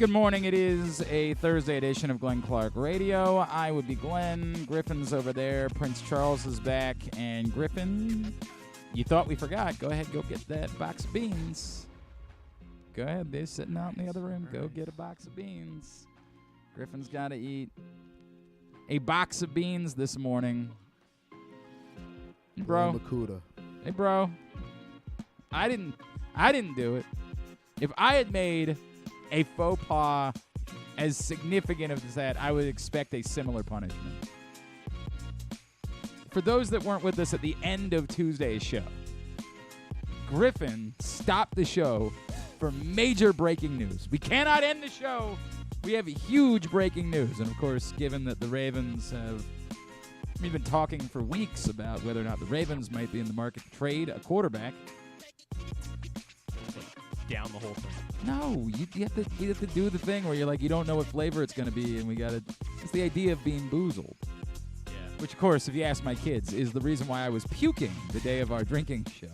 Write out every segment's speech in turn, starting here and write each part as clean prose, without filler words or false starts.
Good morning. It is a Thursday edition of Glenn Clark Radio. I would be Glenn. Griffin's over there. Prince Charles is back. And Griffin, you thought we forgot. Go ahead, go get that box of beans. Go ahead. They're sitting out in the other room. Go get a box of beans. Griffin's got to eat a box of beans this morning. Bro. Hey, bro. I didn't do it. If I had made a faux pas as significant as that, I would expect a similar punishment. For those that weren't with us at the end of Tuesday's show, Griffin stopped the show for major breaking news. We cannot end the show. We have huge breaking news. And, of course, given that the Ravens have been talking for weeks about whether or not the Ravens might be in the market to trade a quarterback. Down the whole thing. No, you have to do the thing where you're like, you don't know what flavor it's going to be, and it's the idea of being boozled. Yeah. Which, of course, if you ask my kids, is the reason why I was puking the day of our drinking show.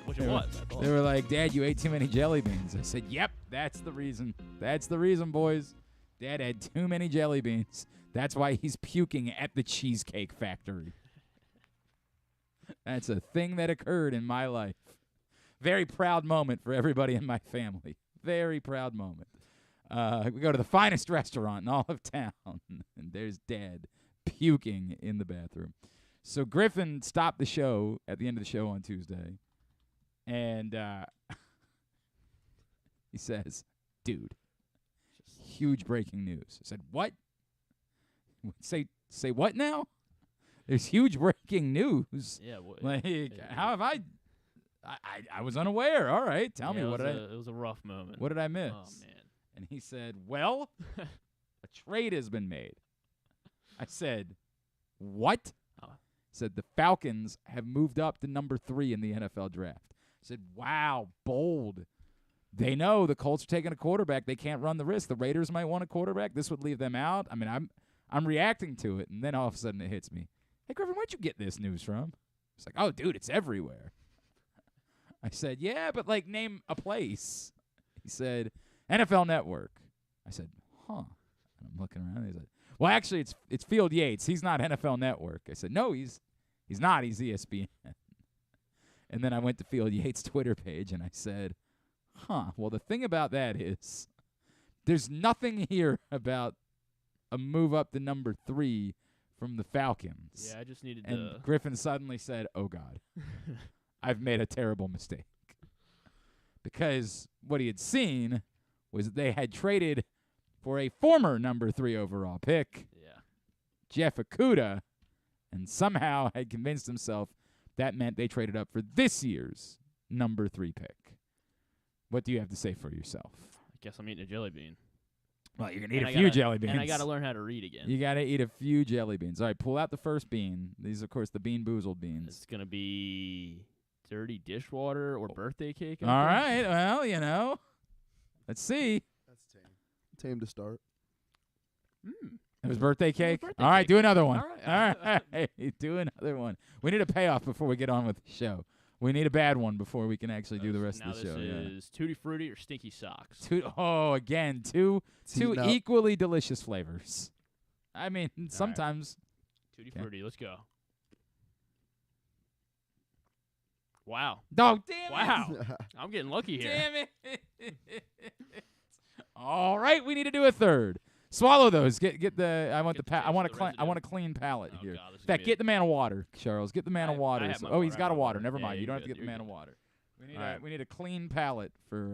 Which it was. They were like, Dad, you ate too many jelly beans. I said, yep, that's the reason. That's the reason, boys. Dad had too many jelly beans. That's why he's puking at the Cheesecake Factory. That's a thing that occurred in my life. Very proud moment for everybody in my family. Very proud moment. We go to the finest restaurant in all of town, and there's Dad puking in the bathroom. So Griffin stopped the show at the end of the show on Tuesday, and he says, dude, huge breaking news. I said, what? Say what now? There's huge breaking news. Yeah. How have I was unaware. All right, tell me it was a rough moment. What did I miss? Oh man! And he said, "Well, a trade has been made." I said, "What?" He said the Falcons have moved up to number 3 in the NFL draft. I said, "Wow, bold." They know the Colts are taking a quarterback. They can't run the risk. The Raiders might want a quarterback. This would leave them out. I mean, I'm reacting to it, and then all of a sudden it hits me. Hey, Griffin, where'd you get this news from? It's like, oh, dude, it's everywhere. I said, yeah, but, like, name a place. He said, NFL Network. I said, huh. And I'm looking around. He's like, well, actually, it's Field Yates. He's not NFL Network. I said, no, he's not. He's ESPN. And then I went to Field Yates' Twitter page, and I said, huh. Well, the thing about that is there's nothing here about a move up to number 3 from the Falcons. Yeah, I just needed and Griffin suddenly said, oh, God. I've made a terrible mistake. Because what he had seen was they had traded for a former number 3 overall pick, Jeff Okudah, and somehow had convinced himself that meant they traded up for this year's number 3 pick. What do you have to say for yourself? I guess I'm eating a jelly bean. Well, you're going to eat a few jelly beans. And I got to learn how to read again. You got to eat a few jelly beans. All right, pull out the first bean. These, of course, the bean-boozled beans. It's going to be dirty dishwater or birthday cake. All right, well, let's see. That's tame. Tame to start. It was birthday cake? Birthday All right, cake. do another one. All right, do another one. We need a payoff before we get on with the show. We need a bad one before we can actually do the rest of the show. Now this is Tutti Frutti or Stinky Socks. Again, two equally delicious flavors. I mean, sometimes. Tutti Frutti, let's go. Wow. Oh, damn it. Wow. I'm getting lucky here. Damn it. All right, we need to do a third. Swallow those. Get the. I want a clean palate here. God, In fact, get the man a water, Charles. Get the man a water. I have my Oh, he's water. got a water. Yeah, Never mind. you're You don't have to good. get the man a water. We need a clean palate for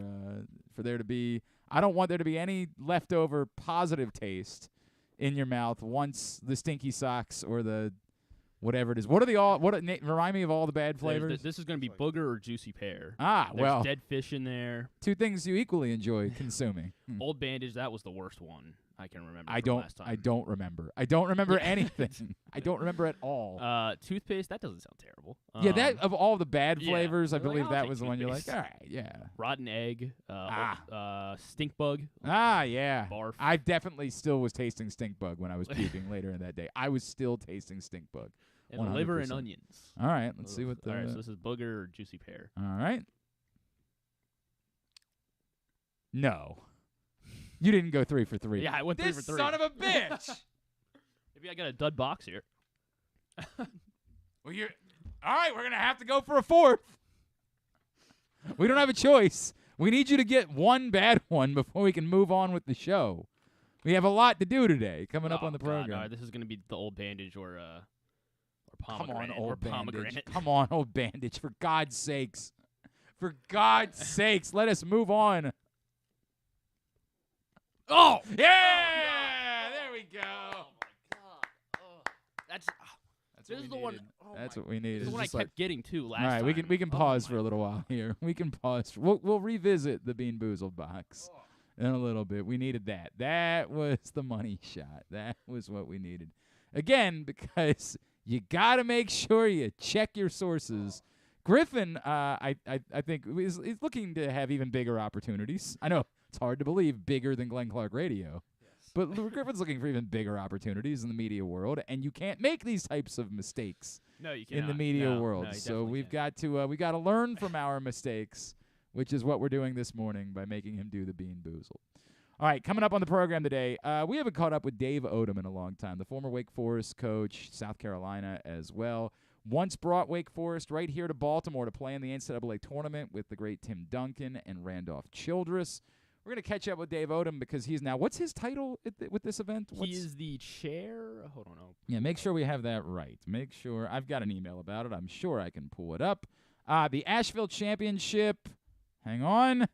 there to be. I don't want there to be any leftover positive taste in your mouth once the stinky socks or the whatever it is. What are the all? Remind me of all the bad flavors. This is going to be booger or juicy pear. There's dead fish in there. Two things you equally enjoy consuming. Old Bandage, that was the worst one I can remember. Last time. I don't remember. I don't remember anything. I don't remember at all. Toothpaste, that doesn't sound terrible. That of all the bad yeah. flavors, I You're like, believe I'll that take was the one you're like, toothpaste. all right, yeah. Rotten egg. Stink bug. Yeah. Barf. I definitely still was tasting stink bug when I was puking later in that day. I was still tasting stink bug. And liver 100%. and onions. All right, let's see what the. All right, so this is booger or juicy pear. All right. No. You didn't go 3 for 3. Yeah, I went 3 for 3. Son of a bitch. Maybe I got a dud box here. Well, all right, we're going to have to go for a 4th. We don't have a choice. We need you to get one bad one before we can move on with the show. We have a lot to do today coming up on the program. God, no, this is going to be the old bandage or pomegranate. Come on, old bandage. Pomegranate. Come on, old bandage. For God's sakes. For God's sakes, let us move on. Oh! Yeah! There we go. Oh, my God. Oh, That's this what is we the one. needed. Oh That's my what we needed. This is the one I just kept getting too last All right, time. we can pause for a little while here. We can pause. We'll revisit the bean-boozled box in a little bit. We needed that. That was the money shot. That was what we needed. Again, because you got to make sure you check your sources. Griffin, I think, is looking to have even bigger opportunities. I know it's hard to believe bigger than Glenn Clark Radio. But Griffin's looking for even bigger opportunities in the media world, and you can't make these types of mistakes No, you cannot. in the media No, world. no, you So definitely we've can't. got to learn from our mistakes, which is what we're doing this morning by making him do the bean-boozled. All right, coming up on the program today, we haven't caught up with Dave Odom in a long time, the former Wake Forest coach, South Carolina as well. Once brought Wake Forest right here to Baltimore to play in the NCAA tournament with the great Tim Duncan and Randolph Childress. We're going to catch up with Dave Odom because he's now – what's his title with this event? He is the chair. Hold on. Yeah, make sure we have that right. Make sure – I've got an email about it. I'm sure I can pull it up. The Asheville Championship – hang on. Coach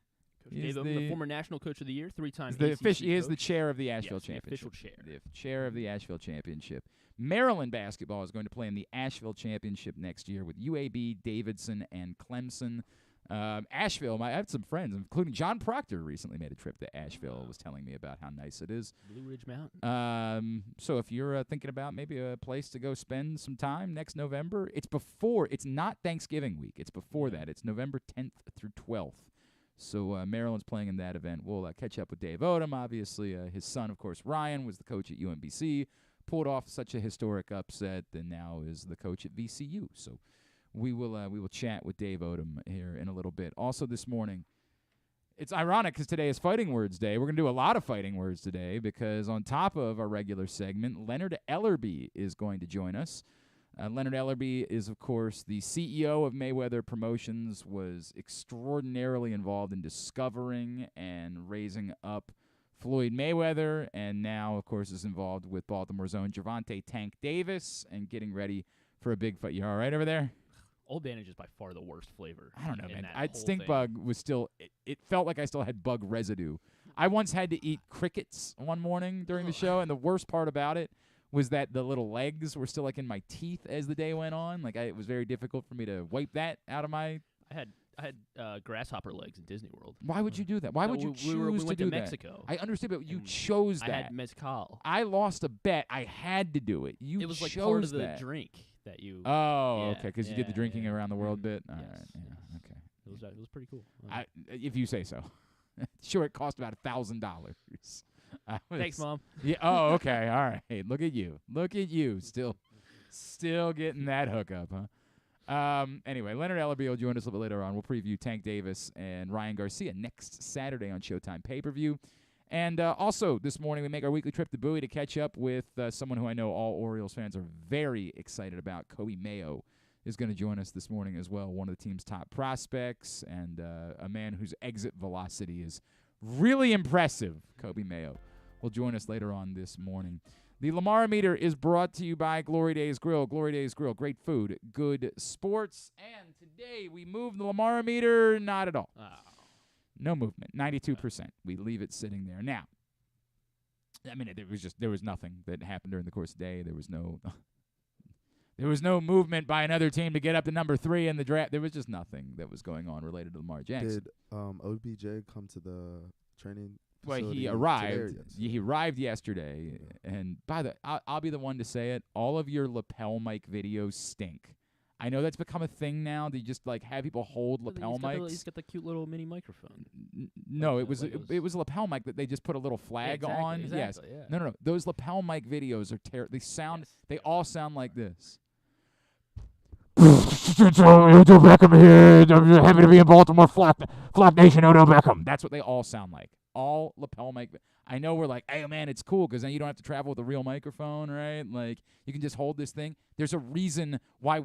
Dave Odom, the former national coach of the year, 3-time He ACC is the coach. chair of the Asheville Yes, the Championship. official chair. The chair of the Asheville Championship. Maryland basketball is going to play in the Asheville Championship next year with UAB, Davidson, and Clemson. Asheville, I have some friends, including John Proctor, recently made a trip to Asheville. Was telling me about how nice it is. Blue Ridge Mountain. So if you're thinking about maybe a place to go spend some time next November, it's not Thanksgiving week. It's before that. It's November 10th through 12th. So Maryland's playing in that event. We'll catch up with Dave Odom. Obviously, his son, of course, Ryan, was the coach at UMBC, pulled off such a historic upset, and now is the coach at VCU. So we will chat with Dave Odom here in a little bit. Also this morning, it's ironic because today is Fighting Words Day. We're going to do a lot of fighting words today because on top of our regular segment, Leonard Ellerbe is going to join us. Leonard Ellerbe is, of course, the CEO of Mayweather Promotions, was extraordinarily involved in discovering and raising up Floyd Mayweather, and now, of course, is involved with Baltimore's own Gervonta Tank Davis and getting ready for a big fight. You all right over there? Old Bandage is by far the worst flavor. I don't know, in man. that Stink whole bug was still it felt like I still had bug residue. I once had to eat crickets one morning during the show, and the worst part about it was that the little legs were still like in my teeth as the day went on. Like it was very difficult for me to wipe that out of my. I had grasshopper legs in Disney World. Why would you do that? Why would you choose we to went do to that? Mexico. I understand, but you and chose that. I had mezcal. I lost a bet. I had to do it. You It was like chose part of the that. drink that you. Oh, Yeah, okay, because you did the yeah, drinking yeah. around the world bit. All Yes, right, yeah, okay. It was pretty cool. If you say so. Sure, it cost about $1,000. Thanks, Mom. Yeah. Oh, okay. All right. Look at you. Look at you. Still getting that hookup, huh? Anyway, Leonard Ellerbe will join us a little bit later on. We'll preview Tank Davis and Ryan Garcia next Saturday on Showtime pay-per-view. And also this morning we make our weekly trip to Bowie to catch up with someone who I know all Orioles fans are very excited about. Coby Mayo is going to join us this morning as well, one of the team's top prospects and a man whose exit velocity is really impressive. Coby Mayo will join us later on this morning. The Lamar-O-Meter is brought to you by Glory Days Grill. Glory Days Grill, great food, good sports. And today we move the Lamar-O-Meter, not at all. Oh. No movement, 92%. We leave it sitting there. Now, I mean, there was nothing that happened during the course of the day. There was no movement by another team to get up to number 3 in the draft. There was just nothing that was going on related to Lamar Jackson. Did OBJ come to the training Well, facility he today or arrived. yesterday? He arrived yesterday, and I'll be the one to say it. All of your lapel mic videos stink. I know that's become a thing now. They just like have people hold lapel mics. He's got the cute little mini microphone. No, Like it was a lapel mic that they just put a little flag on. Yes. Exactly, yeah. No. Those lapel mic videos are terrible. They sound. Yes. They all sound like this. Odom Beckham here. I'm happy to be in Baltimore. Flop Nation. Odom Beckham. That's what they all sound like. all lapel mic. I know we're like, hey, man, it's cool because then you don't have to travel with a real microphone, right? Like, you can just hold this thing. There's a reason why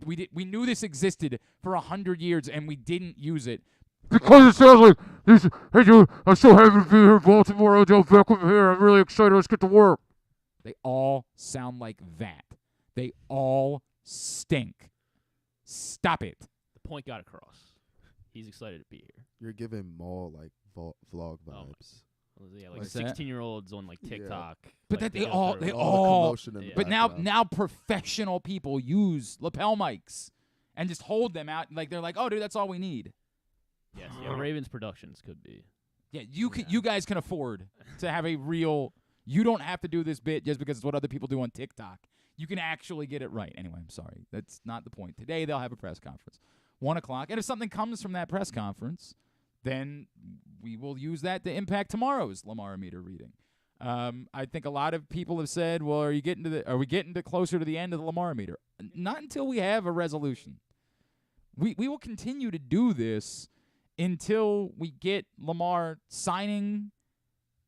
we knew this existed for 100 years and we didn't use it. Because it sounds like this. Hey, dude, I'm so happy to be here in Baltimore. Odom Beckham here. I'm really excited. Let's get to work. They all sound like that. They all stink. Stop it. The point got across. He's excited to be here. You're giving mall like vlog vibes. Yeah, like What's that? 16-year-olds on like TikTok. But like, that they go all through they it. all. commotion in the But background. now professional people use lapel mics and just hold them out like they're like, oh, dude, that's all we need. Yes, yeah, Ravens Productions could be. Yeah, you guys can afford to have a real. You don't have to do this bit just because it's what other people do on TikTok. You can actually get it right. Anyway, I'm sorry. That's not the point. Today they'll have a press conference, 1:00, and if something comes from that press conference, then we will use that to impact tomorrow's Lamar-O-Meter reading. I think a lot of people have said, well, are we getting to closer to the end of the Lamar-O-Meter? Not until we have a resolution. We will continue to do this until we get Lamar signing,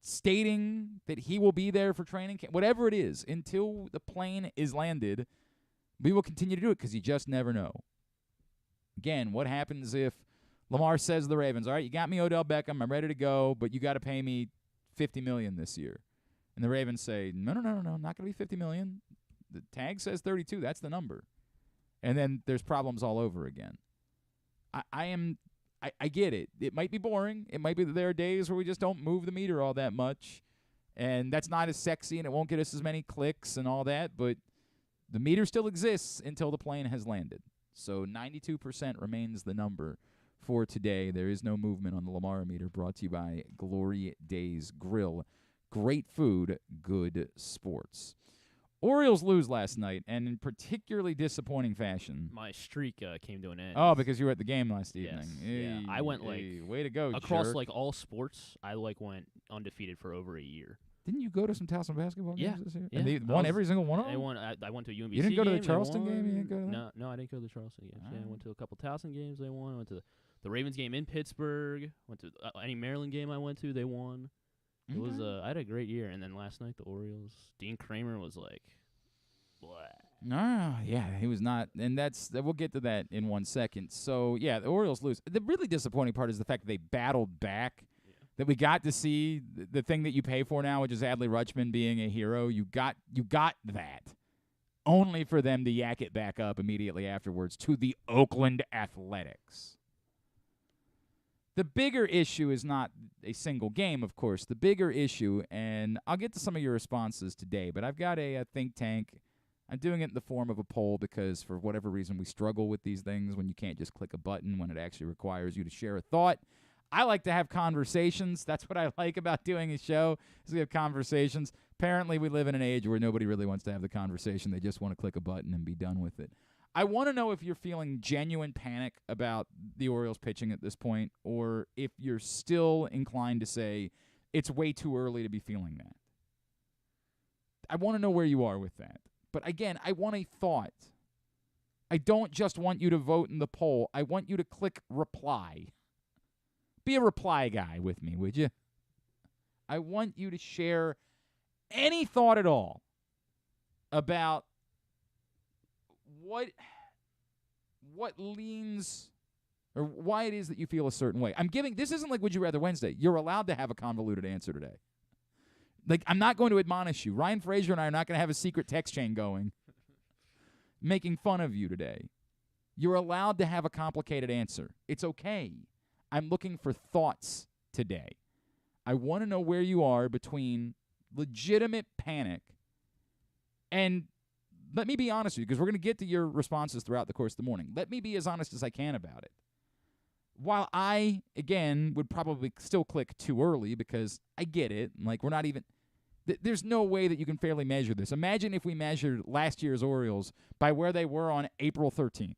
stating that he will be there for training camp, whatever it is, until the plane is landed, we will continue to do it because you just never know. Again, what happens if Lamar says to the Ravens, all right, you got me Odell Beckham, I'm ready to go, but you got to pay me $50 million this year. And the Ravens say, no, not going to be $50 million. The tag says 32, that's the number. And then there's problems all over again. I get it. It might be boring. It might be that there are days where we just don't move the meter all that much, and that's not as sexy, and it won't get us as many clicks and all that, but the meter still exists until the plane has landed. So 92% remains the number for today. There is no movement on the Lamar-O-Meter, brought to you by Glory Days Grill. Great food, good sports. Orioles lose last night, and in particularly disappointing fashion. My streak came to an end. Oh, because you were at the game last evening. Yes, yeah. I went way to go, across jerk. like all sports. I went undefeated for over a year. Didn't you go to some Towson basketball games this year? Yeah. And they won every single one of them? They won. I went to a UMBC You didn't go to the game, Charleston they won. game? You didn't go to that? No, I didn't go to the Charleston game. Yeah, I Alright. went to a couple Towson games. They won. I went to the Ravens game in Pittsburgh. Went to any Maryland game I went to. They won. It was I had a great year. And then last night the Orioles. Dean Kramer was like, blah. No, yeah, he was not, and we'll get to that in 1 second. So yeah, the Orioles lose. The really disappointing part is the fact that they battled back. Yeah. That we got to see the thing that you pay for now, which is Adley Rutschman being a hero. You got that, only for them to yak it back up immediately afterwards to the Oakland Athletics. The bigger issue is not a single game, of course. The bigger issue, and I'll get to some of your responses today, but I've got a think tank. I'm doing it in the form of a poll because for whatever reason we struggle with these things when you can't just click a button when it actually requires you to share a thought. I like to have conversations. That's what I like about doing a show is we have conversations. Apparently we live in an age where nobody really wants to have the conversation. They just want to click a button and be done with it. I want to know if you're feeling genuine panic about the Orioles pitching at this point or if you're still inclined to say it's way too early to be feeling that. I want to know where you are with that. But again, I want a thought. I don't just want you to vote in the poll. I want you to click reply. Be a reply guy with me, would you? I want you to share any thought at all about what leans or why it is that you feel a certain way. This isn't like Would You Rather Wednesday. You're allowed to have a convoluted answer today. Like, I'm not going to admonish you. Ryan Frazier and I are not going to have a secret text chain going making fun of you today. You're allowed to have a complicated answer. It's okay. I'm looking for thoughts today. I want to know where you are between legitimate panic and let me be honest with you, because we're going to get to your responses throughout the course of the morning. Let me be as honest as I can about it. While I, again, would probably still click too early because I get it. Like, we're not even there's no way that you can fairly measure this. Imagine if we measured last year's Orioles by where they were on April 13th.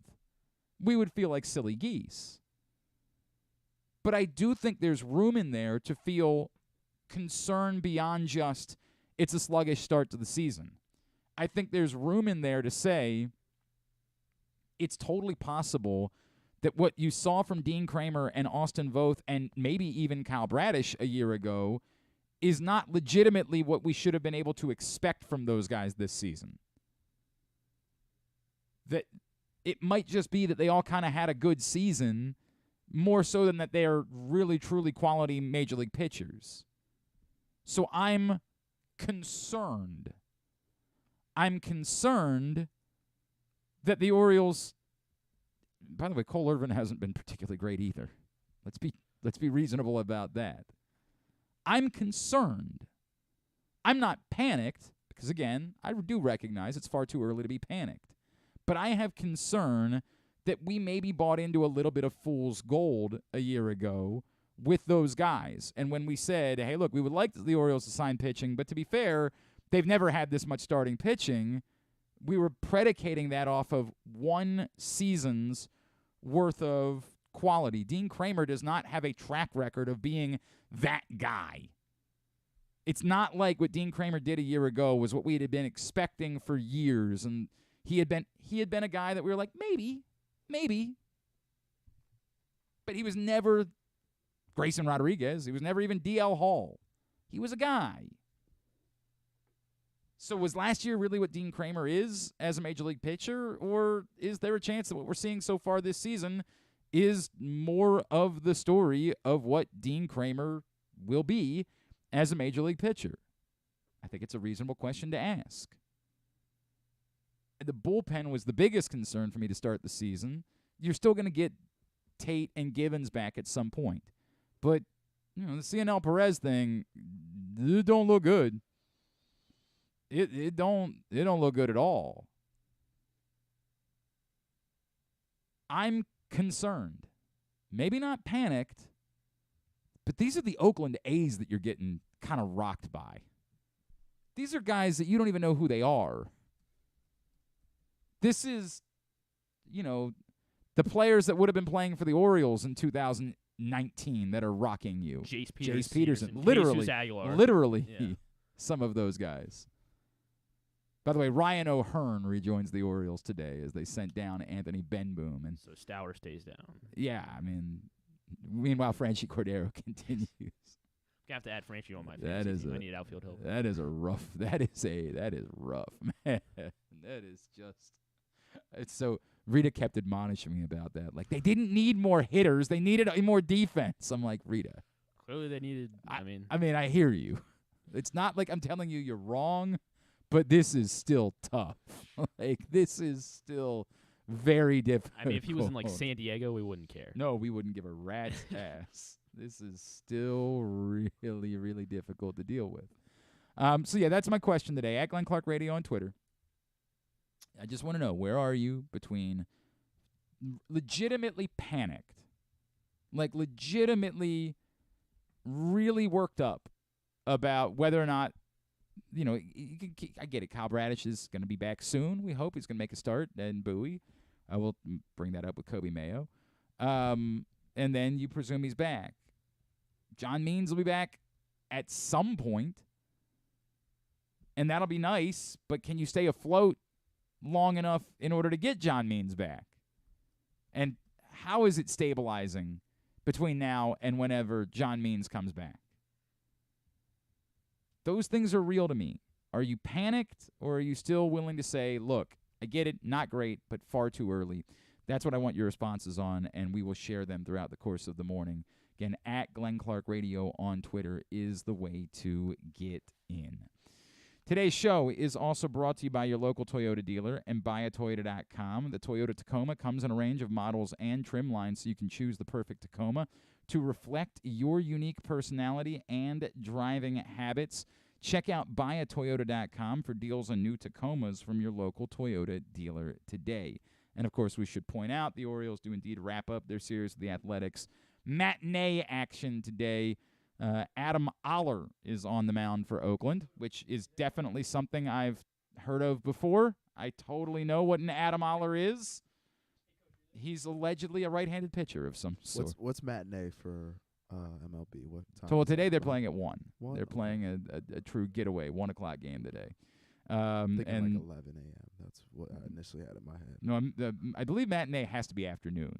We would feel like silly geese. But I do think there's room in there to feel concern beyond just it's a sluggish start to the season. I think there's room in there to say it's totally possible that what you saw from Dean Kramer and Austin Voth and maybe even Kyle Bradish a year ago is not legitimately what we should have been able to expect from those guys this season. That it might just be that they all kind of had a good season, more so than that they are really, truly quality Major League pitchers. So I'm concerned. I'm concerned that the Orioles, by the way, Cole Irvin hasn't been particularly great either. Let's be reasonable about that. I'm concerned. I'm not panicked because, again, I do recognize it's far too early to be panicked. But I have concern that we maybe bought into a little bit of fool's gold a year ago with those guys. And when we said, hey, look, we would like the Orioles to sign pitching, but to be fair, they've never had this much starting pitching, we were predicating that off of one season's worth of quality. Dean Kramer does not have a track record of being that guy. It's not like what Dean Kramer did a year ago was what we had been expecting for years, and he had been a guy that we were like, maybe. But he was never Grayson Rodriguez. He was never even DL Hall. He was a guy. So was last year really what Dean Kramer is as a Major League pitcher, or is there a chance that what we're seeing so far this season is more of the story of what Dean Kramer will be as a Major League pitcher? I think it's a reasonable question to ask. The bullpen was the biggest concern for me to start the season. You're still going to get Tate and Givens back at some point. But, the CNL Perez thing, it don't look good. It don't look good at all. I'm concerned. Maybe not panicked, but these are the Oakland A's that you're getting kind of rocked by. These are guys that you don't even know who they are. This is, the players that would have been playing for the Orioles in 2019 that are rocking you. Jace Peterson. Literally, Yeah. Some of those guys. By the way, Ryan O'Hearn rejoins the Orioles today as they sent down Anthony Benboom. And so Stauer stays down. Yeah, meanwhile, Franchi Cordero continues. I have to add Franchi on my fantasy team. I need outfield help. That is rough, man. That is just, it's so, Rita kept admonishing me about that. Like, they didn't need more hitters. They needed more defense. I'm like, Rita. Clearly they needed, I hear you. It's not like I'm telling you you're wrong, but this is still tough. This is still very difficult. If he was in, San Diego, we wouldn't care. No, we wouldn't give a rat's ass. This is still really, really difficult to deal with. So, that's my question today. At Glenn Clark Radio on Twitter. I just want to know, where are you between legitimately panicked, legitimately really worked up about whether or not, I get it. Kyle Bradish is going to be back soon. We hope he's going to make a start. And Bowie, I will bring that up with Coby Mayo. And then you presume he's back. John Means will be back at some point, and that'll be nice. But can you stay afloat long enough in order to get John Means back? And how is it stabilizing between now and whenever John Means comes back? Those things are real to me. Are you panicked, or are you still willing to say, look, I get it, not great, but far too early? That's what I want your responses on, and we will share them throughout the course of the morning. Again, at Glenn Clark Radio on Twitter is the way to get in. Today's show is also brought to you by your local Toyota dealer and buyatoyota.com. The Toyota Tacoma comes in a range of models and trim lines, so you can choose the perfect Tacoma to reflect your unique personality and driving habits. Check out buyatoyota.com for deals on new Tacomas from your local Toyota dealer today. And, of course, we should point out the Orioles do indeed wrap up their series of the Athletics matinee action today. Adam Oller is on the mound for Oakland, which is definitely something I've heard of before. I totally know what an Adam Oller is. He's allegedly a right-handed pitcher of some sort. What's matinee for MLB? What time? So today they're playing at 1. One? They're playing a true getaway, 1 o'clock game today. I'm thinking 11 a.m. That's what I initially had in my head. No, I believe matinee has to be afternoon.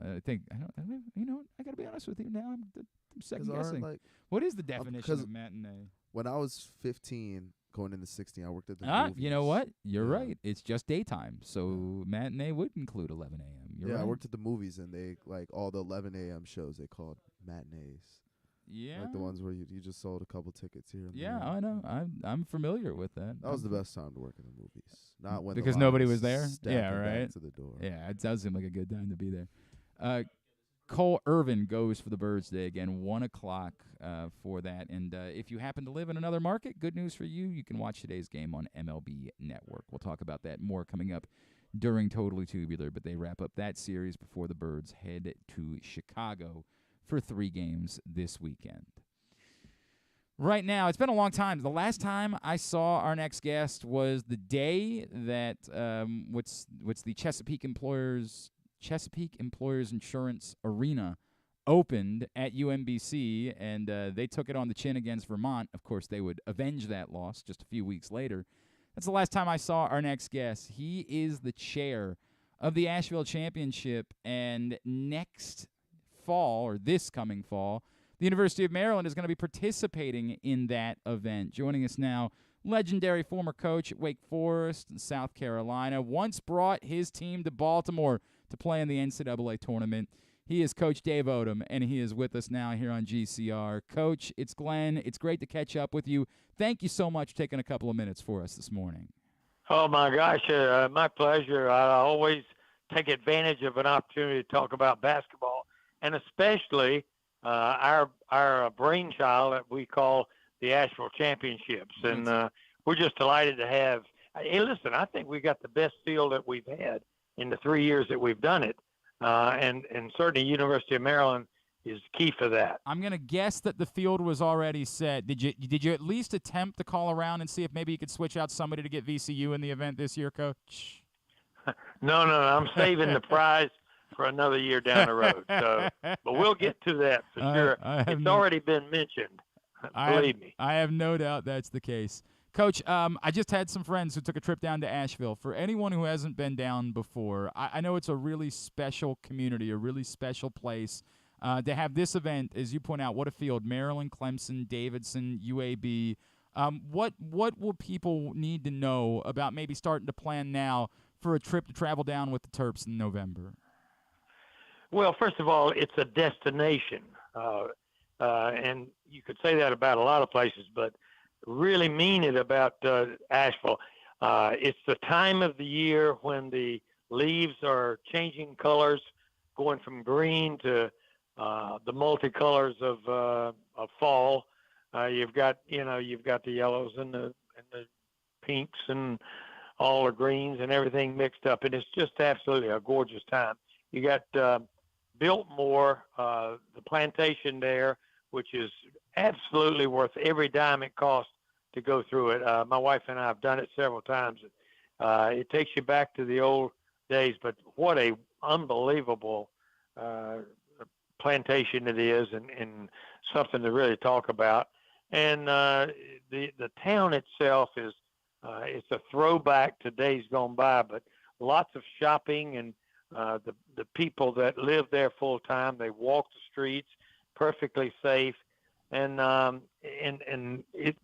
Okay. I think I don't. You know, I got to be honest with you now. I'm second guessing. Like, what is the definition of matinee? When I was 15, going into 16, I worked at the movies. You know what? You're right. It's just daytime, so matinee would include 11 a.m. You're right. I worked at the movies, and they like all the 11 a.m. shows they called matinees. Yeah, like the ones where you just sold a couple tickets here and there. Yeah, I know. I'm familiar with that. That was the best time to work in the movies. Not when because nobody was there. Yeah, right. To the door. Yeah, it does seem like a good time to be there. Cole Irvin goes for the Birds today again, 1:00 for that. And if you happen to live in another market, good news for you. You can watch today's game on MLB Network. We'll talk about that more coming up during Totally Tubular. But they wrap up that series before the Birds head to Chicago for 3 games this weekend. Right now, it's been a long time. The last time I saw our next guest was the day that what's the Chesapeake Employers Insurance Arena opened at UMBC, and they took it on the chin against Vermont. Of course, they would avenge that loss just a few weeks later. That's the last time I saw our next guest. He is the chair of the Asheville Championship, and next fall, or this coming fall, the University of Maryland is going to be participating in that event. Joining us now, legendary former coach at Wake Forest and South Carolina, once brought his team to Baltimore to play in the NCAA tournament. He is Coach Dave Odom, and he is with us now here on GCR. Coach, it's Glenn. It's great to catch up with you. Thank you so much for taking a couple of minutes for us this morning. Oh, my gosh, my pleasure. I always take advantage of an opportunity to talk about basketball, and especially our brainchild that we call the Asheville Championships. And we're just delighted to have – hey, listen, I think we got the best field that we've had in the 3 years that we've done it. And certainly University of Maryland is key for that. I'm going to guess that the field was already set. Did you at least attempt to call around and see if maybe you could switch out somebody to get VCU in the event this year, Coach? No, I'm saving the prize for another year down the road. So, but we'll get to that for sure. It's already been mentioned. Believe me. I have no doubt that's the case. Coach, I just had some friends who took a trip down to Asheville. For anyone who hasn't been down before, I know it's a really special community, a really special place. To have this event, as you point out, what a field, Maryland, Clemson, Davidson, UAB. What will people need to know about maybe starting to plan now for a trip to travel down with the Terps in November? Well, first of all, it's a destination. And you could say that about a lot of places, but really mean it about Asheville. It's the time of the year when the leaves are changing colors, going from green to the multicolors of fall. You've got the yellows and the pinks and all the greens and everything mixed up, and it's just absolutely a gorgeous time. You got Biltmore, the plantation there, which is absolutely worth every dime it costs to go through it. My wife and I have done it several times. It takes you back to the old days, but what a unbelievable plantation it is, and something to really talk about. And the town itself is it's a throwback to days gone by, but lots of shopping, and the people that live there full time, they walk the streets, perfectly safe, and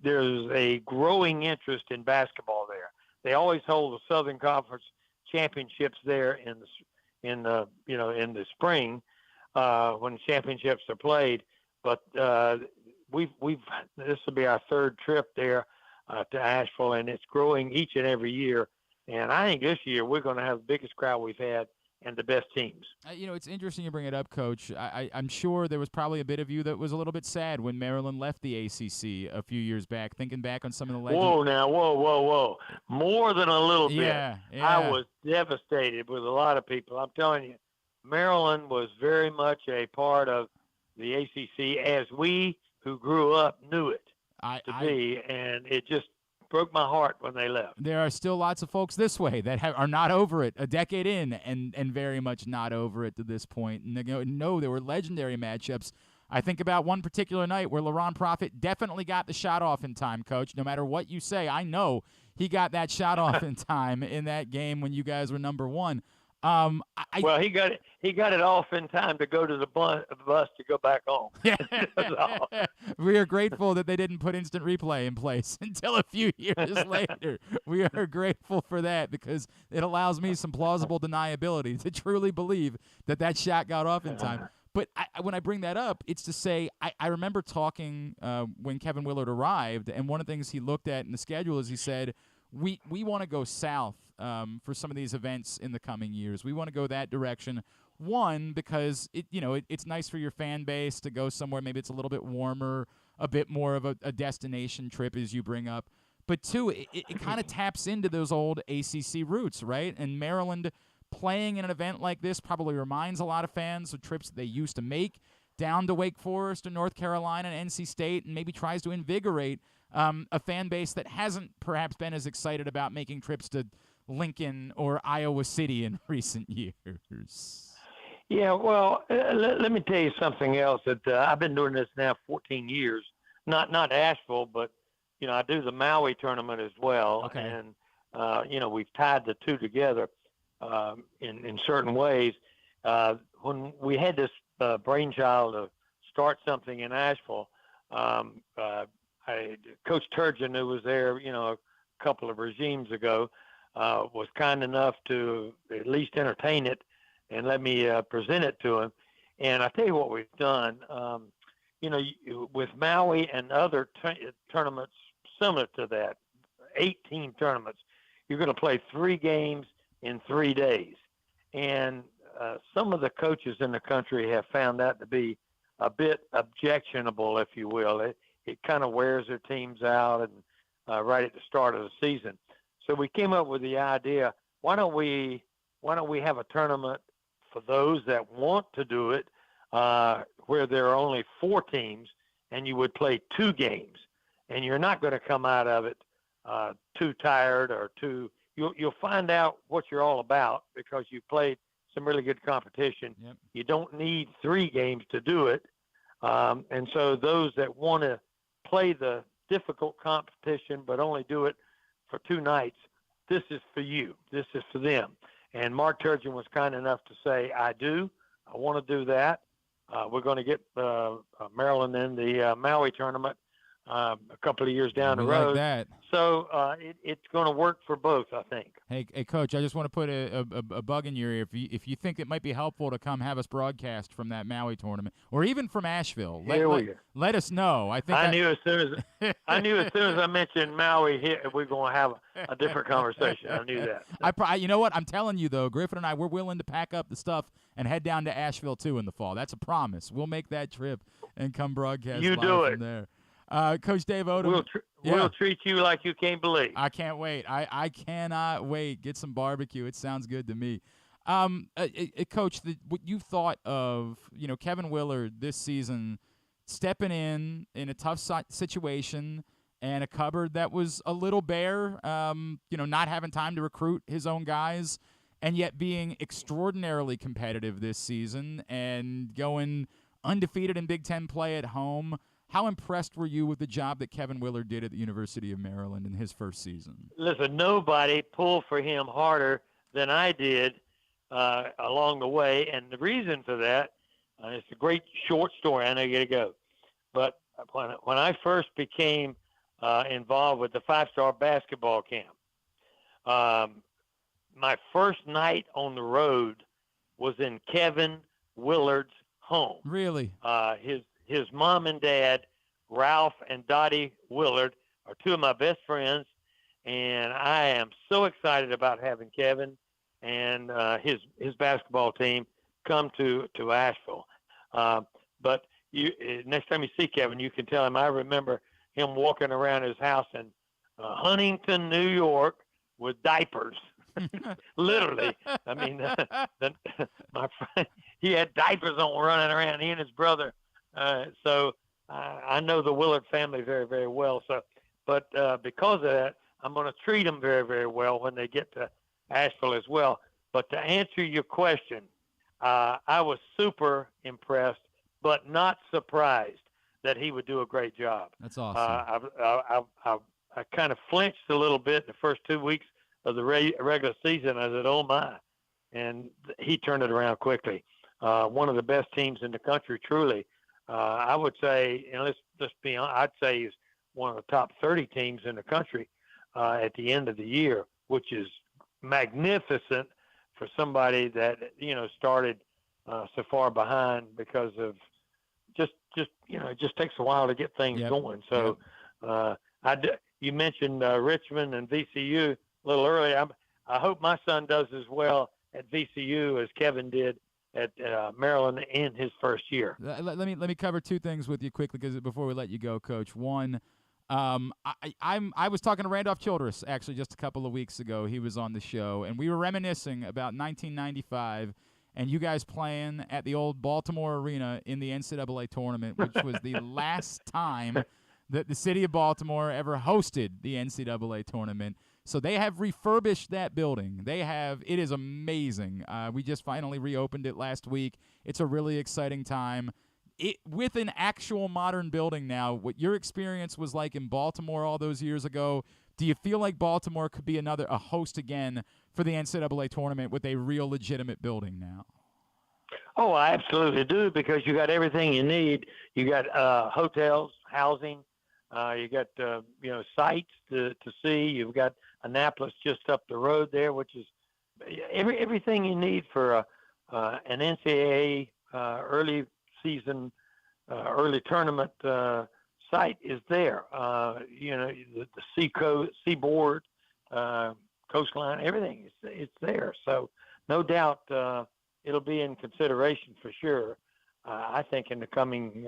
there's a growing interest in basketball there. They always hold the Southern Conference championships there in the spring when championships are played. But this will be our 3rd trip there to Asheville, and it's growing each and every year. And I think this year we're going to have the biggest crowd we've had and the best teams. It's interesting you bring it up, Coach. I'm sure there was probably a bit of you that was a little bit sad when Maryland left the ACC a few years back, thinking back on some of the legends. Whoa. More than a little bit. Yeah. I was devastated with a lot of people. I'm telling you, Maryland was very much a part of the ACC as we who grew up knew it to be, and it just broke my heart when they left. There are still lots of folks this way that are not over it a decade in and very much not over it to this point. And there were legendary matchups. I think about one particular night where LaRon Profit definitely got the shot off in time, Coach. No matter what you say, I know he got that shot off in time in that game when you guys were number 1. Well, he got it off in time to go to the bus to go back home. That's all. We are grateful that they didn't put instant replay in place until a few years later. We are grateful for that because it allows me some plausible deniability to truly believe that shot got off in time. But when I bring that up, it's to say I remember talking when Kevin Willard arrived, and one of the things he looked at in the schedule is he said, we want to go south for some of these events in the coming years. We want to go that direction. One, because it's nice for your fan base to go somewhere. Maybe it's a little bit warmer, a bit more of a destination trip, as you bring up. But two, it kind of taps into those old ACC roots, right? And Maryland playing in an event like this probably reminds a lot of fans of trips that they used to make down to Wake Forest or North Carolina and NC State, and maybe tries to invigorate a fan base that hasn't perhaps been as excited about making trips to Lincoln or Iowa City in recent years. Yeah, well, let me tell you something else. That I've been doing this now 14 years. Not Asheville, but I do the Maui tournament as well. Okay. And we've tied the two together in certain ways. When we had this brainchild to start something in Asheville, Coach Turgeon, who was there, a couple of regimes ago, was kind enough to at least entertain it and let me present it to him. And I tell you what we've done, with Maui and other tournaments similar to that, 18 tournaments, you're going to play 3 games in 3 days. And some of the coaches in the country have found that to be a bit objectionable, if you will. It kind of wears their teams out and right at the start of the season. So we came up with the idea, why don't we have a tournament for those that want to do it, where there are only 4 teams, and you would play 2 games, and you're not going to come out of it too tired or too. You'll find out what you're all about because you played some really good competition. Yep. You don't need 3 games to do it, and so those that want to play the difficult competition but only do it for 2 nights, this is for you. This is for them. And Mark Turgeon was kind enough to say, I want to do that. We're going to get Maryland in the Maui tournament a couple of years down the road. Like that. So it's going to work for both, I think. Hey, Coach, I just want to put a bug in your ear. If you think it might be helpful to come have us broadcast from that Maui tournament, or even from Asheville, let us know. I knew as soon as I mentioned Maui, we're going to have a different conversation. I knew that. You know what? I'm telling you though, Griffin and I, we're willing to pack up the stuff and head down to Asheville too in the fall. That's a promise. We'll make that trip and come broadcast live from there. Coach Dave Odom. We'll treat you like you can't believe. I can't wait. I cannot wait. Get some barbecue. It sounds good to me. Coach, what you thought of Kevin Willard this season stepping in a tough situation and a cupboard that was a little bare, not having time to recruit his own guys, and yet being extraordinarily competitive this season and going undefeated in Big Ten play at home. How impressed were you with the job that Kevin Willard did at the University of Maryland in his first season? Listen, nobody pulled for him harder than I did along the way, and the reason for that, it's a great short story. I know you got to go, but when I first became involved with the 5-star basketball camp, my first night on the road was in Kevin Willard's home. Really? His mom and dad, Ralph and Dottie Willard, are 2 of my best friends, and I am so excited about having Kevin and his basketball team come to Asheville. But next time you see Kevin, you can tell him I remember him walking around his house in Huntington, New York, with diapers. Literally. I mean, my friend, he had diapers on running around, he and his brother. So I know the Willard family very, very well. But because of that, I'm going to treat them very, very well when they get to Asheville as well. But to answer your question, I was super impressed, but not surprised that he would do a great job. That's awesome. I kind of flinched a little bit the first 2 weeks of the regular season. I said, oh my. and he turned it around quickly. One of the best teams in the country, truly. I would say, and let's be honest, I'd say he's one of the top 30 teams in the country at the end of the year, which is magnificent for somebody that started so far behind because of just it just takes a while to get things going. So you mentioned Richmond and VCU a little earlier. I hope my son does as well at VCU as Kevin did at Maryland in his first year. Let me cover two things with you quickly before we let you go, Coach. One, I was talking to Randolph Childress actually just a couple of weeks ago. He was on the show, and we were reminiscing about 1995 and you guys playing at the old Baltimore Arena in the NCAA tournament, which was the last time that the city of Baltimore ever hosted the NCAA tournament. So they have refurbished that building. It is amazing. We just finally reopened it last week. It's a really exciting time. With an actual modern building now, what your experience was like in Baltimore all those years ago, do you feel like Baltimore could be a host again for the NCAA tournament with a real legitimate building now? Oh, I absolutely do, because you got everything you need. You got hotels, housing, you got sites to see. You've got Annapolis just up the road there, which is everything you need for an NCAA early season, early tournament site is there. The seaboard, coastline, everything it's there. So no doubt it'll be in consideration for sure. I think in the coming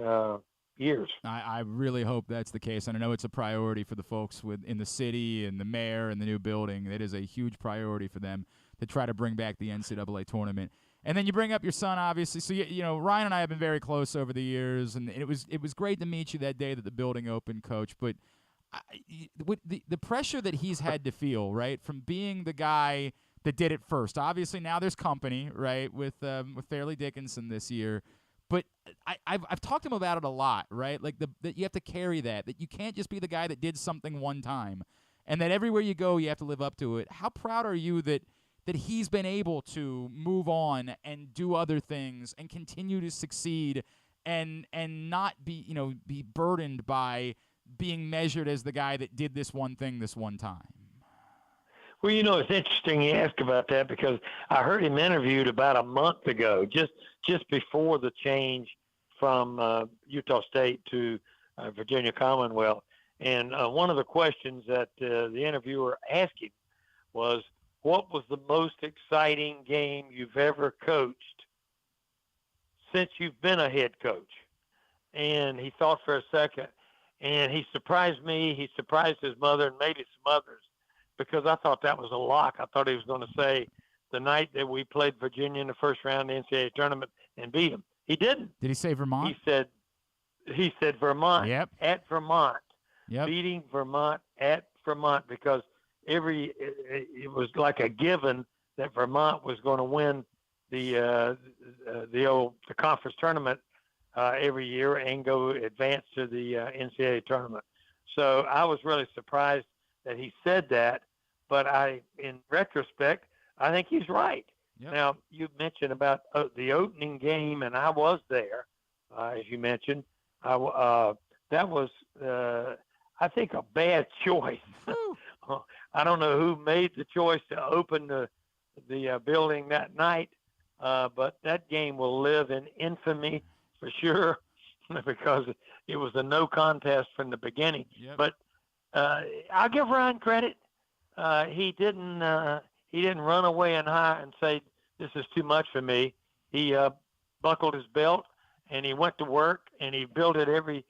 years. I really hope that's the case, and I know it's a priority for the folks in the city and the mayor and the new building. It is a huge priority for them to try to bring back the NCAA tournament. And then you bring up your son, obviously. So Ryan and I have been very close over the years, and it was great to meet you that day that the building opened, Coach. But with the pressure that he's had to feel, right, from being the guy that did it first. Obviously, now there's company, right, with Fairleigh Dickinson this year. But I've talked to him about it a lot, right? Like that you have to carry that you can't just be the guy that did something one time, and that everywhere you go you have to live up to it. How proud are you that he's been able to move on and do other things and continue to succeed and not be burdened by being measured as the guy that did this one thing this one time? Well, it's interesting you ask about that, because I heard him interviewed about a month ago, just before the change from Utah State to Virginia Commonwealth. And one of the questions that the interviewer asked him was, what was the most exciting game you've ever coached since you've been a head coach? And he thought for a second, and he surprised me. He surprised his mother and maybe some others, because I thought that was a lock. I thought he was going to say the night that we played Virginia in the first round of the NCAA tournament and beat them. He didn't. Did he say Vermont? He said Vermont. Yep. At Vermont. Yep. Beating Vermont at Vermont, because it was like a given that Vermont was going to win the conference tournament every year and go advance to the NCAA tournament. So I was really surprised that he said that, but in retrospect, I think he's right. Yep. Now, you mentioned about the opening game, and I was there, as you mentioned. That was, I think, a bad choice. I don't know who made the choice to open the building that night, but that game will live in infamy for sure, because it was a no contest from the beginning. Yep. But I'll give Ryan credit. He didn't run away and hide and say, this is too much for me. He buckled his belt and he went to work, and he built it every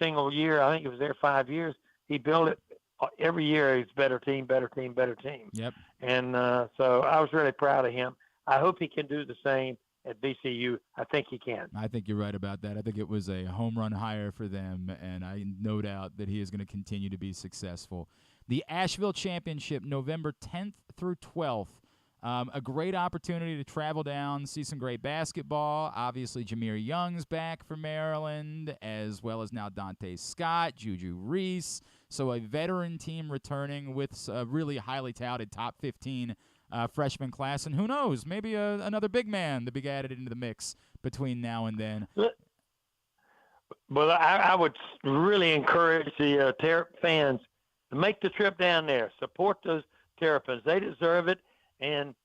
single year. I think he was there 5 years. He built it every year. He's better team, better team, better team. Yep. And so I was really proud of him. I hope he can do the same at VCU. I think he can. I think you're right about that. I think it was a home run hire for them, and I no doubt that he is going to continue to be successful. The Asheville Championship, November 10th through 12th. A great opportunity to travel down, see some great basketball. Obviously, Jameer Young's back for Maryland, as well as now Dante Scott, Juju Reese. So a veteran team returning with a really highly touted top 15 freshman class, and who knows, maybe another big man to be added into the mix between now and then. Well, I would really encourage the Terp fans to make the trip down there. Support those Terrapins. They deserve it, and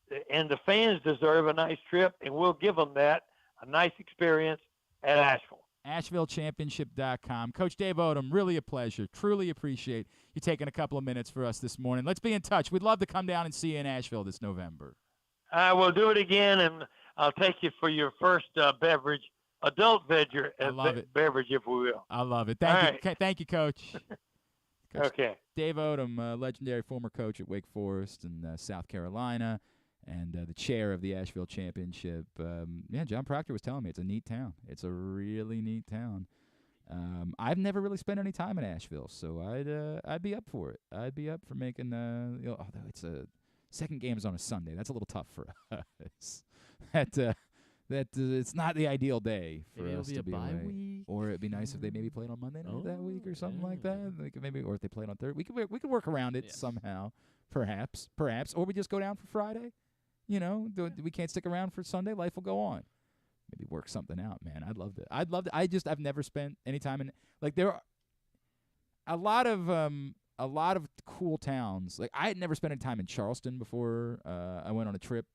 the fans deserve a nice trip, and we'll give them that, a nice experience at Asheville. AshevilleChampionship.com. Coach Dave Odom, really a pleasure. Truly appreciate you taking a couple of minutes for us this morning. Let's be in touch. We'd love to come down and see you in Asheville this November. I will do it again, and I'll take you for your first beverage, adult beverage, if we will. I love it. Thank you, Coach. Coach okay. Dave Odom, legendary former coach at Wake Forest and South Carolina, and the chair of the Asheville Championship. John Proctor was telling me it's a neat town. It's a really neat town. I've never really spent any time in Asheville, so I'd be up for it. I'd be up for making although it's a second game is on a Sunday. That's a little tough for us. It's not the ideal day for maybe us it'll to be a be bye away. week. Or it'd be nice if they maybe played on Monday night that week or something like that. Or if they played on Thursday, we could work around it somehow. Perhaps, or we just go down for Friday. We can't stick around for Sunday. Life will go on. Maybe work something out, man. I'd love to. I've never spent any time in there are a lot of cool towns. Like I had never spent any time in Charleston before. I went on a trip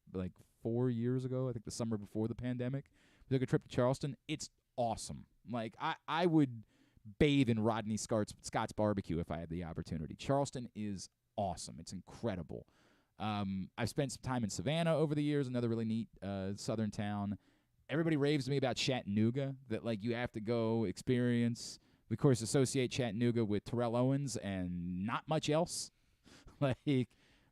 4 years ago. I think the summer before the pandemic. We took a trip to Charleston. It's awesome. Like I would bathe in Rodney Scott's barbecue if I had the opportunity. Charleston is awesome. It's incredible. I've spent some time in Savannah over the years, another really neat southern town. Everybody raves to me about Chattanooga, that you have to go experience. We, of course, associate Chattanooga with Terrell Owens and not much else. We're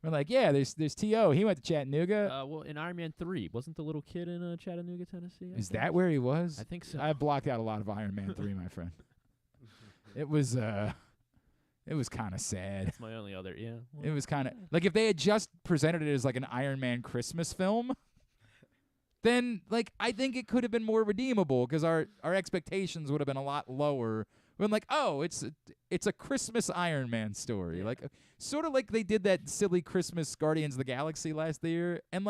there's T.O. He went to Chattanooga. Well, in Iron Man 3, wasn't the little kid in Chattanooga, Tennessee? Is that where he was? I think so. I blocked out a lot of Iron Man 3, my friend. It was kind of sad. That's my only other, yeah. Well, it was kind of if they had just presented it as an Iron Man Christmas film, then I think it could have been more redeemable because our expectations would have been a lot lower. When it's a Christmas Iron Man story, sort of like they did that silly Christmas Guardians of the Galaxy last year, and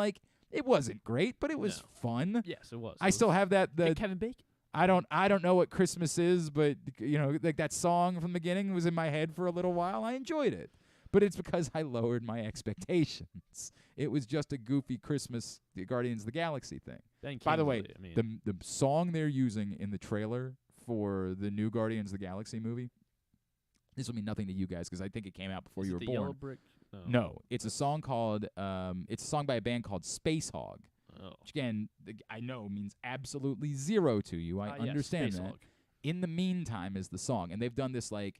it wasn't great, but it was fun. Yes, it was. I still have that. Hey, Kevin Bacon. I don't know what Christmas is, but that song from the beginning was in my head for a little while. I enjoyed it, but it's because I lowered my expectations. It was just a goofy Christmas Guardians of the Galaxy thing. By the way, the song they're using in the trailer for the new Guardians of the Galaxy movie, this will mean nothing to you guys because I think it came out before you were born. Yellow Brick? No, it's a song called it's a song by a band called Spacehog. Oh. Which, again, I know means absolutely zero to you. I understand that. In the Meantime is the song. And they've done this, the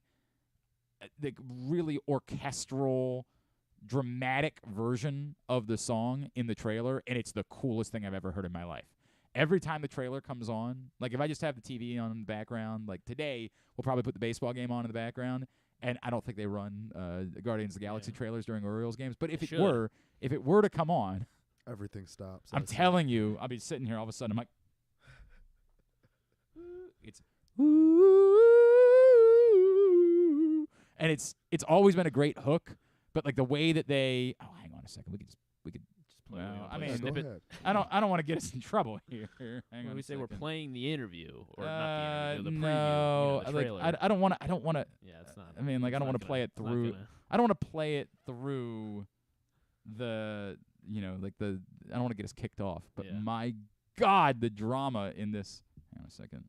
really orchestral, dramatic version of the song in the trailer, and it's the coolest thing I've ever heard in my life. Every time the trailer comes on, if I just have the TV on in the background, today, we'll probably put the baseball game on in the background, and I don't think they run Guardians of the Galaxy trailers during Orioles games. But if it were to come on, everything stops. I'm telling you, I'll be sitting here all of a sudden. I'm like, it's and it's always been a great hook, but the way that they hang on a second, we could just play. Well, I mean, go ahead. I don't want to get us in trouble here. Hang on we a say second. we're playing the interview or not the interview, the no, preview, the trailer. I don't want to. Yeah, it's not. I mean, I don't want to play it through. I don't want to play it through the. I don't want to get us kicked off, but my God, the drama in this. Hang on a second.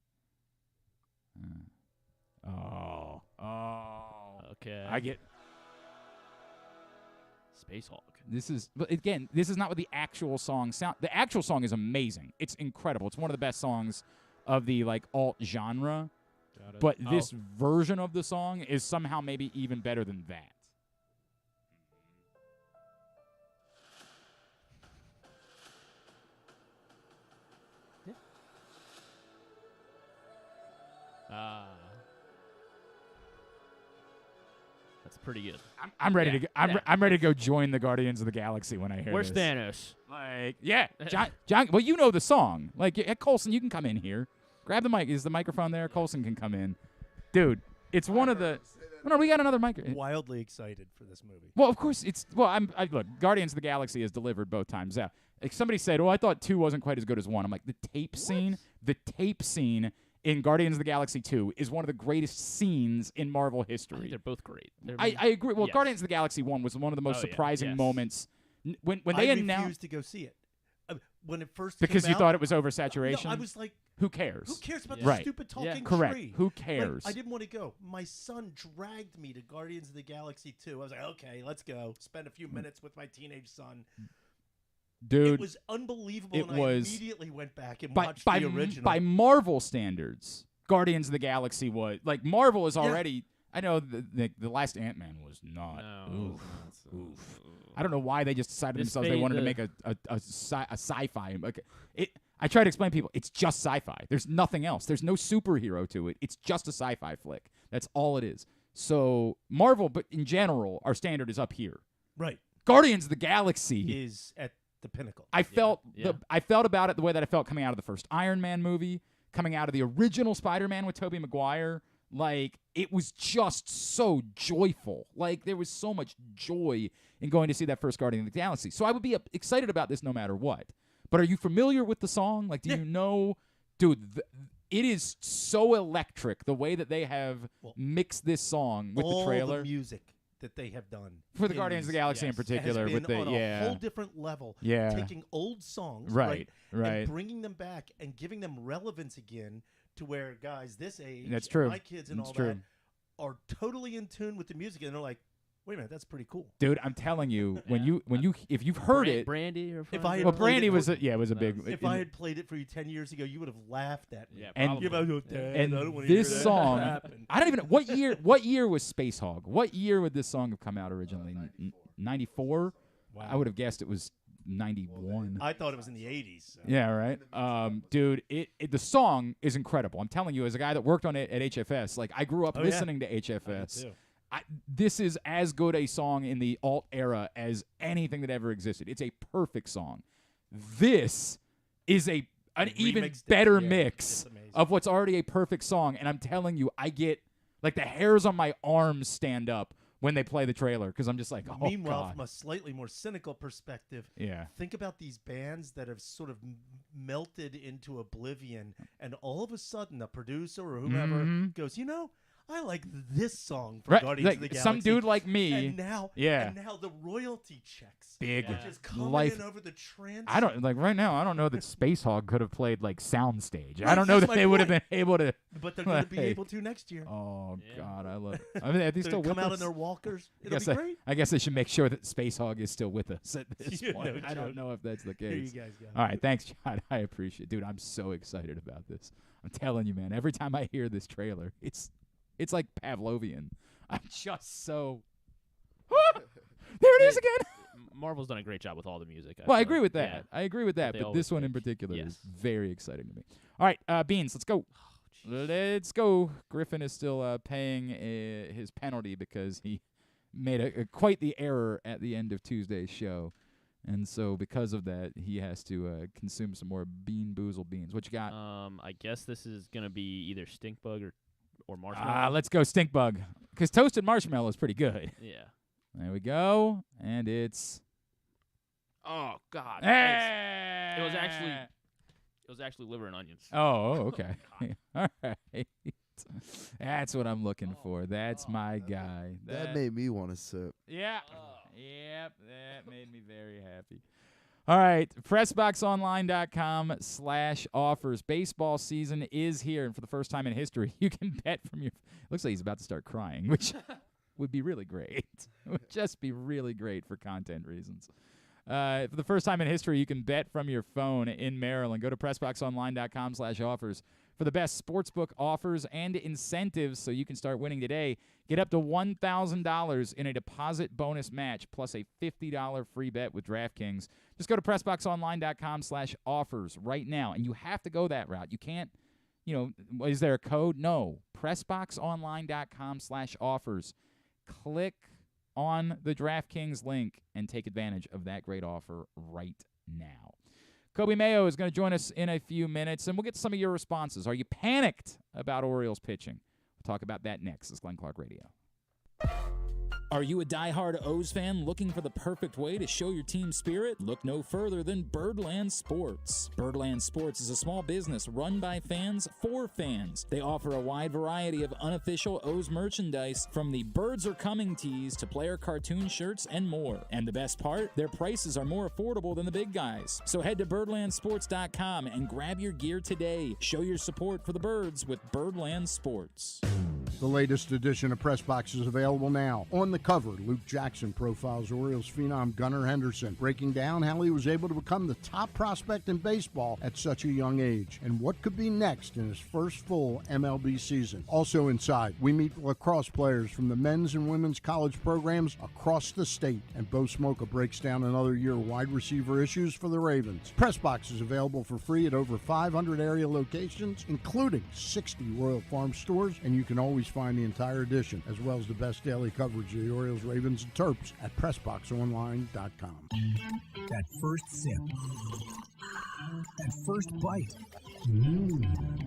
Okay. I get. Spacehog. This is not what the actual song sound. The actual song is amazing. It's incredible. It's one of the best songs of the alt genre. Got it. But this version of the song is somehow maybe even better than that. That's pretty good. I'm ready to go. I'm ready to go join the Guardians of the Galaxy when I hear Where's this. Thanos? John. Well, you know the song. Colson, you can come in here. Grab the mic. Is the microphone there? Colson can come in. Dude, it's one of the. Say that No, we got another mic. Wildly excited for this movie. Well, of course it's. Well, look. Guardians of the Galaxy has delivered both times out. Like somebody said, "Oh, I thought 2 wasn't quite as good as 1." I'm like, the tape scene in Guardians of the Galaxy 2 is one of the greatest scenes in Marvel I think history. they're both great. I agree. Well, Yes. Guardians of the Galaxy 1 was one of the most Oh, yeah. surprising Yes. moments when I they refused announced to go see it when it first because came you out, thought it was oversaturation. No, I was like, who cares? who cares about Yeah. the Right. stupid Yeah. talking Correct. tree? Who Like, cares? I didn't want to go. My son dragged me to Guardians of the Galaxy 2. I was like, okay, let's go. Spend a few minutes with my teenage son. Dude, It was unbelievable, it and was- I immediately went back and by watched by the original. by Marvel standards, Guardians of the Galaxy was like Marvel is already. I know the last Ant-Man was not. No. Oof. I don't know why they just decided This themselves they fade, wanted to make a sci-fi. Like I try to explain to people, it's just sci-fi. There's nothing else. There's no superhero to it. It's just a sci-fi flick. That's all it is. So Marvel, but in general, our standard is up here. right. Guardians of the Galaxy Is at the pinnacle. I felt Yeah. I felt about it the way that I felt coming out of the first Iron Man movie, coming out of the original Spider-Man with Tobey Maguire. Like, it was just so joyful. Like, there was so much joy in going to see that first Guardian of the Galaxy. So I would be excited about this no matter what. But are you familiar with the song? Like, do you know? Dude, it is so electric the way that they have mixed this song with all the trailer. the music that they have done For the Guardians of the Galaxy in yes, particular. has with been the on a whole different level. Yeah. Taking old songs, Right. and bringing them back and giving them relevance again to where guys this age, That's and true. my kids and That's all true. that are totally in tune with the music, and they're like, "Wait a minute, that's pretty cool." Dude, I'm telling you, if you've heard it, Brandy or If I had well, played Brandy it was for- it was a big. If I had played it for you 10 years ago, you would have laughed at me. Yeah, And- probably. You're about to, "Dad, and I don't wanna this hear that song, happen." I don't even know what year was Spacehog? What year would this song have come out originally? 94. Wow. I would have guessed it was 91. I thought it was in the 80s. So. Yeah, right. Dude, the song is incredible. I'm telling you, as a guy that worked on it at HFS, like I grew up Oh, yeah. listening to I did HFS. too. This is as good a song in the alt era as anything that ever existed. It's a perfect song. This is an even remixed it. better Yeah, mix it's amazing. of what's already a perfect song. And I'm telling you, I get like the hairs on my arms stand up when they play the trailer because I'm just like, oh Meanwhile, god, from a slightly more cynical perspective, yeah. think about these bands that have sort of melted into oblivion, and all of a sudden, a producer or whomever Mhm. goes, I like this song from Right, Guardians like of the Galaxy. some dude like me. and now, Yeah. and now the royalty checks, Big are just coming life. in over the trans. I don't like right now. I don't know that Spacehog could have played like soundstage. I Right, don't know that's that my they would have been point. able to. but they're going to be Like- able to next year. Oh Yeah. god, I love. I mean, are they They're still gonna with come out us? in their walkers. I It'll guess be great. I guess they should make sure that Spacehog is still with us at this Yeah, point. no I don't joke. know if that's the Here you case. guys go. All right, thanks, John. I appreciate it. Dude, I'm so excited about this. I'm telling you, man, every time I hear this trailer, it's like Pavlovian. I'm just so there it is again. Marvel's done a great job with all the music. Well, I feel agree like. with that. Yeah. I agree with that, They but always this one in pick. particular is Yes. very exciting to me. All right, Beans, let's go. Let's go. Griffin is still paying his penalty because he made quite the error at the end of Tuesday's show. And so because of that, he has to consume some more bean-boozled beans. What you got? I guess this is gonna be either stink bug or marshmallow. Let's go stink bug because toasted marshmallow is pretty good. Yeah. There we go. And it's... Oh God. Hey! It was actually liver and onions. Oh, okay. All right. That's what I'm looking for. That's my guy. That made me want to sip. Yeah. Yep. That made me very happy. All right. PressBoxOnline.com/offers. Baseball season is here, and for the first time in history, you can bet from your. Looks like he's about to start crying, which would be really great. It would just be really great for content reasons. For the first time in history, you can bet from your phone in Maryland. Go to PressBoxOnline.com/offers for the best sportsbook offers and incentives so you can start winning today. Get up to $1,000 in a deposit bonus match plus a $50 free bet with DraftKings. Just go to PressBoxOnline.com/offers right now, and you have to go that route. You can't, is there a code? No. PressBoxOnline.com/offers. Click on the DraftKings link and take advantage of that great offer right now. Coby Mayo is going to join us in a few minutes, and we'll get some of your responses. Are you panicked about Orioles pitching? We'll talk about that next. It's Glenn Clark Radio. Are you a diehard O's fan looking for the perfect way to show your team spirit? Look no further than Birdland Sports. Birdland Sports is a small business run by fans for fans. They offer a wide variety of unofficial O's merchandise, from the Birds Are Coming tees to player cartoon shirts and more. And the best part? Their prices are more affordable than the big guys. So head to birdlandsports.com and grab your gear today. Show your support for the Birds with Birdland Sports. The latest edition of Press Box is available now. On the cover, Luke Jackson profiles Orioles phenom Gunnar Henderson, breaking down how he was able to become the top prospect in baseball at such a young age, and what could be next in his first full MLB season. Also inside, we meet lacrosse players from the men's and women's college programs across the state, and Bo Smoka breaks down another year of wide receiver issues for the Ravens. Press Box is available for free at over 500 area locations, including 60 Royal Farm stores, and you can always find the entire edition, as well as the best daily coverage of the Orioles, Ravens, and Terps at PressBoxOnline.com. That first sip. That first bite.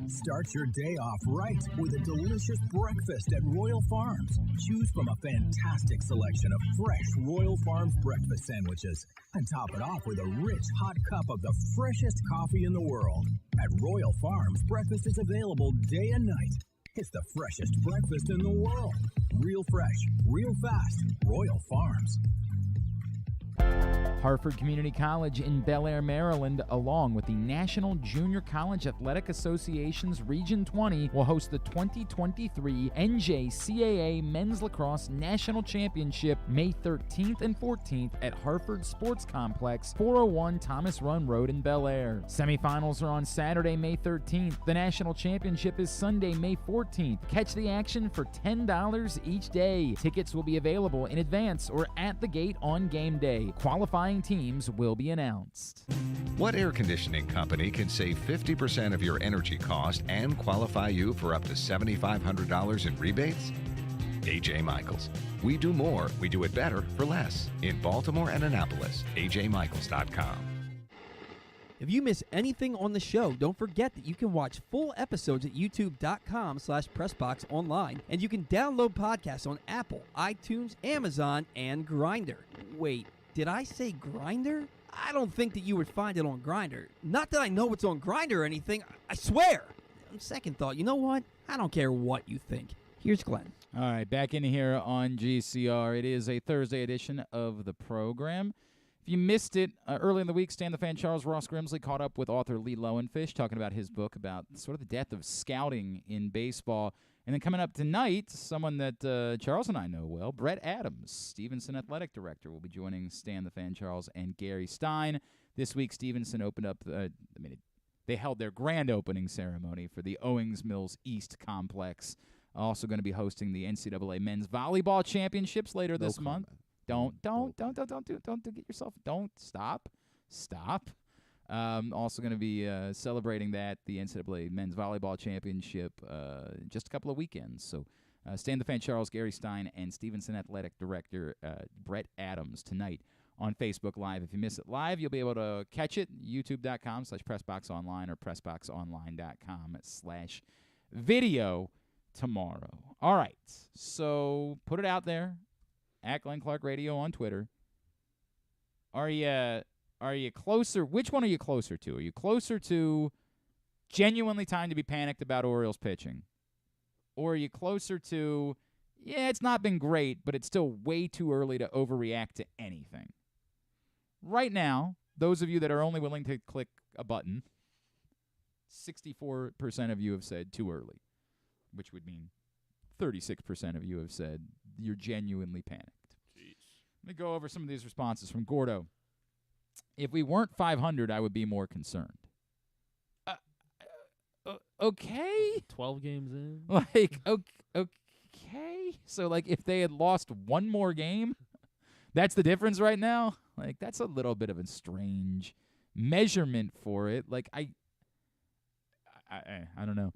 Start your day off right with a delicious breakfast at Royal Farms. Choose from a fantastic selection of fresh Royal Farms breakfast sandwiches and top it off with a rich hot cup of the freshest coffee in the world. At Royal Farms, breakfast is available day and night. It's the freshest breakfast in the world. Real fresh, real fast. Royal Farms. Harford Community College in Bel Air, Maryland, along with the National Junior College Athletic Association's Region 20, will host the 2023 NJCAA Men's Lacrosse National Championship May 13th and 14th at Harford Sports Complex, 401 Thomas Run Road in Bel Air. Semifinals are on Saturday, May 13th. The National Championship is Sunday, May 14th. Catch the action for $10 each day. Tickets will be available in advance or at the gate on game day. Qualifying teams will be announced. What air conditioning company can save 50% of your energy cost and qualify you for up to $7,500 in rebates? A.J. Michaels. We do more, we do it better for less. In Baltimore and Annapolis, ajmichaels.com. If you miss anything on the show, don't forget that you can watch full episodes at youtube.com/pressboxonline, and you can download podcasts on Apple, iTunes, Amazon, and Grindr. Wait, did I say Grindr? I don't think that you would find it on Grindr. Not that I know what's on Grindr or anything, I swear. On second thought, you know what? I don't care what you think. Here's Glenn. All right, back in here on GCR. It is a Thursday edition of the program. If you missed it, early in the week, Stan the Fan Charles Ross Grimsley caught up with author Lee Lowenfish, talking about his book about sort of the death of scouting in baseball. And then coming up tonight, someone that Charles and I know well, Brett Adams, Stevenson Athletic Director, will be joining Stan the Fan Charles and Gary Stein. This week, Stevenson opened up, they held their grand opening ceremony for the Owings Mills East Complex. Also going to be hosting the NCAA Men's Volleyball Championships later this month. Don't get yourself. Don't stop. Also going to be celebrating that, the NCAA Men's Volleyball Championship, just a couple of weekends. So Stan the Fan Charles, Gary Stein, and Stevenson Athletic Director Brett Adams tonight on Facebook Live. If you miss it live, you'll be able to catch it, youtube.com/pressboxonline or pressboxonline.com/video tomorrow. All right, so put it out there. At Glenn Clark Radio on Twitter. Are you closer? Which one are you closer to? Are you closer to genuinely time to be panicked about Orioles pitching? Or are you closer to, yeah, it's not been great, but it's still way too early to overreact to anything? Right now, those of you that are only willing to click a button, 64% of you have said too early, which would mean 36% of you have said you're genuinely panicked. Jeez. Let me go over some of these responses from Gordo. If we weren't 500, I would be more concerned. Okay. 12 games in. Like, okay. So, like, if they had lost one more game, that's the difference right now? Like, that's a little bit of a strange measurement for it. Like, I don't know.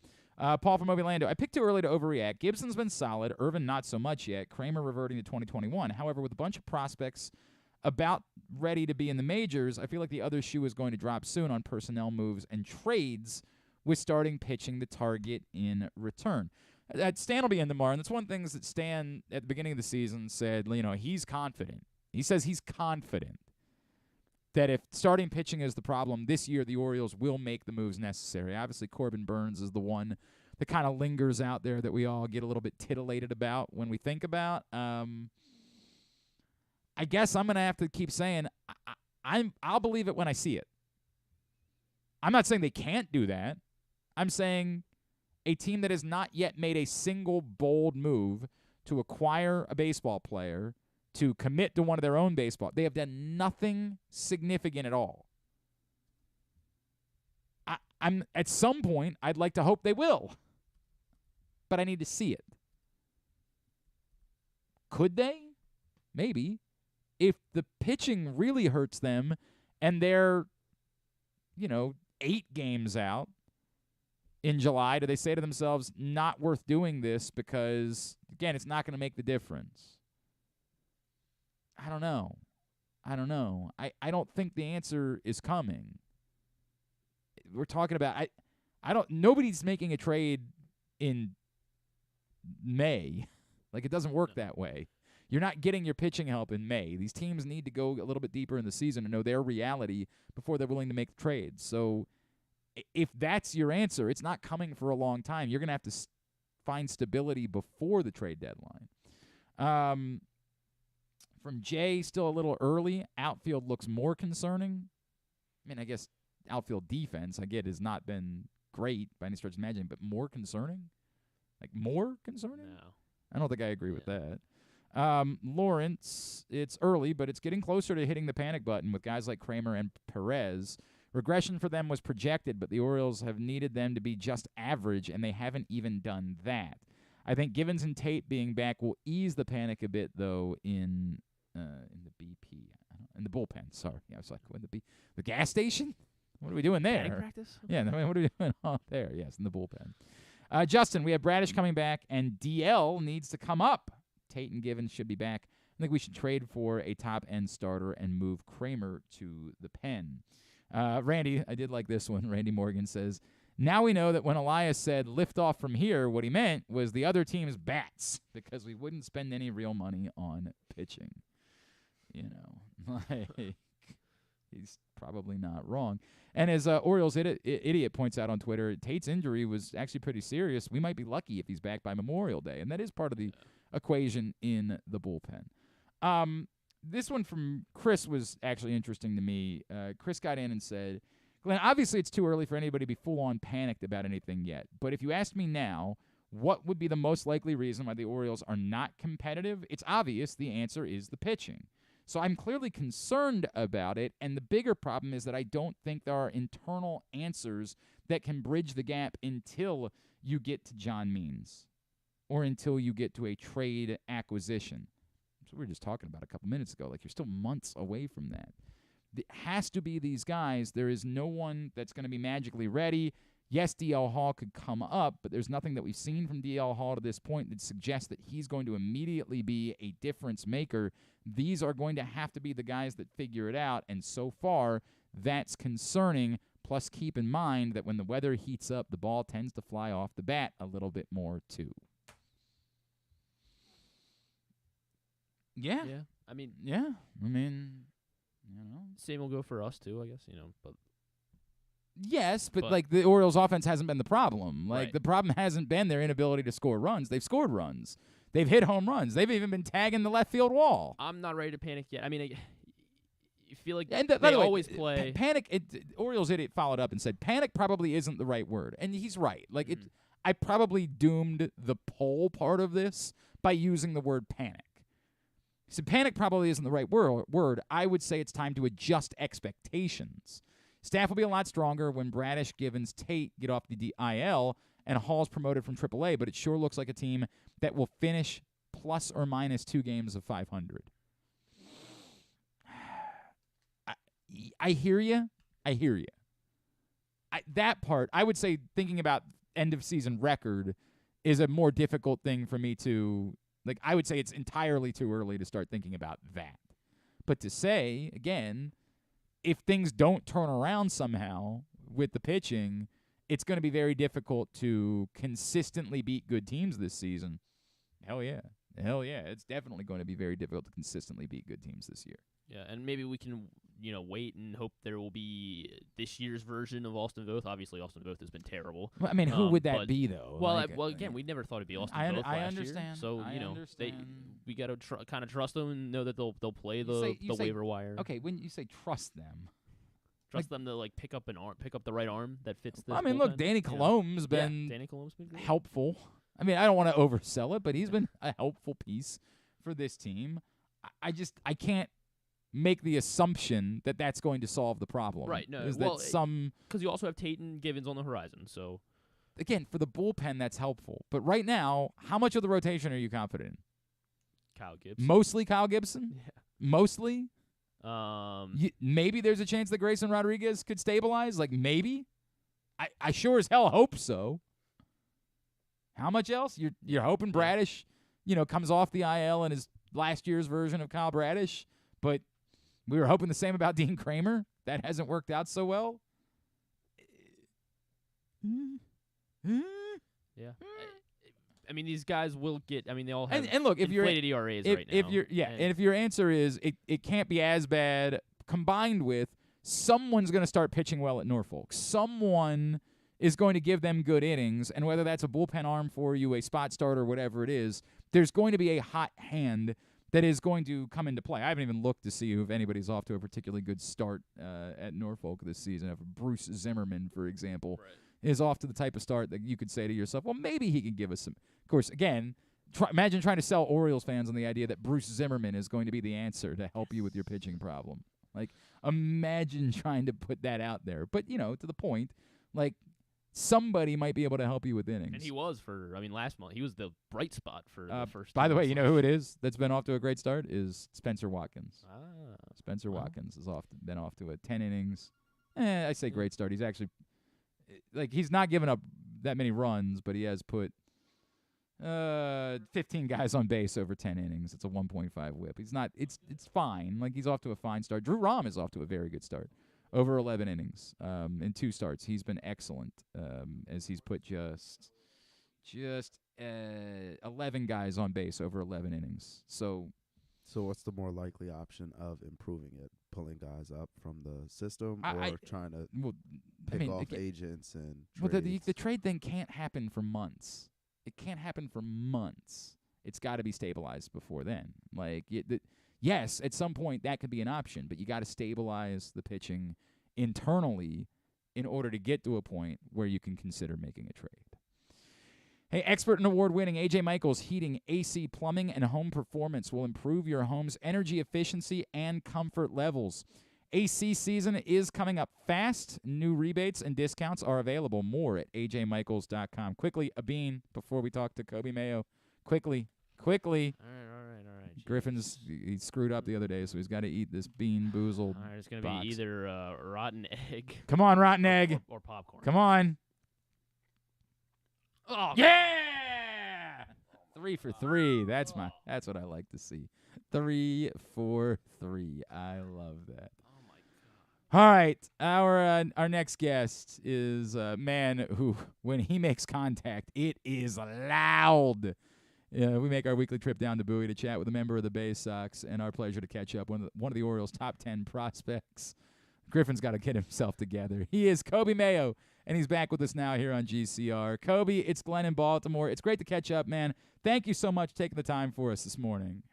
Paul from Ovilando. I picked too early to overreact. Gibson's been solid. Irvin not so much yet. Kramer reverting to 2021. However, with a bunch of prospects about ready to be in the majors, I feel like the other shoe is going to drop soon on personnel moves and trades with starting pitching the target in return. Stan will be in tomorrow, and that's one of the things that Stan at the beginning of the season said, he's confident. He says he's confident that if starting pitching is the problem this year, the Orioles will make the moves necessary. Obviously, Corbin Burns is the one that kind of lingers out there that we all get a little bit titillated about when we think about. I guess I'm going to have to keep saying I'll believe it when I see it. I'm not saying they can't do that. I'm saying a team that has not yet made a single bold move to acquire a baseball player, to commit to one of their own baseball. They have done nothing significant at all. I'm at some point, I'd like to hope they will, but I need to see it. Could they? Maybe. If the pitching really hurts them and they're, 8 games out in July, do they say to themselves, not worth doing this because, again, it's not going to make the difference? I don't know. I don't think the answer is coming. We're talking about nobody's making a trade in May. Like, it doesn't work that way. You're not getting your pitching help in May. These teams need to go a little bit deeper in the season and know their reality before they're willing to make the trades. So if that's your answer, it's not coming for a long time. You're going to have to find stability before the trade deadline. From Jay, still a little early. Outfield looks more concerning. I mean, I guess outfield defense, I get, has not been great by any stretch of imagining, but more concerning? Like, more concerning? No. I don't think I agree with that. Lawrence, it's early, but it's getting closer to hitting the panic button with guys like Kramer and Perez. Regression for them was projected, but the Orioles have needed them to be just average, and they haven't even done that. I think Givens and Tate being back will ease the panic a bit, though, in the BP. In the bullpen, sorry. I was like, the gas station? What are we doing there? Batting practice? Yeah, what are we doing there? Yes, in the bullpen. Justin, we have Bradish coming back, and DL needs to come up. Tate and Givens should be back. I think we should trade for a top-end starter and move Kramer to the pen. Randy, I did like this one. Randy Morgan says, now we know that when Elias said lift off from here, what he meant was the other team's bats, because we wouldn't spend any real money on pitching. He's probably not wrong. And as Orioles idiot points out on Twitter, Tate's injury was actually pretty serious. We might be lucky if he's back by Memorial Day, and that is part of the equation in the bullpen. This one from Chris was actually interesting to me. Chris got in and said, Glenn, obviously it's too early for anybody to be full-on panicked about anything yet, but if you asked me now, what would be the most likely reason why the Orioles are not competitive? It's obvious the answer is the pitching. So I'm clearly concerned about it, and the bigger problem is that I don't think there are internal answers that can bridge the gap until you get to John Means or until you get to a trade acquisition. That's what we were just talking about a couple minutes ago. Like, you're still months away from that. It has to be these guys. There is no one that's going to be magically ready. Yes, DL Hall could come up, but there's nothing that we've seen from DL Hall to this point that suggests that he's going to immediately be a difference maker. These are going to have to be the guys that figure it out, and so far, that's concerning. Plus, keep in mind that when the weather heats up, the ball tends to fly off the bat a little bit more, too. Yeah. I mean, same will go for us, too, I guess, but. Yes, but like the Orioles' offense hasn't been the problem. Like right. The problem hasn't been their inability to score runs. They've scored runs. They've hit home runs. They've even been tagging the left field wall. I'm not ready to panic yet. I mean, you feel like and they always play. Panic. Orioles idiot followed up and said, panic probably isn't the right word. And he's right. Like I probably doomed the poll part of this by using the word panic. He said, panic probably isn't the right word. I would say it's time to adjust expectations. Staff will be a lot stronger when Bradish, Givens, Tate get off the DIL and Hall's promoted from AAA, but it sure looks like a team that will finish plus or minus 2 games of 500. I hear you. That part, I would say thinking about end-of-season record is a more difficult thing for me to, like, I would say it's entirely too early to start thinking about that. But to say, again, if things don't turn around somehow with the pitching, it's going to be very difficult to consistently beat good teams this season. Hell yeah. It's definitely going to be very difficult to consistently beat good teams this year. Yeah, and maybe we can, wait and hope there will be this year's version of Austin Voth. Obviously, Austin Voth has been terrible. Well, I mean, who would that be, though? Well, again, we never thought it'd be Austin Voth I last understand. year. So, I understand. we got to kind of trust them and know that they'll play the waiver wire. Okay, when you say trust them. Trust them to pick up the right arm that fits this. I mean, look, Danny Colom's been Danny Colom's been great. helpful. I mean, I don't want to oversell it, but he's been a helpful piece for this team. I can't make the assumption that that's going to solve the problem. Right? No, because you also have Tate and Givens on the horizon. So again, for the bullpen, that's helpful. But right now, how much of the rotation are you confident in? Kyle Gibson. Mostly Kyle Gibson. Yeah. Mostly. Maybe there's a chance that Grayson Rodriguez could stabilize. Maybe. I sure as hell hope so. How much else? You're hoping Bradish, comes off the IL in his last year's version of Kyle Bradish, but we were hoping the same about Dean Kramer. That hasn't worked out so well. Yeah. I mean, these guys will get. I mean, they all have and look, if inflated ERAs right now. If your answer is it can't be as bad, combined with someone's going to start pitching well at Norfolk. Someone is going to give them good innings, and whether that's a bullpen arm for you, a spot starter, whatever it is, there's going to be a hot hand that is going to come into play. I haven't even looked to see if anybody's off to a particularly good start at Norfolk this season. If Bruce Zimmerman, for example, is off to the type of start that you could say to yourself, well, maybe he can give us some. Of course, again, imagine trying to sell Orioles fans on the idea that Bruce Zimmerman is going to be the answer to help you with your pitching problem. Imagine trying to put that out there. But, to the point, somebody might be able to help you with innings. And he was last month. He was the bright spot for the first. By the way, you know who it is that's been off to a great start is Spencer Watkins. Spencer Wow. Watkins has been off to a 10 innings. I say great start. He's actually he's not given up that many runs, but he has put 15 guys on base over 10 innings. It's a 1.5 whip. He's not. It's fine. He's off to a fine start. Drew Rahm is off to a very good start. Over 11 innings in 2 starts. He's been excellent as he's put just 11 guys on base over 11 innings. So what's the more likely option of improving it? Pulling guys up from the system or trying to pick off agents and trades? The trade thing can't happen for months. It can't happen for months. It's got to be stabilized before then. Yes, at some point that could be an option, but you got to stabilize the pitching internally in order to get to a point where you can consider making a trade. Hey, expert and award-winning A.J. Michaels Heating, AC Plumbing, and Home Performance will improve your home's energy efficiency and comfort levels. AC season is coming up fast. New rebates and discounts are available. More at ajmichaels.com. Quickly, a bean before we talk to Coby Mayo. Quickly. All right. He screwed up the other day, so he's got to eat this bean-boozled All right, it's going to be either rotten egg. Come on, rotten egg. Or popcorn. Come on. Oh, yeah! 3 for 3. That's what I like to see. 3 for 3. I love that. Oh my God. All right, our next guest is a man who, when he makes contact, it is loud. We make our weekly trip down to Bowie to chat with a member of the Baysox, and our pleasure to catch up one of the Orioles' top 10 prospects. Griffin's got to get himself together. He is Coby Mayo, and he's back with us now here on GCR. Coby, it's Glenn in Baltimore. It's great to catch up, man. Thank you so much for taking the time for us this morning.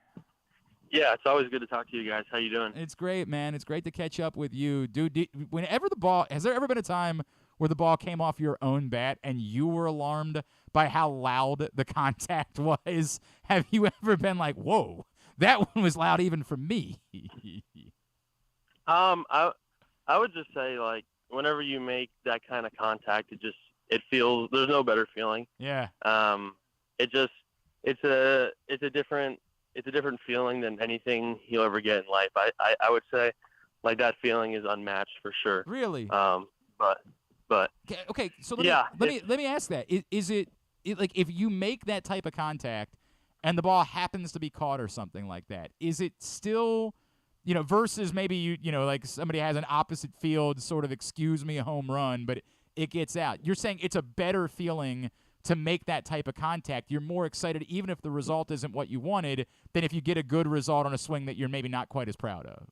Yeah, it's always good to talk to you guys. How you doing? It's great, man. It's great to catch up with you. Dude, whenever the ball – has there ever been a time where the ball came off your own bat and you were alarmed by how loud the contact was? Have you ever been like, whoa, that one was loud even for me? I would just say, whenever you make that kind of contact, it feels – there's no better feeling. Yeah. It's a different feeling than anything you'll ever get in life. I would say, that feeling is unmatched for sure. Really? But okay. So let me ask that: is it if you make that type of contact and the ball happens to be caught or something like that, is it still, versus maybe somebody has an opposite field sort of excuse me home run, but it gets out. You're saying it's a better feeling to make that type of contact. You're more excited even if the result isn't what you wanted than if you get a good result on a swing that you're maybe not quite as proud of.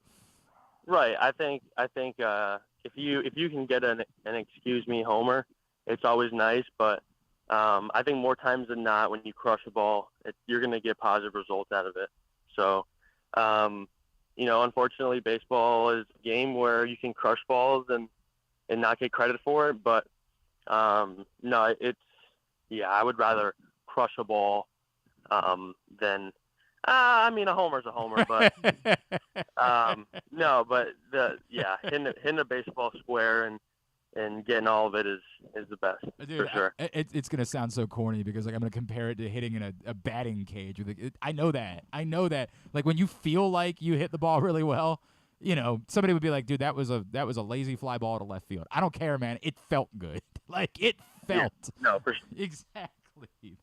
Right. I think if you can get an excuse me homer, it's always nice, but I think more times than not, when you crush a ball, you're going to get positive results out of it. So, unfortunately, baseball is a game where you can crush balls and not get credit for it. But no, I would rather crush a ball than. A homer's a homer, but hitting a baseball square and getting all of it is the best. Dude, for sure. It's gonna sound so corny because I'm gonna compare it to hitting in a batting cage. I know that. Like when you feel like you hit the ball really well, somebody would be like, "Dude, that was a lazy fly ball to left field." I don't care, man. It felt good. Like it felt. Yeah, no, for sure. Exactly.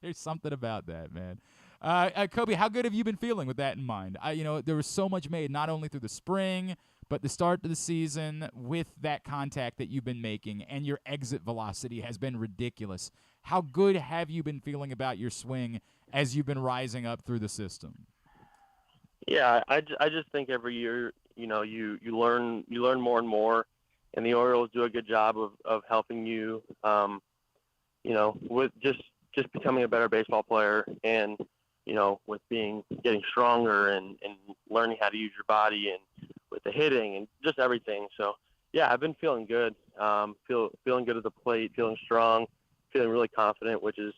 There's something about that, man. Coby, how good have you been feeling with that in mind? There was so much made not only through the spring, but the start of the season with that contact that you've been making, and your exit velocity has been ridiculous. How good have you been feeling about your swing as you've been rising up through the system? Yeah, I just think every year, you learn more and more, and the Orioles do a good job of helping you, with just becoming a better baseball player and, with getting stronger and learning how to use your body and with the hitting and just everything. So, yeah, I've been feeling good, feeling good at the plate, feeling strong, feeling really confident, which is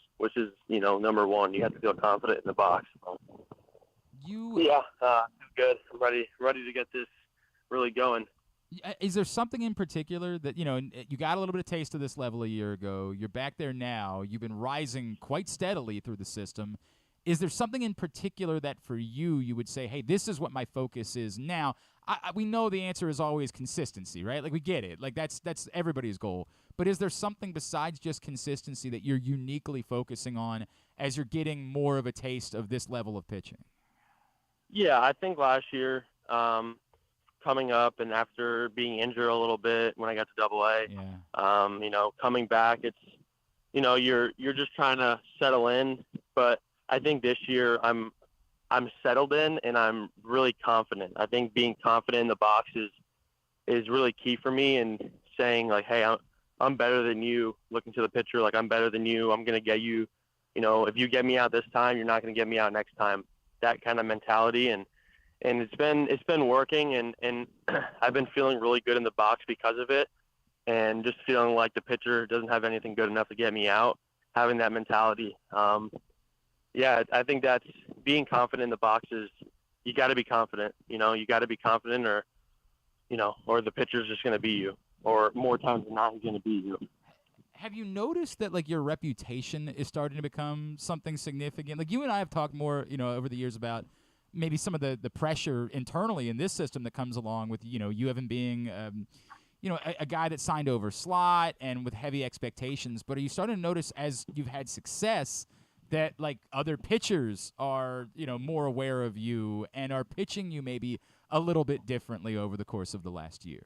number one. You have to feel confident in the box. Good. I'm ready to get this really going. Is there something in particular that, you got a little bit of taste of this level a year ago, you're back there now, you've been rising quite steadily through the system. Is there something in particular that for you would say, hey, this is what my focus is now? We know the answer is always consistency, right? Like we get it. Like that's everybody's goal. But is there something besides just consistency that you're uniquely focusing on as you're getting more of a taste of this level of pitching? Yeah, I think last year, coming up and after being injured a little bit when I got to AA, coming back, it's, you're just trying to settle in. But I think this year I'm settled in and I'm really confident. I think being confident in the box is really key for me, and saying like, hey, I'm better than you, looking to the pitcher like I'm better than you. I'm going to get you, if you get me out this time, you're not going to get me out next time. That kind of mentality. And it's been working, and I've been feeling really good in the box because of it, and just feeling like the pitcher doesn't have anything good enough to get me out, having that mentality. I think that's being confident in the box is, you got to be confident. You got to be confident, or the pitcher's just going to beat you, or more times than not, he's going to beat you. Have you noticed that, like, your reputation is starting to become something significant? Like, you and I have talked more, over the years about maybe some of the pressure internally in this system that comes along with, you having being, a guy that signed over slot and with heavy expectations. But are you starting to notice as you've had success that, like, other pitchers are, more aware of you and are pitching you maybe a little bit differently over the course of the last year?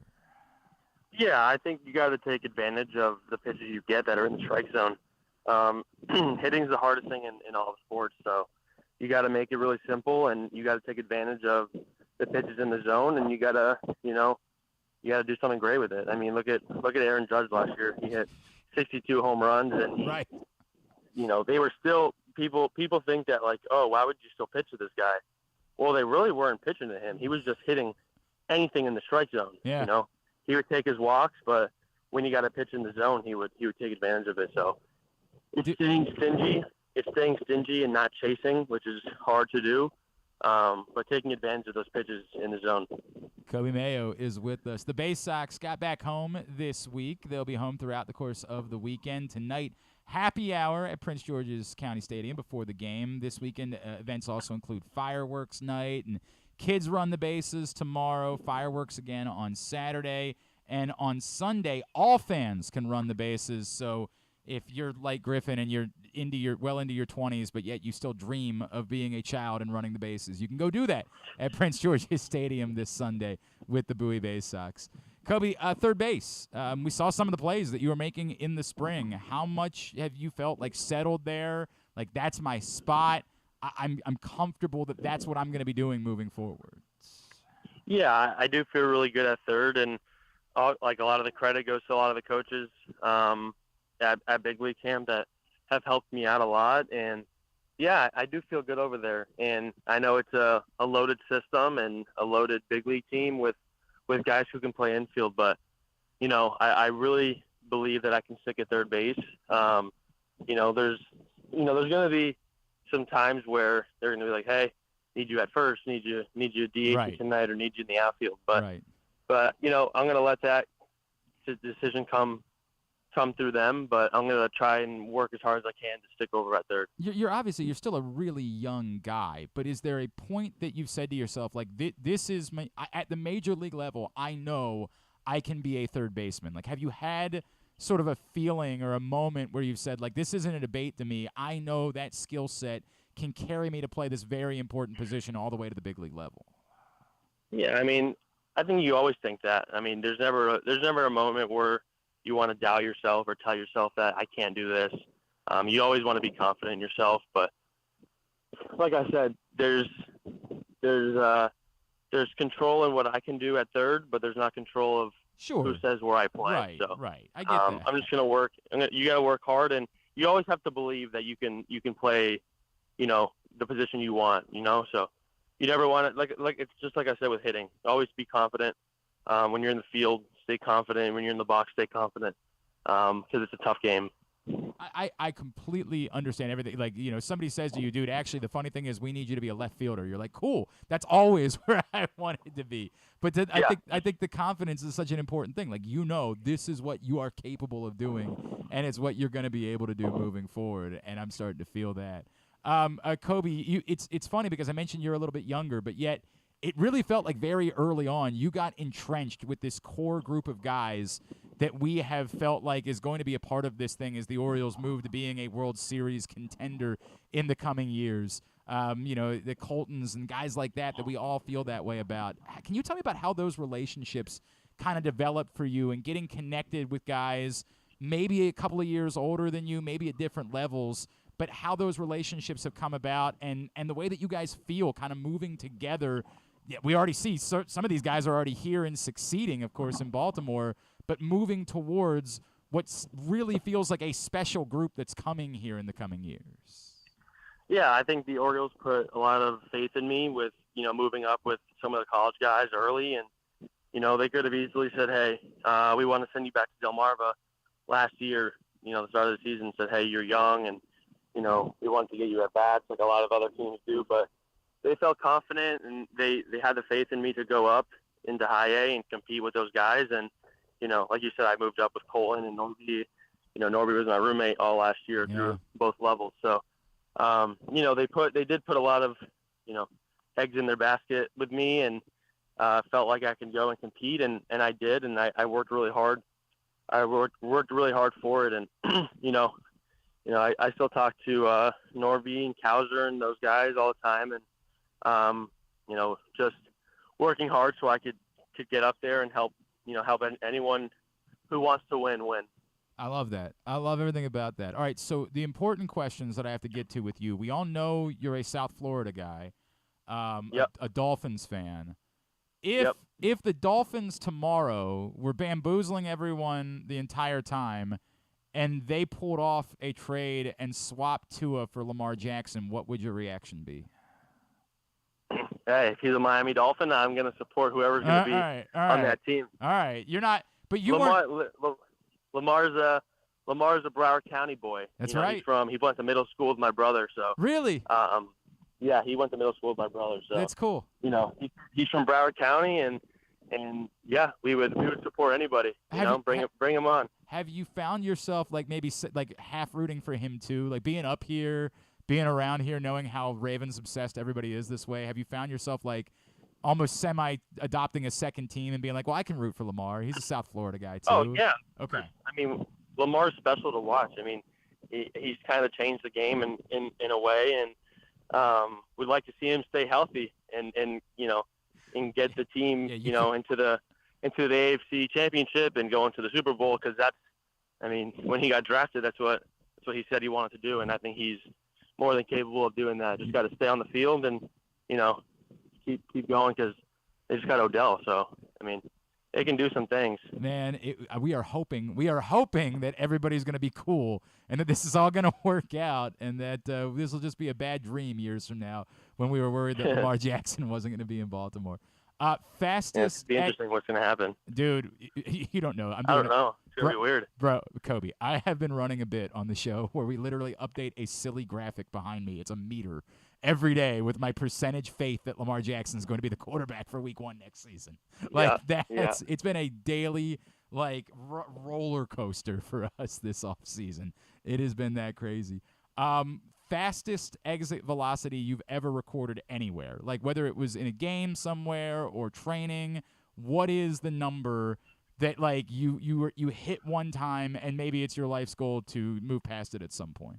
Yeah, I think you got to take advantage of the pitches you get that are in the strike zone. Hitting's the hardest thing in all of sports, so you got to make it really simple, and you got to take advantage of the pitches in the zone, and you got to, you got to do something great with it. I mean, look at Aaron Judge last year. He hit 62 home runs, and right. They were still people think that, like, oh, why would you still pitch to this guy? Well, they really weren't pitching to him. He was just hitting anything in the strike zone. Yeah. He would take his walks, but when he got a pitch in the zone, he would take advantage of it. So it's staying stingy. It's staying stingy and not chasing, which is hard to do, but taking advantage of those pitches in the zone. Coby Mayo is with us. The Baysox got back home this week. They'll be home throughout the course of the weekend. Tonight, happy hour at Prince George's County Stadium before the game. This weekend, events also include fireworks night, and kids run the bases tomorrow, fireworks again on Saturday, and on Sunday, all fans can run the bases. So if you're like Griffin and you're into your 20s, but yet you still dream of being a child and running the bases, you can go do that at Prince George's Stadium this Sunday with the Bowie Baysox. Coby, third base. We saw some of the plays that you were making in the spring. How much have you felt like settled there? Like, that's my spot. I'm comfortable that that's what I'm going to be doing moving forward. Yeah, I do feel really good at third, and like a lot of the credit goes to a lot of the coaches at Big League Camp that have helped me out a lot. And yeah, I do feel good over there. And I know it's a loaded system and a loaded Big League team with guys who can play infield, but I really believe that I can stick at third base. There's going to be some times where they're going to be like, hey, need you at first, need you DH tonight, or need you in the outfield. But I'm going to let that decision come through them, but I'm going to try and work as hard as I can to stick over at third. You're still a really young guy, but is there a point that you've said to yourself, like, this is at the major league level, I know I can be a third baseman? Like, have you had sort of a feeling or a moment where you've said, like, this isn't a debate to me, I know that skill set can carry me to play this very important position all the way to the big league level? Yeah, I mean, I think you always think that. I mean, there's never a moment where you want to doubt yourself or tell yourself that I can't do this. You always want to be confident in yourself, but like I said, there's control in what I can do at third, but there's not control of who says where I play. Right. I get that. I'm just gonna work. You got to work hard, and you always have to believe that you can play, the position you want. So you never want to like it's just like I said with hitting. Always be confident. When you're in the field, stay confident. When you're in the box, stay confident, because it's a tough game. I completely understand everything. Like, somebody says to you, dude, actually, the funny thing is we need you to be a left fielder. You're like, cool. That's always where I wanted to be. But I think the confidence is such an important thing. Like, this is what you are capable of doing, and it's what you're going to be able to do moving forward, and I'm starting to feel that. Coby, it's funny because I mentioned you're a little bit younger, but yet it really felt like very early on you got entrenched with this core group of guys that we have felt like is going to be a part of this thing as the Orioles move to being a World Series contender in the coming years. The Coltons and guys like that we all feel that way about. Can you tell me about how those relationships kind of developed for you and getting connected with guys maybe a couple of years older than you, maybe at different levels, but how those relationships have come about and the way that you guys feel kind of moving together? Yeah, we already see some of these guys are already here and succeeding, of course, in Baltimore, but moving towards what really feels like a special group that's coming here in the coming years. Yeah, I think the Orioles put a lot of faith in me with, moving up with some of the college guys early. And, they could have easily said, hey, we want to send you back to Delmarva last year, the start of the season, said, hey, you're young and, we want to get you at bats like a lot of other teams do. But they felt confident and they had the faith in me to go up into high A and compete with those guys. And, like you said, I moved up with Colin and Norby. Norby was my roommate all last year through both levels. So, they did put a lot of, eggs in their basket with me and felt like I could go and compete. And I did. And I worked really hard. I worked really hard for it. And, I still talk to Norby and Kauser and those guys all the time. And, just working hard so I could get up there and help anyone who wants to win. I love that. I love everything about that. All right, so the important questions that I have to get to with you. We all know you're a South Florida guy, a Dolphins fan. If the Dolphins tomorrow were bamboozling everyone the entire time and they pulled off a trade and swapped Tua for Lamar Jackson, what would your reaction be? Hey, if he's a Miami Dolphin, I'm going to support whoever's going to be on that team. All right. You're not – but you Lamar's a Broward County boy. That's right. He went to middle school with my brother. So really? Yeah, he went to middle school with my brother. So that's cool. He's from Broward County, and yeah, we would support anybody. Bring him on. Have you found yourself maybe half rooting for him too, like being up here, being around here, knowing how Ravens obsessed everybody is this way? Have you found yourself almost semi-adopting a second team and being like, well, I can root for Lamar. He's a South Florida guy, too. Oh, yeah. Okay. I mean, Lamar's special to watch. I mean, he's kind of changed the game in a way, and we'd like to see him stay healthy and get the team, into into the AFC Championship and going to the Super Bowl, because when he got drafted, that's what he said he wanted to do, and I think he's more than capable of doing that. Just got to stay on the field and keep going, because they just got Odell. So they can do some things. Man, we are hoping that everybody's going to be cool and that this is all going to work out, and that this will just be a bad dream years from now when we were worried that Lamar Jackson wasn't going to be in Baltimore. Fastest. It'd be interesting what's going to happen. Dude, you don't know. I don't know. It's going to be weird. Bro, Coby, I have been running a bit on the show where we literally update a silly graphic behind me. It's a meter every day with my percentage faith that Lamar Jackson is going to be the quarterback for Week 1 next season. It's been a daily roller coaster for us this offseason. It has been that crazy. Fastest exit velocity you've ever recorded anywhere, like whether it was in a game somewhere or training. What is the number that you hit one time and maybe it's your life's goal to move past it at some point?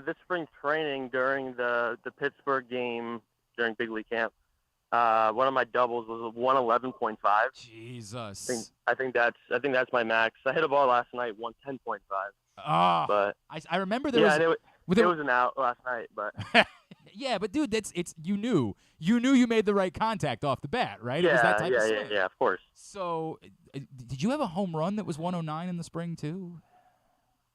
This spring training during the Pittsburgh game during big league camp, one of my doubles was a 111.5. Jesus. I think that's my max. I hit a ball last night 110.5. But I remember there was it was an out last night, but yeah, but dude, you knew you made the right contact off the bat, right? It was that type of swing. Yeah, of course. So, did you have a home run that was 109 in the spring too?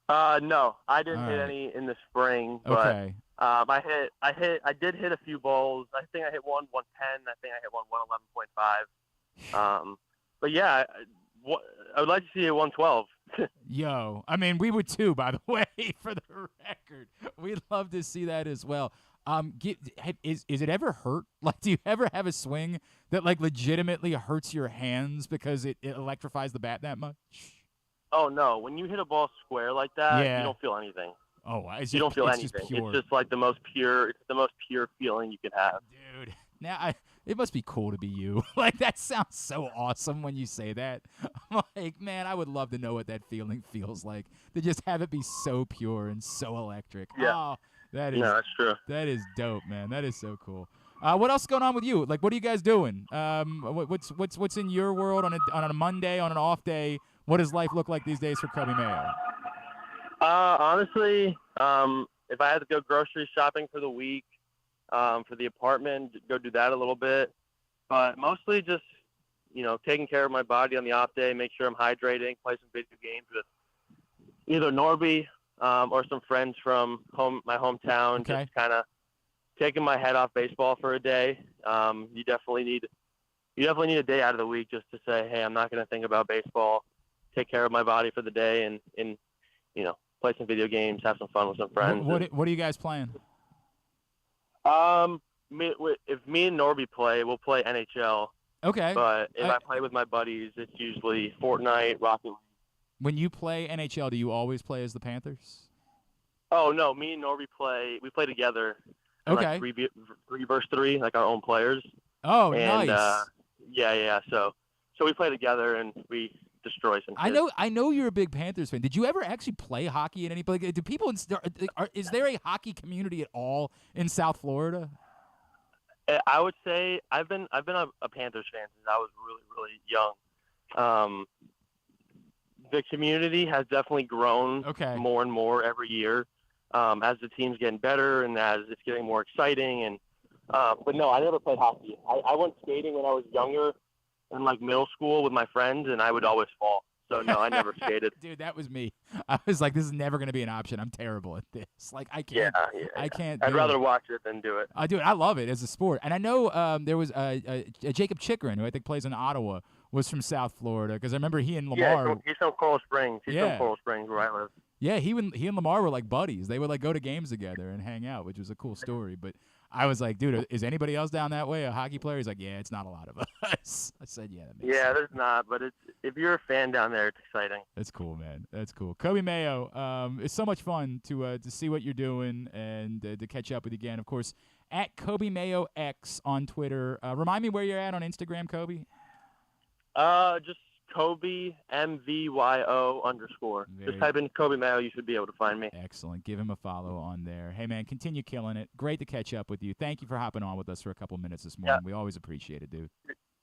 No, I didn't hit any in the spring, but okay. I did hit a few balls. I think I hit one 110. I think I hit one 111.5. But yeah, I would like to see a 112. Yo, we would too, by the way, for the record. We'd love to see that as well. Is it ever hurt? Do you ever have a swing that legitimately hurts your hands because it electrifies the bat that much? Oh no! When you hit a ball square like that, you don't feel anything. Oh, you don't feel anything. It's just the most pure. It's the most pure feeling you could have. Dude, now it must be cool to be you. That sounds so awesome when you say that. I'm man, I would love to know what that feeling feels like. To just have it be so pure and so electric. Yeah. Oh, that's true. That is dope, man. That is so cool. What else is going on with you? What are you guys doing? What's in your world on a Monday, on an off day? What does life look like these days for Coby Mayo? Honestly, if I had to go grocery shopping for the week, for the apartment, go do that a little bit. But mostly just, taking care of my body on the off day, make sure I'm hydrating, play some video games with either Norby or some friends from my hometown. Okay. Just kind of taking my head off baseball for a day. You definitely need a day out of the week just to say, hey, I'm not going to think about baseball. Take care of my body for the day and play some video games, have some fun with some friends. What are you guys playing? If me and Norby play, we'll play NHL. Okay. But if I play with my buddies, it's usually Fortnite, Rocket League. When you play NHL, do you always play as the Panthers? Oh no, me and Norby we play together. Okay. 3 versus 3, our own players. Oh, and, nice. Yeah. So we play together and we destroy some kids. I know you're a big Panthers fan. Did you ever actually play hockey at any? Do people is there a hockey community at all in South Florida? I would say I've been a Panthers fan since I was really, really young. The community has definitely grown more and more every year as the team's getting better and as it's getting more exciting. And but no, I never played hockey. I went skating when I was younger in middle school with my friends, and I would always fall. So no, I never skated. Dude, that was me. I was like, this is never going to be an option. I'm terrible at this. I can't. Yeah. I can't. I'd rather watch it than do it. Dude, I love it as a sport. And I know there was Jacob Chikrin, who I think plays in Ottawa, was from South Florida, because I remember he and Lamar. Yeah, he's from Coral Springs. He's from Coral Springs, where I live. Yeah, he and Lamar were buddies. They would go to games together and hang out, which was a cool story. But I was like, dude, is anybody else down that way, a hockey player? He's like, yeah, it's not a lot of us. I said, yeah, that makes sense. There's not, but if you're a fan down there, it's exciting. That's cool, man. That's cool. Coby Mayo, it's so much fun to see what you're doing and to catch up with you again. Of course, at Coby Mayo X on Twitter. Remind me where you're at on Instagram, Coby. Just Coby MVYO_. Just type in Coby Mayo, you should be able to find me. Excellent. Give him a follow on there. Hey man, continue killing it. Great to catch up with you. Thank you for hopping on with us for a couple minutes this morning. We always appreciate it, dude.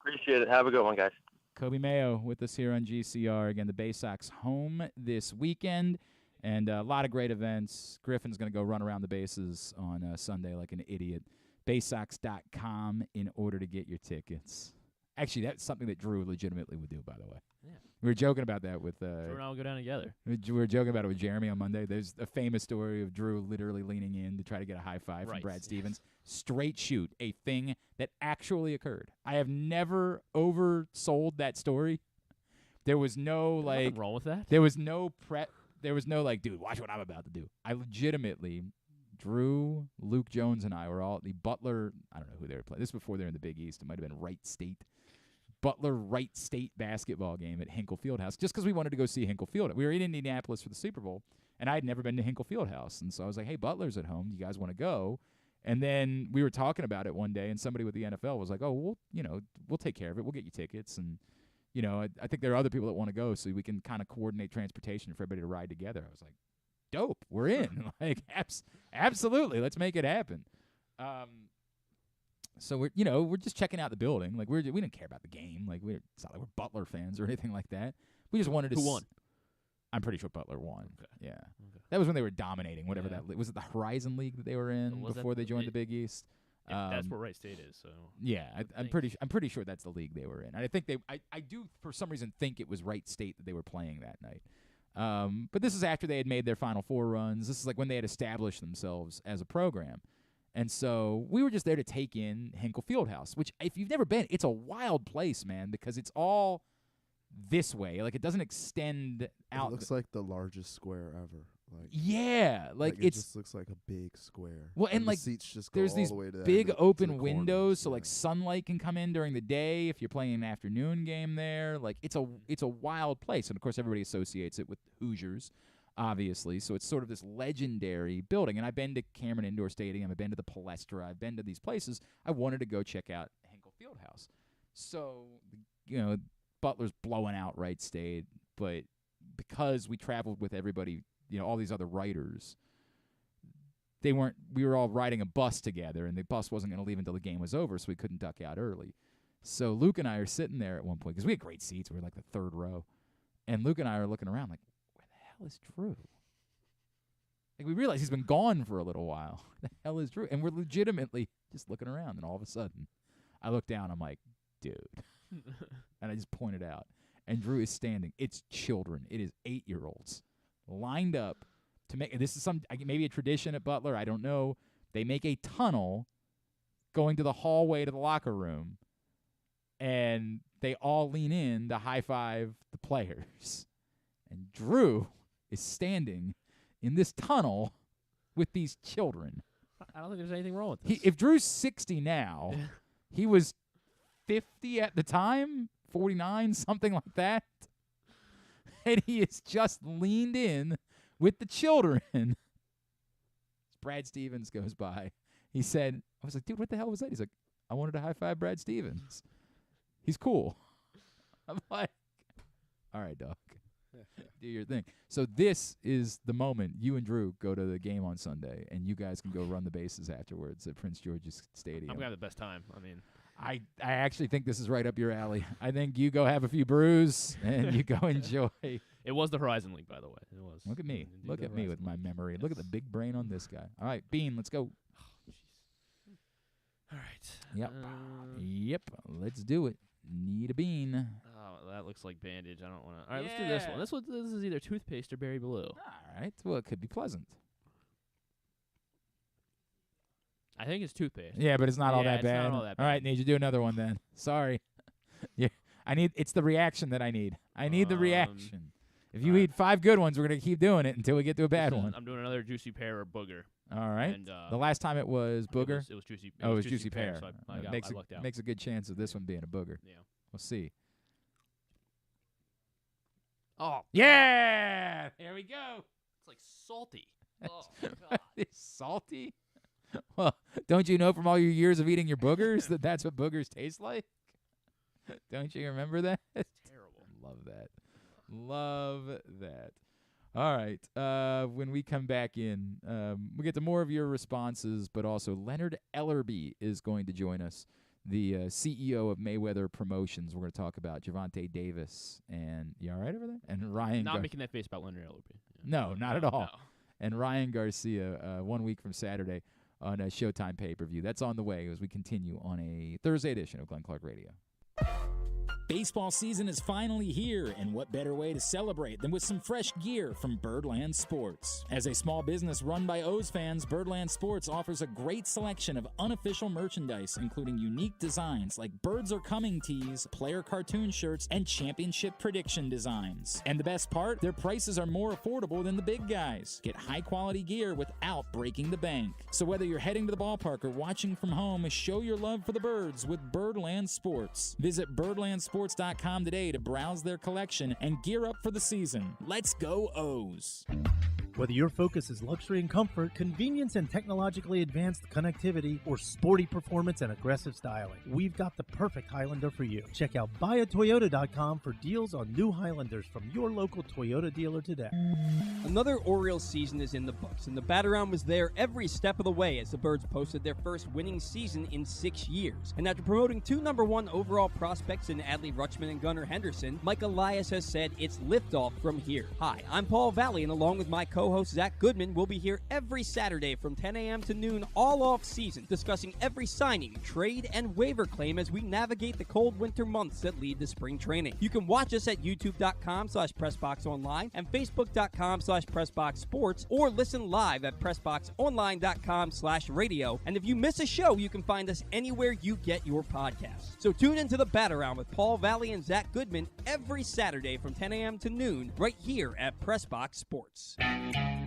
Appreciate it. Have a good one, guys. Coby Mayo with us here on GCR. Again, the Baysox home this weekend, and a lot of great events. Griffin's going to go run around the bases on Sunday like an idiot. Baysox.com in order to get your tickets. Actually, that's something that Drew legitimately would do, by the way. Yeah. We were joking about that with Drew and I will go down together. We were joking about it with Jeremy on Monday. There's a famous story of Drew literally leaning in to try to get a high five from Brad Stevens. Straight shoot, a thing that actually occurred. I have never oversold that story. There was no nothing wrong with that. There was no prep. There was no dude, watch what I'm about to do. I legitimately, Drew, Luke Jones, and I were all at the Butler. I don't know who they were playing. This was before they were in the Big East. It might have been Wright State. Butler Wright State basketball game at Hinkle Fieldhouse, just because we wanted to go see Hinkle Fieldhouse. We were in Indianapolis for the Super Bowl, and I had never been to Hinkle Fieldhouse. And so I was like, hey, Butler's at home. Do you guys want to go? And then we were talking about it one day, and somebody with the NFL was like, oh, we'll take care of it. We'll get you tickets. And, I think there are other people that want to go, so we can kind of coordinate transportation for everybody to ride together. I was like, dope. We're in. Absolutely. Let's make it happen. So we're just checking out the building. Like we didn't care about the game. It's not like we're Butler fans or anything like that. We just wanted to. Who won? I'm pretty sure Butler won. Okay. Yeah, that was when they were dominating. Whatever that was, it the Horizon League that they were in before they joined the Big East. That's where Wright State is. So yeah, I'm pretty sure that's the league they were in. And I think I do for some reason think it was Wright State that they were playing that night. But this is after they had made their Final Four runs. This is like when they had established themselves as a program. And so we were just there to take in Hinkle Fieldhouse, which if you've never been, it's a wild place, man, because it's all this way. Like it doesn't extend out. It looks like the largest square ever. Like it just looks like a big square. Well, and the seats just go there's all these the way to big open windows, windows, so sunlight can come in during the day if you're playing an afternoon game there. Like it's a wild place, and of course everybody associates it with Hoosiers. Obviously, so it's sort of this legendary building. And I've been to Cameron Indoor Stadium. I've been to the Palestra. I've been to these places. I wanted to go check out Hinkle Fieldhouse. So, Butler's blowing out Wright State, but because we traveled with everybody, all these other writers, we were all riding a bus together, and the bus wasn't going to leave until the game was over, so we couldn't duck out early. So Luke and I are sitting there at one point, because we had great seats. We were like the third row. And Luke and I are looking around like, is Drew? Like we realize he's been gone for a little while. The hell is Drew? And we're legitimately just looking around, and all of a sudden, I look down. I'm like, dude, and I just pointed out, and Drew is standing. It's children. It is 8-year-olds lined up to make. This is maybe a tradition at Butler. I don't know. They make a tunnel going to the hallway to the locker room, and they all lean in to high five the players, and Drew is standing in this tunnel with these children. I don't think there's anything wrong with this. If Drew's 60 now, he was 50 at the time, 49, something like that. And he is just leaned in with the children. Brad Stevens goes by. He said, I was like, dude, what the hell was that? He's like, I wanted to high-five Brad Stevens. He's cool. I'm like, all right, dog. Do your thing. So this is the moment you and Drew go to the game on Sunday, and you guys can go run the bases afterwards at Prince George's Stadium. I'm going to have the best time. I mean, I actually think this is right up your alley. I think you go have a few brews, and you go enjoy. It was the Horizon League, by the way. It was. Look at me. Look at me with my memory. Yes. Look at the big brain on this guy. All right, Bean, let's go. All right. Yep. Yep. Let's do it. Need a bean. Oh, that looks like bandage. I don't want to. All right, let's do this one. This is either toothpaste or berry blue. All right. Well, it could be pleasant. I think it's toothpaste. Yeah, but it's not all that bad. Not all that bad. All right, need you to do another one then. Sorry. Yeah, it's the reaction that I need. I need the reaction. If you eat 5 good ones, we're going to keep doing it until we get to a bad one. I'm doing another juicy pear or booger. All right. And, the last time it was booger? It was juicy. It was juicy pear. So I lucked out. Makes a good chance of this one being a booger. Yeah. We'll see. Oh. Yeah! There we go. It's like salty. Oh, God. It's salty? Well, don't you know from all your years of eating your boogers that that's what boogers taste like? Don't you remember that? Terrible. Love that. Love that. All right. When we come back in, we get to more of your responses, but also Leonard Ellerbe is going to join us. the CEO of Mayweather Promotions. We're going to talk about Gervonta Davis. And you all right over there? And Ryan. Not making that face about Leonard Ellerbe. No, not at all. No. And Ryan Garcia, 1 week from Saturday on a Showtime pay-per-view. That's on the way as we continue on a Thursday edition of Glenn Clark Radio. Baseball season is finally here, and what better way to celebrate than with some fresh gear from Birdland Sports? As a small business run by O's fans, Birdland Sports offers a great selection of unofficial merchandise, including unique designs like Birds Are Coming tees, player cartoon shirts, and championship prediction designs. And the best part, their prices are more affordable than the big guys. Get high-quality gear without breaking the bank. So whether you're heading to the ballpark or watching from home, show your love for the birds with Birdland Sports. Visit birdlandsports.com today to browse their collection and gear up for the season. Let's go O's. Whether your focus is luxury and comfort, convenience and technologically advanced connectivity, or sporty performance and aggressive styling, we've got the perfect Highlander for you. Check out buyatoyota.com for deals on new Highlanders from your local Toyota dealer today. Another Orioles season is in the books, and the Bat-Around was there every step of the way as the Birds posted their first winning season in 6 years. And after promoting 2 #1 overall prospects in Adley Rutschman and Gunnar Henderson, Mike Elias has said it's liftoff from here. Hi, I'm Paul Valley, and along with my co-host Zach Goodman, we'll be here every Saturday from 10 a.m. to noon all off season, discussing every signing, trade, and waiver claim as we navigate the cold winter months that lead to spring training. You can watch us at youtube.com/PressBoxOnline and Facebook.com/PressBoxSports, or listen live at PressBoxOnline.com/radio. And if you miss a show, you can find us anywhere you get your podcasts. So tune into the Bat-Around with Paul Valley and Zach Goodman every Saturday from 10 a.m. to noon right here at PressBox Sports.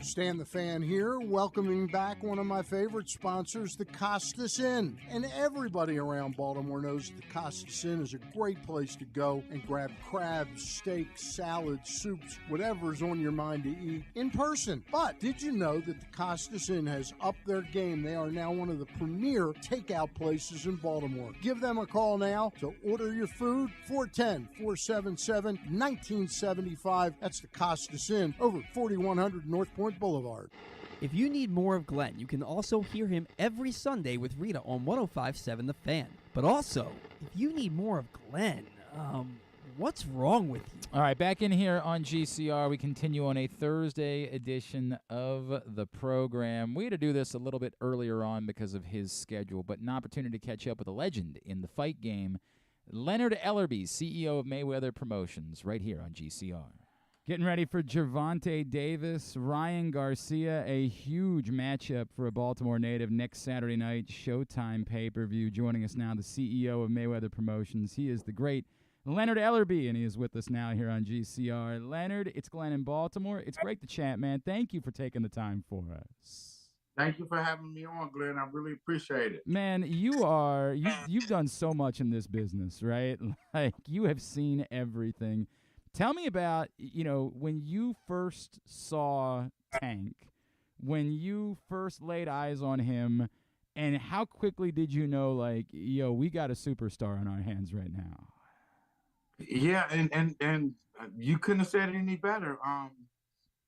Stan the Fan here, welcoming back one of my favorite sponsors, the Costas Inn. And everybody around Baltimore knows the Costas Inn is a great place to go and grab crabs, steaks, salads, soups, whatever's on your mind to eat in person. But did you know that the Costas Inn has upped their game? They are now one of the premier takeout places in Baltimore. Give them a call now to order your food, 410-477-1975. That's the Costas Inn, over 4100 North Point Boulevard. If you need more of Glenn, you can also hear him every Sunday with Rita on 105.7 The Fan. But also, if you need more of Glenn, what's wrong with you? All right, back in here on GCR. We continue on a Thursday edition of the program. We had to do this a little bit earlier on because of his schedule, but an opportunity to catch up with a legend in the fight game, Leonard Ellerbe, CEO of Mayweather Promotions, right here on GCR. Getting ready for Gervonta Davis, Ryan Garcia, a huge matchup for a Baltimore native next Saturday night, Showtime pay-per-view. Joining us now, the CEO of Mayweather Promotions. He is the great Leonard Ellerbe, and he is with us now here on GCR. Leonard, it's Glenn in Baltimore. It's great to chat, man. Thank you for taking the time for us. Thank you for having me on, Glenn. I really appreciate it. Man, you've done so much in this business, right? Like, you have seen everything. Tell me about, when you first saw Tank, when you first laid eyes on him, and how quickly did you know, like, we got a superstar on our hands right now? Yeah, and you couldn't have said it any better.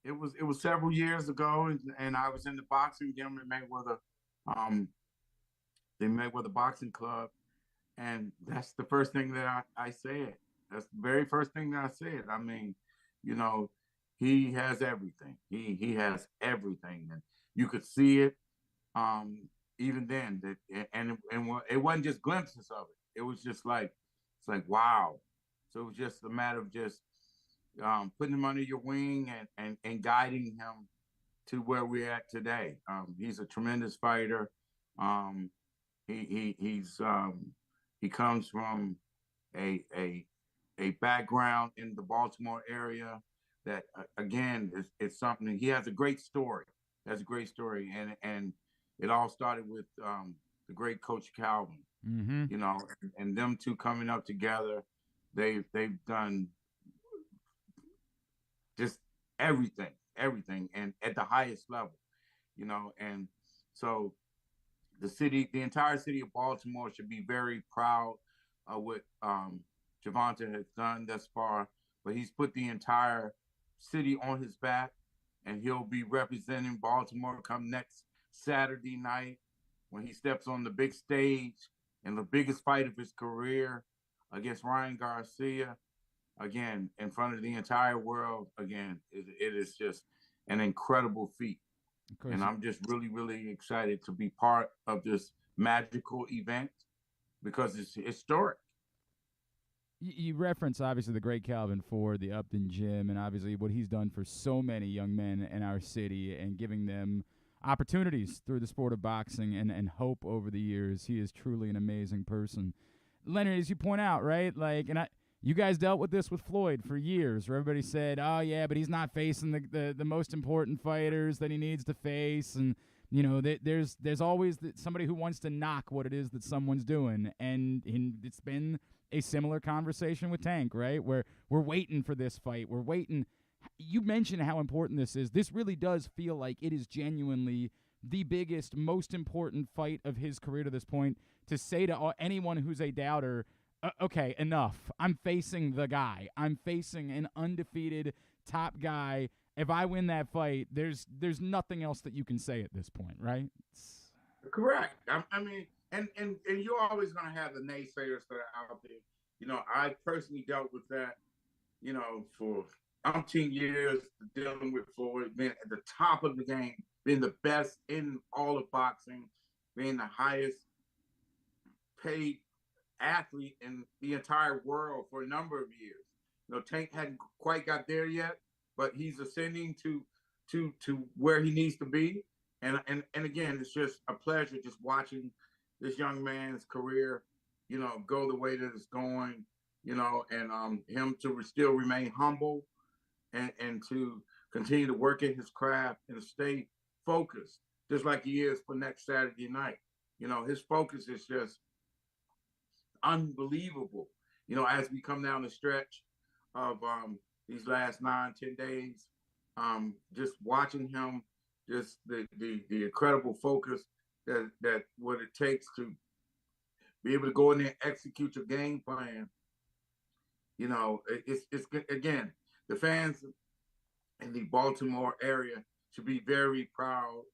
It was several years ago, and I was in the boxing gym at Mayweather, the Mayweather Boxing Club, and that's the first thing that I said. That's the very first thing that I said. I mean, he has everything. He has everything, and you could see it even then. And it wasn't just glimpses of it. It was just like, it's like, wow. So it was just a matter of just putting him under your wing and guiding him to where we're at today. He's a tremendous fighter. He comes from a background in the Baltimore area that, again, it's something. He has a great story. And it all started with the great Coach Calvin. Mm-hmm. And them two coming up together. They've done just everything, and at the highest level, and so the entire city of Baltimore should be very proud of what Gervonta has done thus far, but he's put the entire city on his back, and he'll be representing Baltimore come next Saturday night when he steps on the big stage in the biggest fight of his career against Ryan Garcia, again, in front of the entire world, again, it is just an incredible feat. And I'm just really, really excited to be part of this magical event because it's historic. You reference, obviously, the great Calvin Ford, the Upton Gym, and obviously what he's done for so many young men in our city and giving them opportunities through the sport of boxing and hope over the years. He is truly an amazing person. Leonard, as you point out, right, you guys dealt with this with Floyd for years, where everybody said, oh, yeah, but he's not facing the most important fighters that he needs to face. And, there's always somebody who wants to knock what it is that someone's doing. And it's been a similar conversation with Tank, right, where we're waiting for this fight. We're waiting. You mentioned how important this is. This really does feel like it is genuinely the biggest, most important fight of his career to this point, to say to anyone who's a doubter, okay, enough. I'm facing the guy. I'm facing an undefeated top guy. If I win that fight, there's nothing else that you can say at this point, right? Correct. I mean, and you're always going to have the naysayers that are out there. I personally dealt with that, for umpteen years, dealing with Floyd, being at the top of the game, being the best in all of boxing, being the highest paid athlete in the entire world for a number of years. Tank hadn't quite got there yet, but he's ascending to where he needs to be. And again, it's just a pleasure just watching this young man's career, go the way that it's going, and him to still remain humble and to continue to work at his craft and stay focused, just like he is for next Saturday night. His focus is just unbelievable, as we come down the stretch of these last 9-10 days, just watching him, just the incredible focus that what it takes to be able to go in there and execute your game plan. It's again, the fans in the Baltimore area should be very proud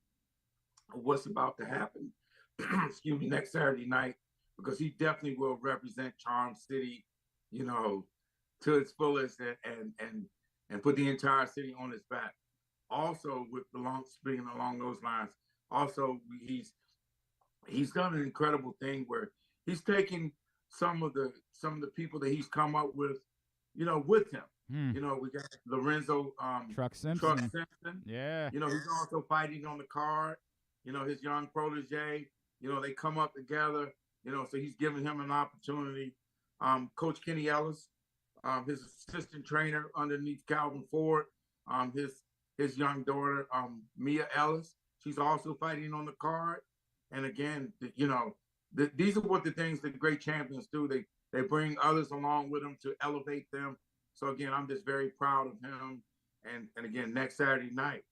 of what's about to happen. Excuse me, next Saturday night, because he definitely will represent Charm City, to its fullest and put the entire city on his back. Also, speaking along those lines, also he's done an incredible thing where he's taking some of the people that he's come up with, with him. We got Lorenzo Truck Simpson. Yeah. He's also fighting on the card. His young protege. They come up together. So he's giving him an opportunity. Coach Kenny Ellis, his assistant trainer underneath Calvin Ford, his young daughter, Mia Ellis, she's also fighting on the card. And again, these are what the things that great champions do. They bring others along with them to elevate them. So again, I'm just very proud of him. And again, next Saturday night,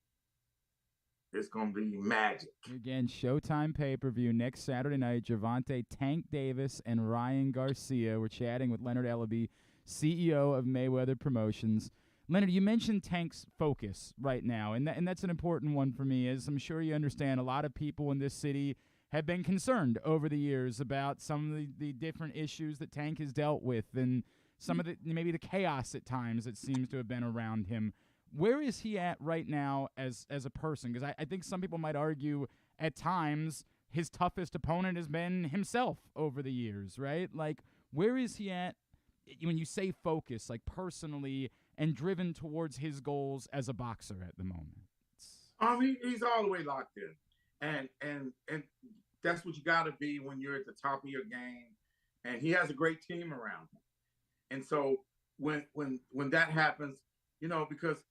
it's going to be magic. Again, Showtime pay-per-view next Saturday night. Gervonta Tank Davis and Ryan Garcia. We're chatting with Leonard Ellerbe, CEO of Mayweather Promotions. Leonard, you mentioned Tank's focus right now, and that's an important one for me, as I'm sure you understand. A lot of people in this city have been concerned over the years about some of the different issues that Tank has dealt with and some of maybe the chaos at times that seems to have been around him. Where is he at right now as a person? Because I think some people might argue at times his toughest opponent has been himself over the years, right? Where is he at when you say focus, personally and driven towards his goals as a boxer at the moment? He's all the way locked in. And that's what you got to be when you're at the top of your game. And he has a great team around him. And so when that happens, because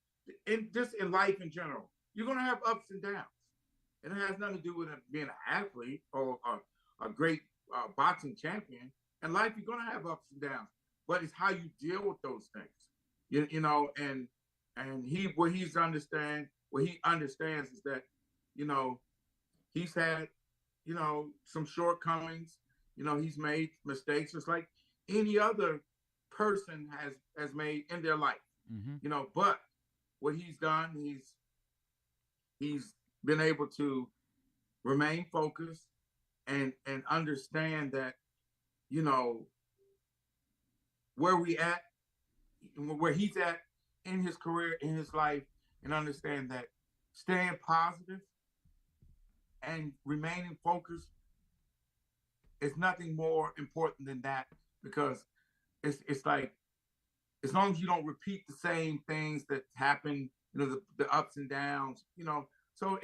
in life in general, you're going to have ups and downs. And it has nothing to do with being an athlete or a great boxing champion. In life, you're going to have ups and downs. But it's how you deal with those things. And what he understands is that, he's had, some shortcomings. He's made mistakes just like any other person has made in their life. Mm-hmm. But what he's done, he's been able to remain focused and understand that you know, where he's at in his career, in his life, and understand that staying positive and remaining focused is nothing more important than that, because it's like, as long as you don't repeat the same things that happen, you know, the ups and downs, you know. So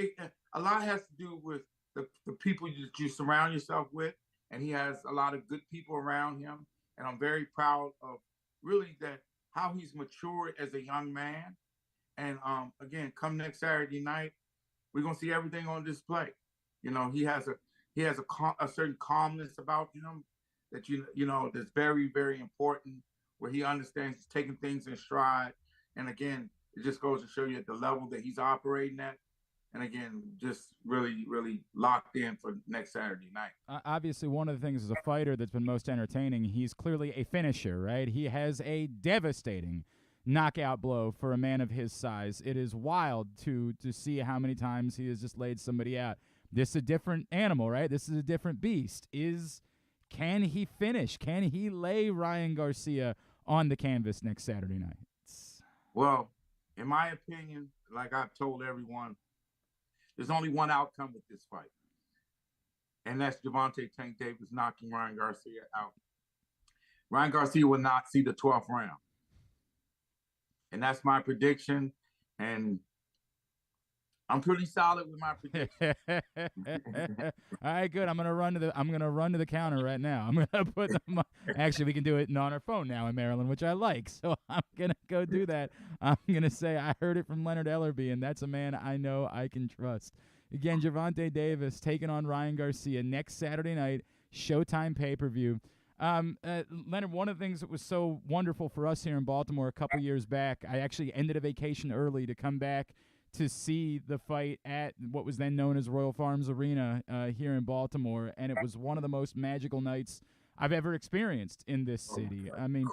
a lot has to do with the people that you surround yourself with, and he has a lot of good people around him. And I'm very proud of really that how he's matured as a young man. And again, come next Saturday night, we're gonna see everything on display. You know, he has a certain calmness about him that you know that's very, very important, where he understands he's taking things in stride. And again, it just goes to show you at the level that he's operating at. And again, just really, really locked in for next Saturday night. Obviously, one of the things as a fighter that's been most entertaining, he's clearly a finisher, right? He has a devastating knockout blow for a man of his size. It is wild to see how many times he has just laid somebody out. This is a different animal, right? This is a different beast. Can he finish? Can he lay Ryan Garcia on the canvas next Saturday night? Well, in my opinion, like I've told everyone, there's only one outcome with this fight, and that's Gervonta Tank Davis knocking Ryan Garcia out. Ryan Garcia will not see the 12th round. And that's my prediction, and I'm pretty solid with my prediction. All right, good. I'm gonna run to the counter right now. I'm gonna put them. Actually, we can do it on our phone now in Maryland, which I like. So I'm gonna go do that. I'm gonna say I heard it from Leonard Ellerbe, and that's a man I know I can trust. Again, Gervonta Davis taking on Ryan Garcia next Saturday night, Showtime pay-per-view. Leonard, one of the things that was so wonderful for us here in Baltimore a couple years back, I actually ended a vacation early to come back to see the fight at what was then known as Royal Farms Arena here in Baltimore, and it was one of the most magical nights I've ever experienced in this city. I mean,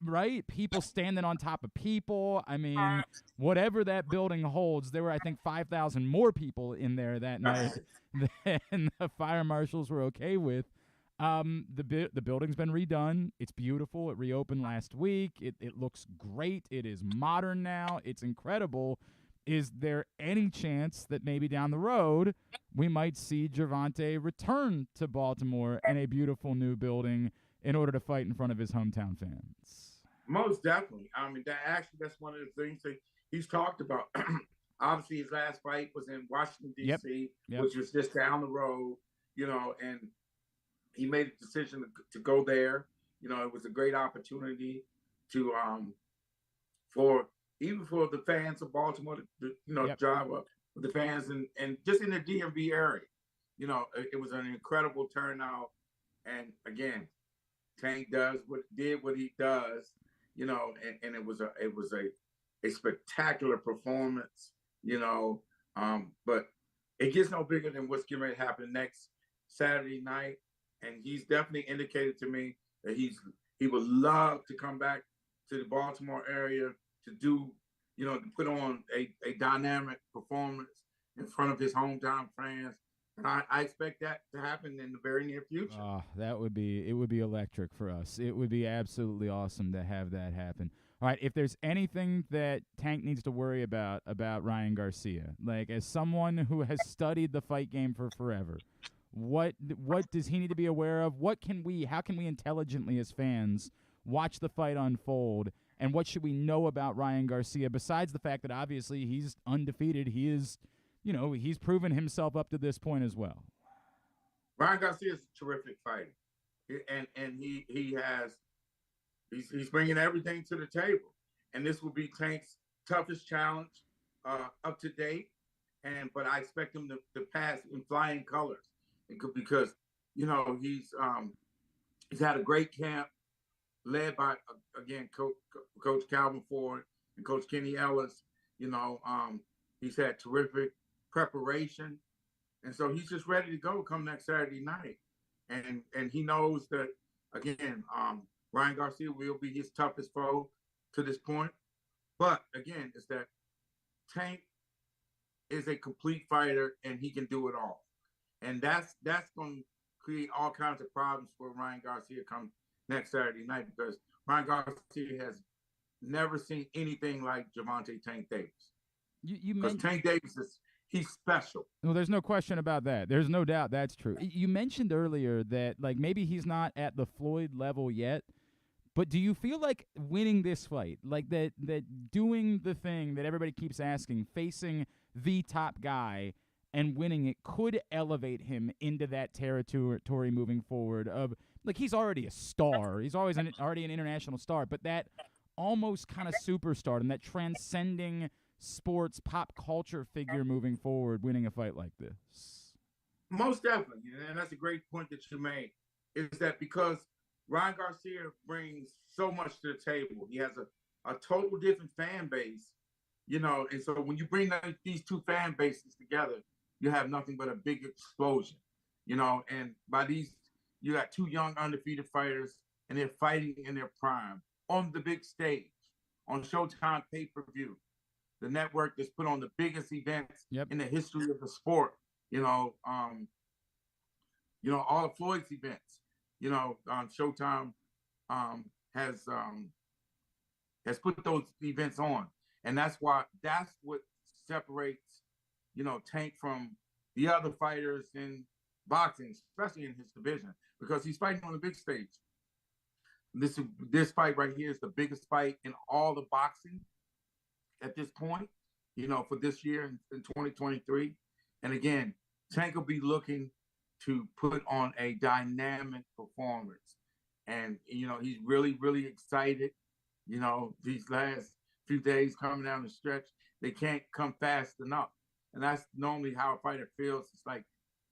right? People standing on top of people. I mean, whatever that building holds, there were, I think, 5,000 more people in there that night than the fire marshals were okay with. The building's been redone. It's beautiful. It reopened last week. It looks great. It is modern now. It's incredible. Is there any chance that maybe down the road we might see Gervonta return to Baltimore in a beautiful new building in order to fight in front of his hometown fans? Most definitely. I mean, that's one of the things that he's talked about. Obviously, his last fight was in Washington, D.C., which was just down the road, you know, and he made a decision to go there. You know, it was a great opportunity to for the fans of Baltimore to drive up with the fans and just in the DMV area. You know, it was an incredible turnout. And again, Tank did what he does, you know, and it was a spectacular performance, you know. But it gets no bigger than what's getting ready to happen next Saturday night. And he's definitely indicated to me that he would love to come back to the Baltimore area to do, you know, to put on a dynamic performance in front of his hometown fans. And I expect that to happen in the very near future. It would be electric for us. It would be absolutely awesome to have that happen. All right, if there's anything that Tank needs to worry about Ryan Garcia, like as someone who has studied the fight game for forever, what does he need to be aware of? How can we intelligently as fans watch the fight unfold, and what should we know about Ryan Garcia besides the fact that obviously he's undefeated? He is, you know, he's proven himself up to this point as well. Ryan Garcia is a terrific fighter, and he's bringing everything to the table, and this will be Tank's toughest challenge up to date. But I expect him to pass in flying colors, because you know he's had a great camp led by again Coach Calvin Ford and Coach Kenny Ellis. You know, he's had terrific preparation, and so he's just ready to go come next Saturday night. And he knows that again, Ryan Garcia will be his toughest foe to this point. But again, it's that Tank is a complete fighter and he can do it all. And that's going create all kinds of problems for Ryan Garcia come next Saturday night, because Ryan Garcia has never seen anything like Gervonta Tank Davis. Because Tank Davis he's special. Well, there's no question about that. There's no doubt that's true. You mentioned earlier that like maybe he's not at the Floyd level yet, but do you feel like winning this fight, like that doing the thing that everybody keeps asking, facing the top guy and winning it, could elevate him into that territory moving forward of, like, he's already a star. He's always already an international star, but that almost kind of superstardom, that transcending sports pop culture figure moving forward, winning a fight like this? Most definitely, and that's a great point that you made, is that because Ryan Garcia brings so much to the table. He has a total different fan base, and so when you bring these two fan bases together, you have nothing but a big explosion, and by these, you got two young undefeated fighters, and they're fighting in their prime on the big stage, on Showtime pay-per-view, the network that's put on the biggest events in the history of the sport, all of Floyd's events. Showtime has put those events on, and that's what separates, Tank from the other fighters in boxing, especially in his division, because he's fighting on the big stage. This fight right here is the biggest fight in all the boxing at this point, for this year in 2023. And again, Tank will be looking to put on a dynamic performance. And, he's really, really excited. These last few days coming down the stretch, they can't come fast enough. And that's normally how a fighter feels. It's like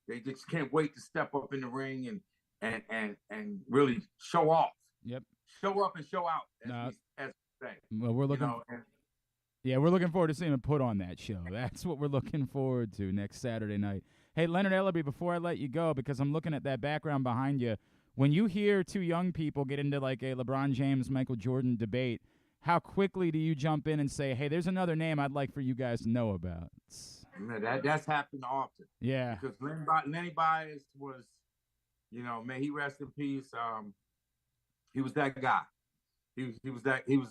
they just can't wait to step up in the ring and really show off. Yep. Show up and show out, as we say. Well, we're looking we're looking forward to seeing him put on that show. That's what we're looking forward to next Saturday night. Hey, Leonard Ellerbe, before I let you go, because I'm looking at that background behind you, when you hear two young people get into like a LeBron James, Michael Jordan debate, how quickly do you jump in and say, hey, there's another name I'd like for you guys to know about? That's happened often. Yeah. Because Lenny Bias was, may he rest in peace. He was that guy. He was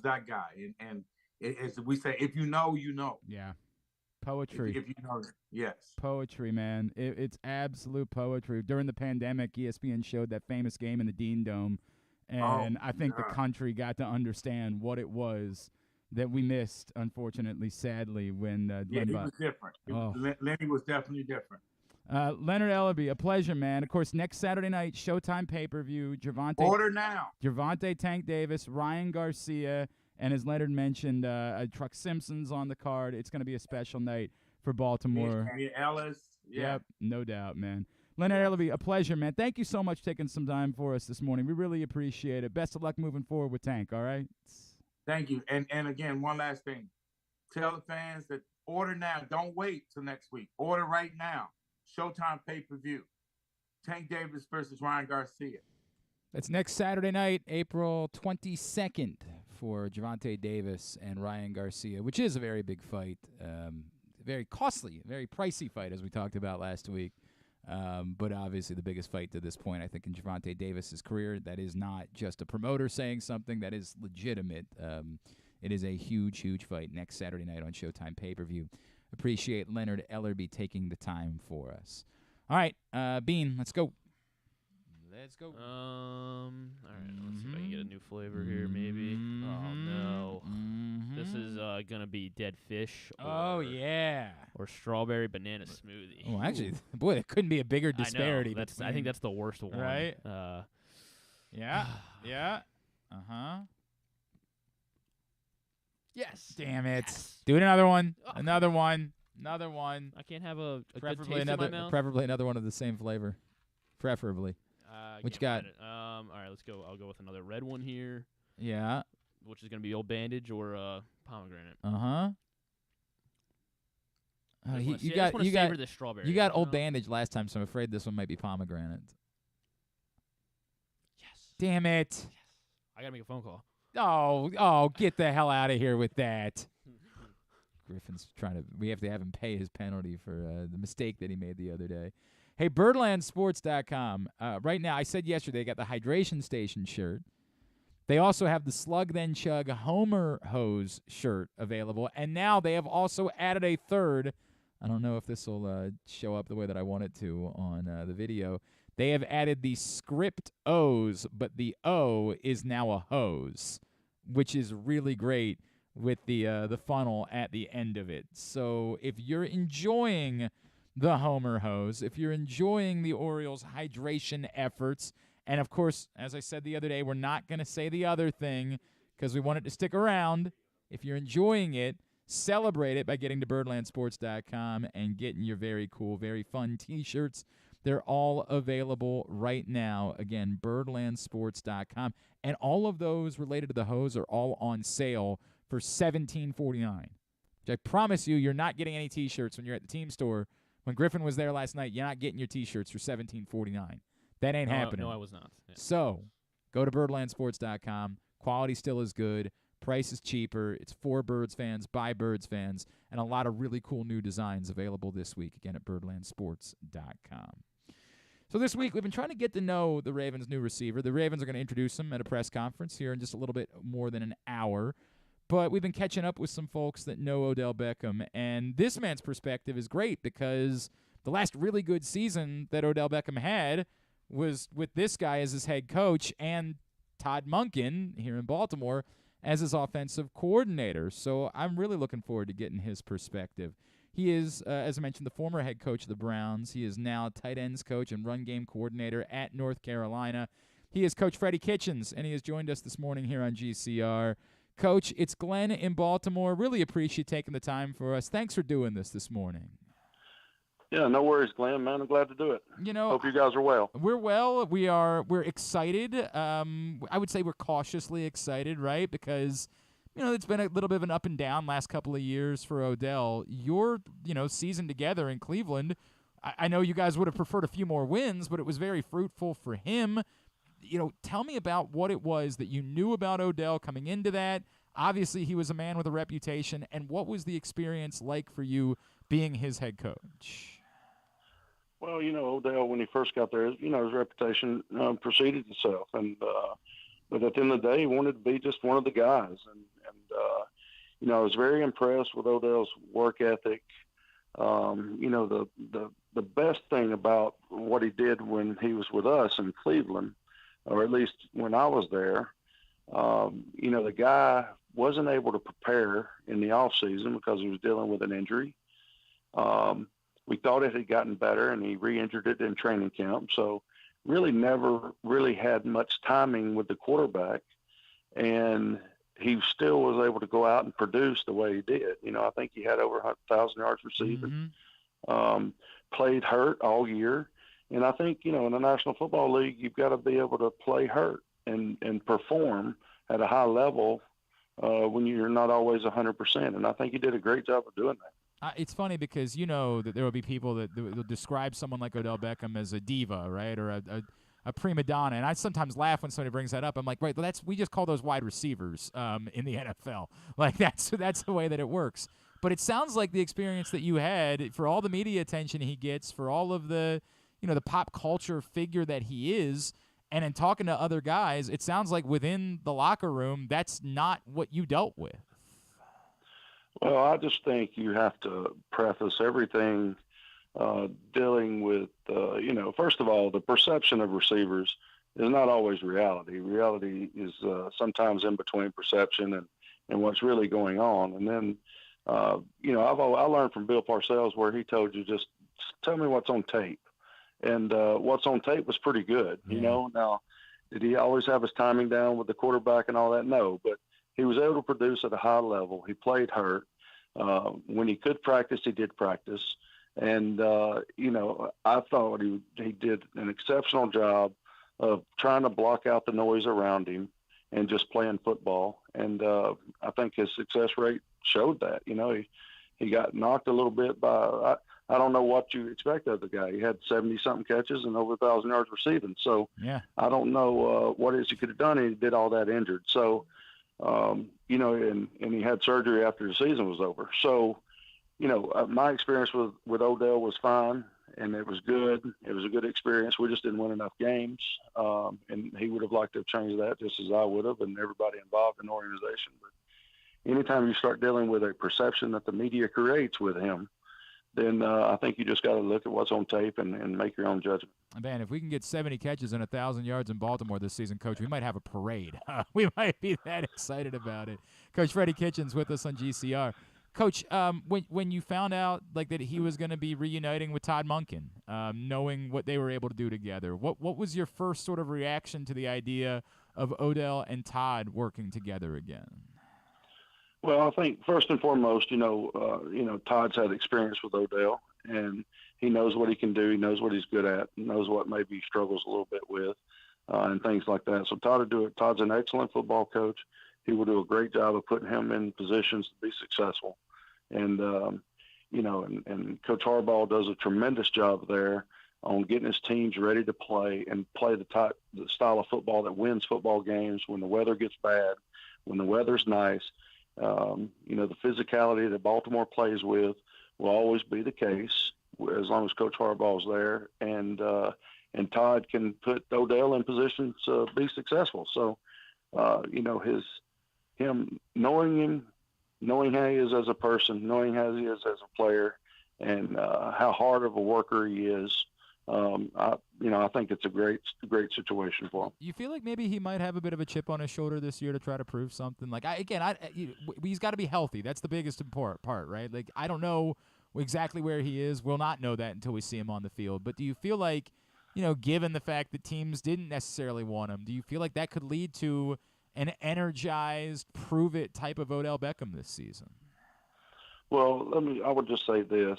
that guy. And as we say, if you know, you know. Yeah. Poetry. If you know, yes. Poetry, man. It's absolute poetry. During the pandemic, ESPN showed that famous game in the Dean Dome, and I think the country got to understand what it was that we missed, unfortunately, sadly, when he was different. Lenny was definitely different. Leonard Ellerbe, a pleasure, man. Of course, next Saturday night, Showtime pay-per-view, Order now. Gervonta Tank Davis, Ryan Garcia, and as Leonard mentioned, Truck Simpson's on the card. It's going to be a special night for Baltimore. Ellis. Yeah. Yep, no doubt, man. Leonard Ellerbe, a pleasure, man. Thank you so much for taking some time for us this morning. We really appreciate it. Best of luck moving forward with Tank, all right? Thank you. And again, one last thing. Tell the fans that order now. Don't wait till next week. Order right now. Showtime pay-per-view. Tank Davis versus Ryan Garcia. That's next Saturday night, April 22nd, for Gervonta Davis and Ryan Garcia, which is a very big fight. Very costly, very pricey fight, as we talked about last week. But obviously the biggest fight to this point, I think, in Gervonta Davis's career. That is not just a promoter saying something. That is legitimate. It is a huge, huge fight next Saturday night on Showtime pay-per-view. Appreciate Leonard Ellerbe taking the time for us. All right, Bean, let's go. Let's go. All right, let's see if I can get a new flavor here, maybe. Oh, no. This is going to be dead fish. Or strawberry banana smoothie. Oh, actually, boy, that couldn't be a bigger disparity. I think that's the worst one. Right? Yeah. Yeah. Uh-huh. Yes. Damn it. Yes. Do another one. Another one. Another one. I can't have a preferably good taste another, in my mouth? Preferably another one of the same flavor. Preferably. What you got? All right, let's go. I'll go with another red one here. Yeah. Which is going to be Old Bandage or pomegranate. Uh-huh. You got Old Bandage last time, so I'm afraid this one might be pomegranate. Yes. Damn it. Yes. I got to make a phone call. Oh, get the hell out of here with that. Griffin's we have to have him pay his penalty for the mistake that he made the other day. Hey, birdlandsports.com. Right now, I said yesterday, they got the Hydration Station shirt. They also have the Slug Then Chug Homer Hose shirt available. And now they have also added a third. I don't know if this will show up the way that I want it to on the video. They have added the Script O's, but the O is now a hose, which is really great with the funnel at the end of it. So if you're enjoying the Homer Hose, if you're enjoying the Orioles hydration efforts, and of course, as I said the other day, we're not going to say the other thing because we want it to stick around. If you're enjoying it, celebrate it by getting to birdlandsports.com and getting your very cool, very fun T-shirts. They're all available right now. Again, birdlandsports.com. And all of those related to the hose are all on sale for $17.49. Which I promise you're not getting any T-shirts when you're at the team store. When Griffin was there last night, you're not getting your T-shirts for $17.49. That ain't happening. No, I was not. Yeah. So go to birdlandsports.com. Quality still is good. Price is cheaper. It's for Birds fans, by Birds fans, and a lot of really cool new designs available this week, again, at birdlandsports.com. So this week, we've been trying to get to know the Ravens' new receiver. The Ravens are going to introduce him at a press conference here in just a little bit more than an hour. But we've been catching up with some folks that know Odell Beckham, and this man's perspective is great because the last really good season that Odell Beckham had was with this guy as his head coach and Todd Monken here in Baltimore as his offensive coordinator. So I'm really looking forward to getting his perspective. He is, as I mentioned, the former head coach of the Browns. He is now tight ends coach and run game coordinator at North Carolina. He is Coach Freddie Kitchens, and he has joined us this morning here on GCR. Coach, it's Glenn in Baltimore. Really appreciate taking the time for us. Thanks for doing this morning. Yeah, no worries, Glenn, man. I'm glad to do it. Hope you guys are well. We're well. We're excited. I would say we're cautiously excited, right? Because, it's been a little bit of an up and down last couple of years for Odell. Your, season together in Cleveland, I know you guys would have preferred a few more wins, but it was very fruitful for him. Tell me about what it was that you knew about Odell coming into that. Obviously, he was a man with a reputation. And what was the experience like for you being his head coach? Well, Odell, when he first got there, his reputation preceded itself. But at the end of the day, he wanted to be just one of the guys. I was very impressed with Odell's work ethic. The best thing about what he did when he was with us in Cleveland, or at least when I was there, the guy wasn't able to prepare in the off season because he was dealing with an injury. We thought it had gotten better, and he re-injured it in training camp. So really never really had much timing with the quarterback, and he still was able to go out and produce the way he did. I think he had over 100,000 yards receiving, played hurt all year. And I think, in the National Football League, you've got to be able to play hurt and perform at a high level when you're not always 100%. And I think he did a great job of doing that. It's funny because that there will be people that will describe someone like Odell Beckham as a diva, right, or a prima donna. And I sometimes laugh when somebody brings that up. I'm like, right, we just call those wide receivers in the NFL. Like that's the way that it works. But it sounds like the experience that you had, for all the media attention he gets, for all of the the pop culture figure that he is, and in talking to other guys, it sounds like within the locker room, that's not what you dealt with. Well, I just think you have to preface everything dealing with, first of all, the perception of receivers is not always reality. Reality is sometimes in between perception and what's really going on. And then, I learned from Bill Parcells where he told you just tell me what's on tape. And what's on tape was pretty good, Now, did he always have his timing down with the quarterback and all that? No, but he was able to produce at a high level. He played hurt. When he could practice, he did practice. And, I thought he did an exceptional job of trying to block out the noise around him and just playing football. And I think his success rate showed that. He got knocked a little bit by I don't know what you expect of the guy. He had 70-something catches and over 1,000 yards receiving. So yeah. I don't know what it is he could have done, and he did all that injured. So, and he had surgery after the season was over. So, my experience with Odell was fine. and it was good. It was a good experience. We just didn't win enough games, and he would have liked to have changed that just as I would have, and everybody involved in the organization. But anytime you start dealing with a perception that the media creates with him, then I think you just got to look at what's on tape and make your own judgment. Man, if we can get 70 catches and 1,000 yards in Baltimore this season, Coach, we might have a parade. We might be that excited about it. Coach Freddie Kitchens with us on GCR. Coach, when you found out like that he was going to be reuniting with Todd Monken, knowing what they were able to do together, what was your first sort of reaction to the idea of Odell and Todd working together again? Well, I think first and foremost, Todd's had experience with Odell, and he knows what he can do. He knows what he's good at. Knows what maybe he struggles a little bit with, and things like that. So Todd will do it. Todd's an excellent football coach. He will do a great job of putting him in positions to be successful. And, and Coach Harbaugh does a tremendous job there on getting his teams ready to play and play the style of football that wins football games when the weather gets bad, when the weather's nice. The physicality that Baltimore plays with will always be the case as long as Coach Harbaugh's there. And Todd can put Odell in position to be successful. So, him knowing how he is as a person, knowing how he is as a player, and how hard of a worker he is, I think it's a great situation for him. You feel like maybe he might have a bit of a chip on his shoulder this year to try to prove something? Like, he's got to be healthy. That's the biggest part, right? Like, I don't know exactly where he is. We'll not know that until we see him on the field. But do you feel like, given the fact that teams didn't necessarily want him, do you feel like that could lead to an energized, prove-it type of Odell Beckham this season? Well, I would just say this.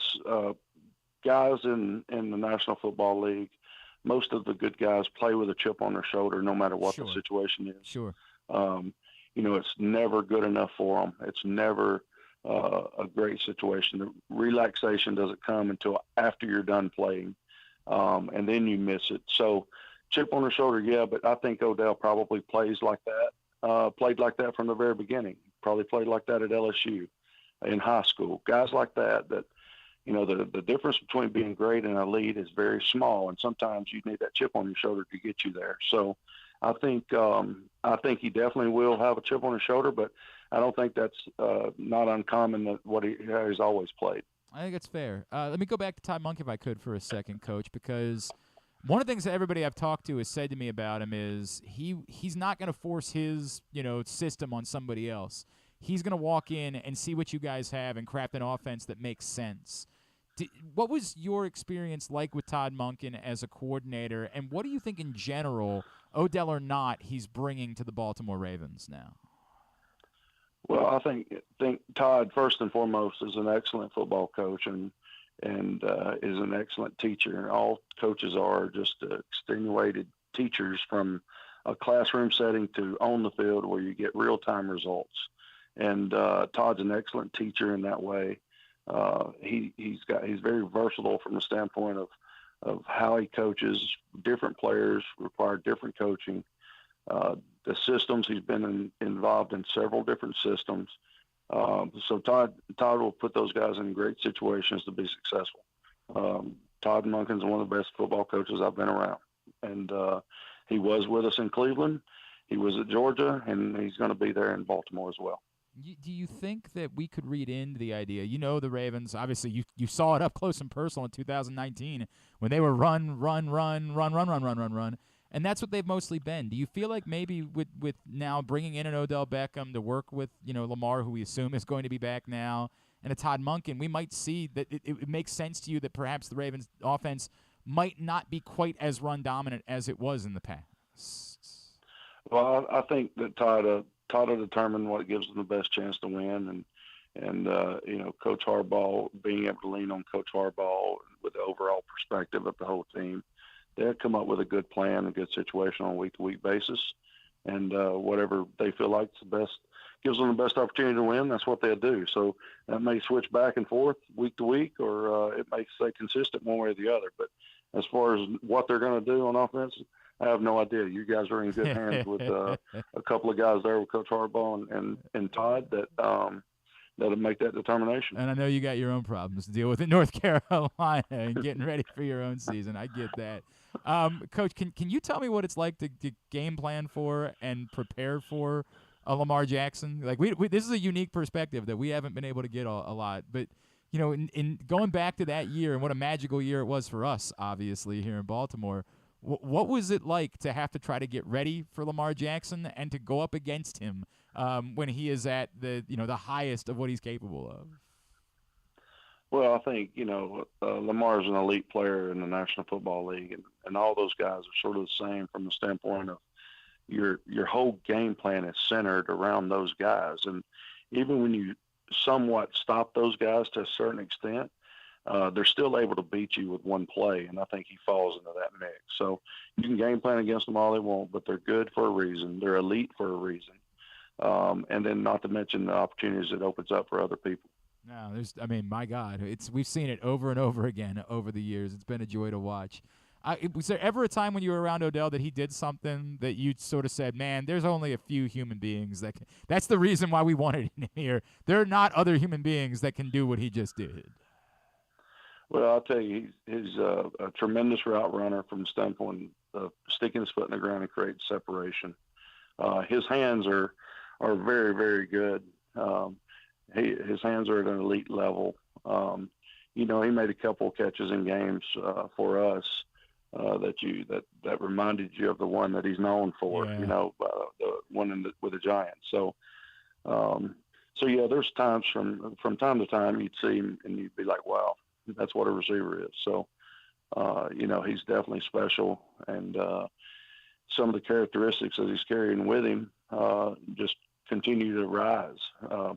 Guys in the National Football League, most of the good guys play with a chip on their shoulder no matter what the situation is. Sure. It's never good enough for them. It's never a great situation. The relaxation doesn't come until after you're done playing, and then you miss it. So chip on the shoulder, yeah, but I think Odell probably played like that from the very beginning. Probably played like that at LSU, in high school. Guys like that the difference between being great and elite is very small, and sometimes you need that chip on your shoulder to get you there. So I think he definitely will have a chip on his shoulder, but I don't think that's not uncommon that he's always played. I think it's fair. Let me go back to Todd Monken if I could for a second, Coach, because one of the things that everybody I've talked to has said to me about him is he's not going to force his system on somebody else. He's going to walk in and see what you guys have and craft an offense that makes sense. What was your experience like with Todd Monken as a coordinator, and what do you think in general, Odell or not, he's bringing to the Baltimore Ravens now? Well, I think Todd, first and foremost, is an excellent football coach and is an excellent teacher. All coaches are just extenuated teachers from a classroom setting to on the field where you get real-time results. And Todd's an excellent teacher in that way. He's very versatile from the standpoint of how he coaches. Different players require different coaching. The systems, he's been involved in several different systems. So Todd will put those guys in great situations to be successful. Todd Monken's one of the best football coaches I've been around. And he was with us in Cleveland. He was at Georgia, and he's going to be there in Baltimore as well. Do you think that we could read into the idea? The Ravens, obviously you saw it up close and personal in 2019 when they were run, and that's what they've mostly been. Do you feel like maybe with now bringing in an Odell Beckham to work with, Lamar, who we assume is going to be back now, and a Todd Monken, we might see that it makes sense to you that perhaps the Ravens offense might not be quite as run dominant as it was in the past? Well, I think that Todd will determine what gives them the best chance to win, and Coach Harbaugh, being able to lean on Coach Harbaugh with the overall perspective of the whole team, they'll come up with a good plan, a good situation on a week-to-week basis, and whatever they feel like is the best, gives them the best opportunity to win, that's what they'll do. So that may switch back and forth week to week, or it may stay consistent one way or the other. But as far as what they're going to do on offense, I have no idea. You guys are in good hands with a couple of guys there with Coach Harbaugh and Todd that, that'll make that determination. And I know you got your own problems to deal with in North Carolina and getting ready for your own season. I get that. Coach, can you tell me what it's like to game plan for and prepare for a Lamar Jackson? Like we this is a unique perspective that we haven't been able to get a lot. But, you know, in going back to that year and what a magical year it was for us, obviously, here in Baltimore, what was it like to have to try to get ready for Lamar Jackson and to go up against him when he is at the highest of what he's capable of? Well, I think, Lamar is an elite player in the National Football League, and all those guys are sort of the same from the standpoint of your whole game plan is centered around those guys. And even when you somewhat stop those guys to a certain extent, they're still able to beat you with one play, and I think he falls into that mix. So you can game plan against them all they want, but they're good for a reason. They're elite for a reason. And then not to mention the opportunities it opens up for other people. No, my God, we've seen it over and over again over the years. It's been a joy to watch. Was there ever a time when you were around Odell that he did something that you sort of said, man, there's only a few human beings that's the reason why we wanted him here. There are not other human beings that can do what he just did. Well, I'll tell you, he's a tremendous route runner from the standpoint of sticking his foot in the ground and creating separation. His hands are very, very good. His hands are at an elite level. He made a couple of catches in games for us that reminded you of the one that he's known for. Yeah. The one with the Giants. So yeah, there's times from time to time you'd see him and you'd be like, wow, that's what a receiver is. So he's definitely special, and some of the characteristics that he's carrying with him just continue to rise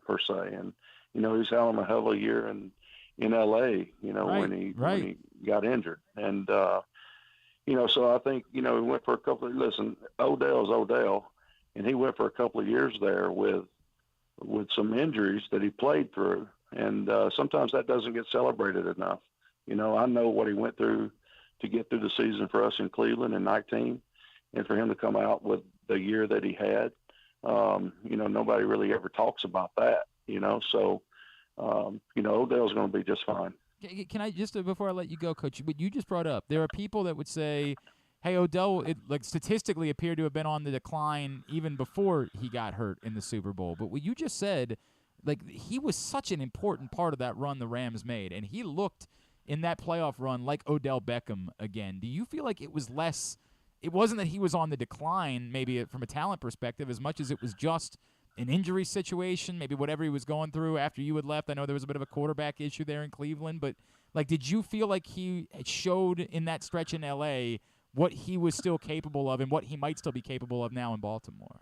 per se. And he's having a hell of a year in LA, when he got injured. And so I think he went for a couple of, listen, Odell's Odell, and he went for a couple of years there with some injuries that he played through, and sometimes that doesn't get celebrated enough. I know what he went through to get through the season for us in Cleveland in 19, and for him to come out with the year that he had. Nobody really ever talks about that, so, Odell's going to be just fine. Can I just, before I let you go, Coach, what you just brought up, there are people that would say, hey, Odell, statistically appeared to have been on the decline even before he got hurt in the Super Bowl. But what you just said, he was such an important part of that run the Rams made, and he looked in that playoff run like Odell Beckham again. Do you feel like it was less – it wasn't that he was on the decline maybe from a talent perspective as much as it was just an injury situation, maybe whatever he was going through after you had left? I know there was a bit of a quarterback issue there in Cleveland, but, did you feel like he showed in that stretch in L.A. what he was still capable of and what he might still be capable of now in Baltimore?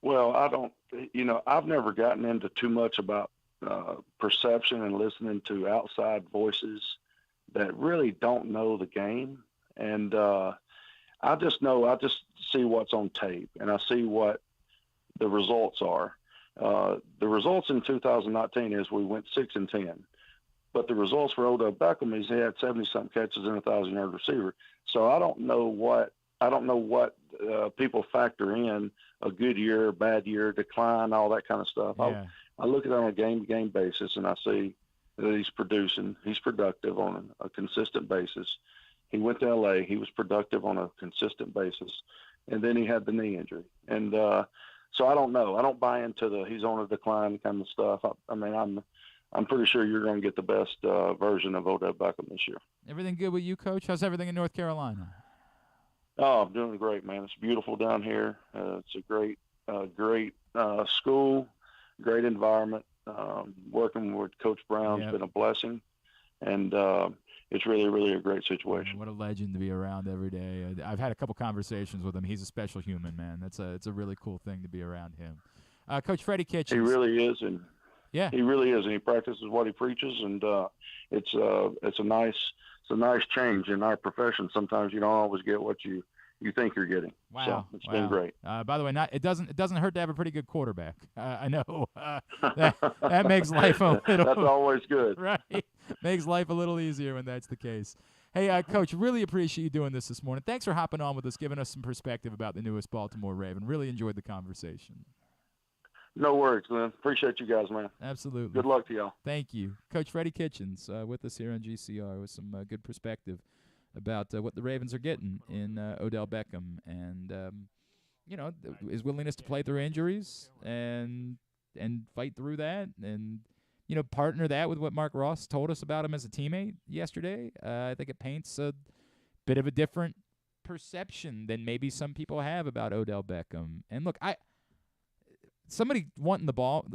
Well, I've never gotten into too much about perception and listening to outside voices that really don't know the game. And I just see what's on tape, and I see what the results are. The results in 2019 is we went 6-10, but the results for Odell Beckham is he had 70-something catches and a 1,000-yard receiver. So I don't know what people factor in a good year, bad year, decline, all that kind of stuff. Yeah. I look at it on a game-to-game basis, and I see that he's productive on a consistent basis. He went to L.A., he was productive on a consistent basis, and then he had the knee injury. And so I don't know. I don't buy into he's on a decline kind of stuff. I'm pretty sure you're going to get the best version of Odell Beckham this year. Everything good with you, Coach? How's everything in North Carolina? Oh, I'm doing great, man. It's beautiful down here. It's a great school, great environment. Working with Coach Brown's been a blessing, and it's really, really a great situation. What a legend to be around every day. I've had a couple conversations with him. He's a special human, man. It's a really cool thing to be around him. Coach Freddie Kitchens. He really is, and he really is, and he practices what he preaches, and it's a nice change in our profession. Sometimes you don't always get what you think you're getting. Wow, so it's been great. By the way, it doesn't hurt to have a pretty good quarterback. I know that makes life a little. That's always good, right? Makes life a little easier when that's the case. Hey, Coach, really appreciate you doing this morning. Thanks for hopping on with us, giving us some perspective about the newest Baltimore Raven. Really enjoyed the conversation. No worries, Glenn. Appreciate you guys, man. Absolutely. Good luck to y'all. Thank you. Coach Freddie Kitchens with us here on GCR with some good perspective about what the Ravens are getting in Odell Beckham and, his willingness to play through injuries and fight through that and, partner that with what Mark Ross told us about him as a teammate yesterday. I think it paints a bit of a different perception than maybe some people have about Odell Beckham. And look, somebody wanting the ball,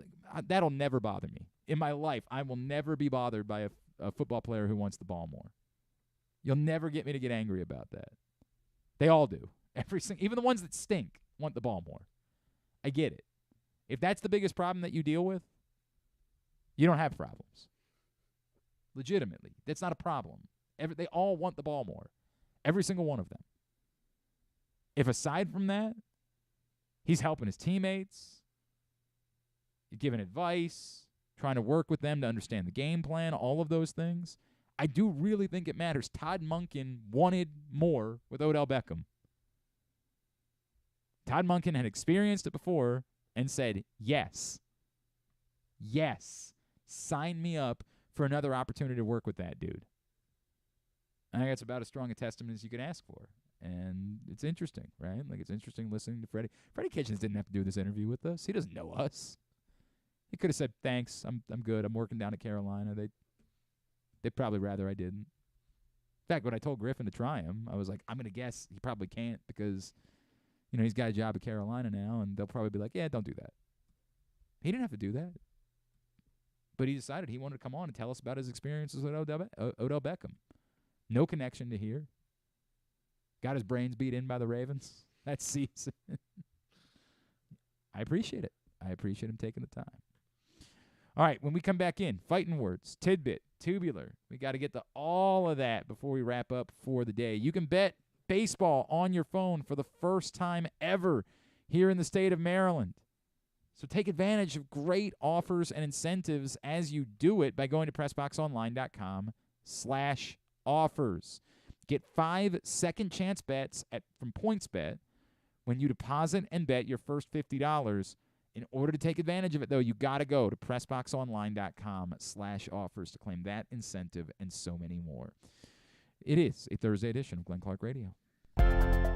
that'll never bother me. In my life, I will never be bothered by a football player who wants the ball more. You'll never get me to get angry about that. They all do. Even the ones that stink want the ball more. I get it. If that's the biggest problem that you deal with, you don't have problems. Legitimately. That's not a problem. They all want the ball more. Every single one of them. If aside from that, he's helping his teammates, giving advice, trying to work with them to understand the game plan, all of those things, I do really think it matters. Todd Monken wanted more with Odell Beckham. Todd Monken had experienced it before and said, yes, sign me up for another opportunity to work with that dude. I think that's about as strong a testament as you could ask for. And it's interesting, right? Like, it's interesting listening to Freddie. Freddie Kitchens didn't have to do this interview with us. He doesn't know us. He could have said, thanks, I'm good. I'm working down at Carolina. They'd probably rather I didn't. In fact, when I told Griffin to try him, I was like, I'm going to guess he probably can't because, he's got a job at Carolina now, and they'll probably be like, yeah, don't do that. He didn't have to do that. But he decided he wanted to come on and tell us about his experiences with Odell Beckham. No connection to here. Got his brains beat in by the Ravens that season. I appreciate it. I appreciate him taking the time. All right, when we come back in, fighting words, tidbit, tubular. We got to get to all of that before we wrap up for the day. You can bet baseball on your phone for the first time ever here in the state of Maryland. So take advantage of great offers and incentives as you do it by going to PressBoxOnline.com/offers. Get 5 second chance bets from PointsBet when you deposit and bet your first $50. In order to take advantage of it, though, you got to go to PressBoxOnline.com/offers to claim that incentive and so many more. It is a Thursday edition of Glenn Clark Radio.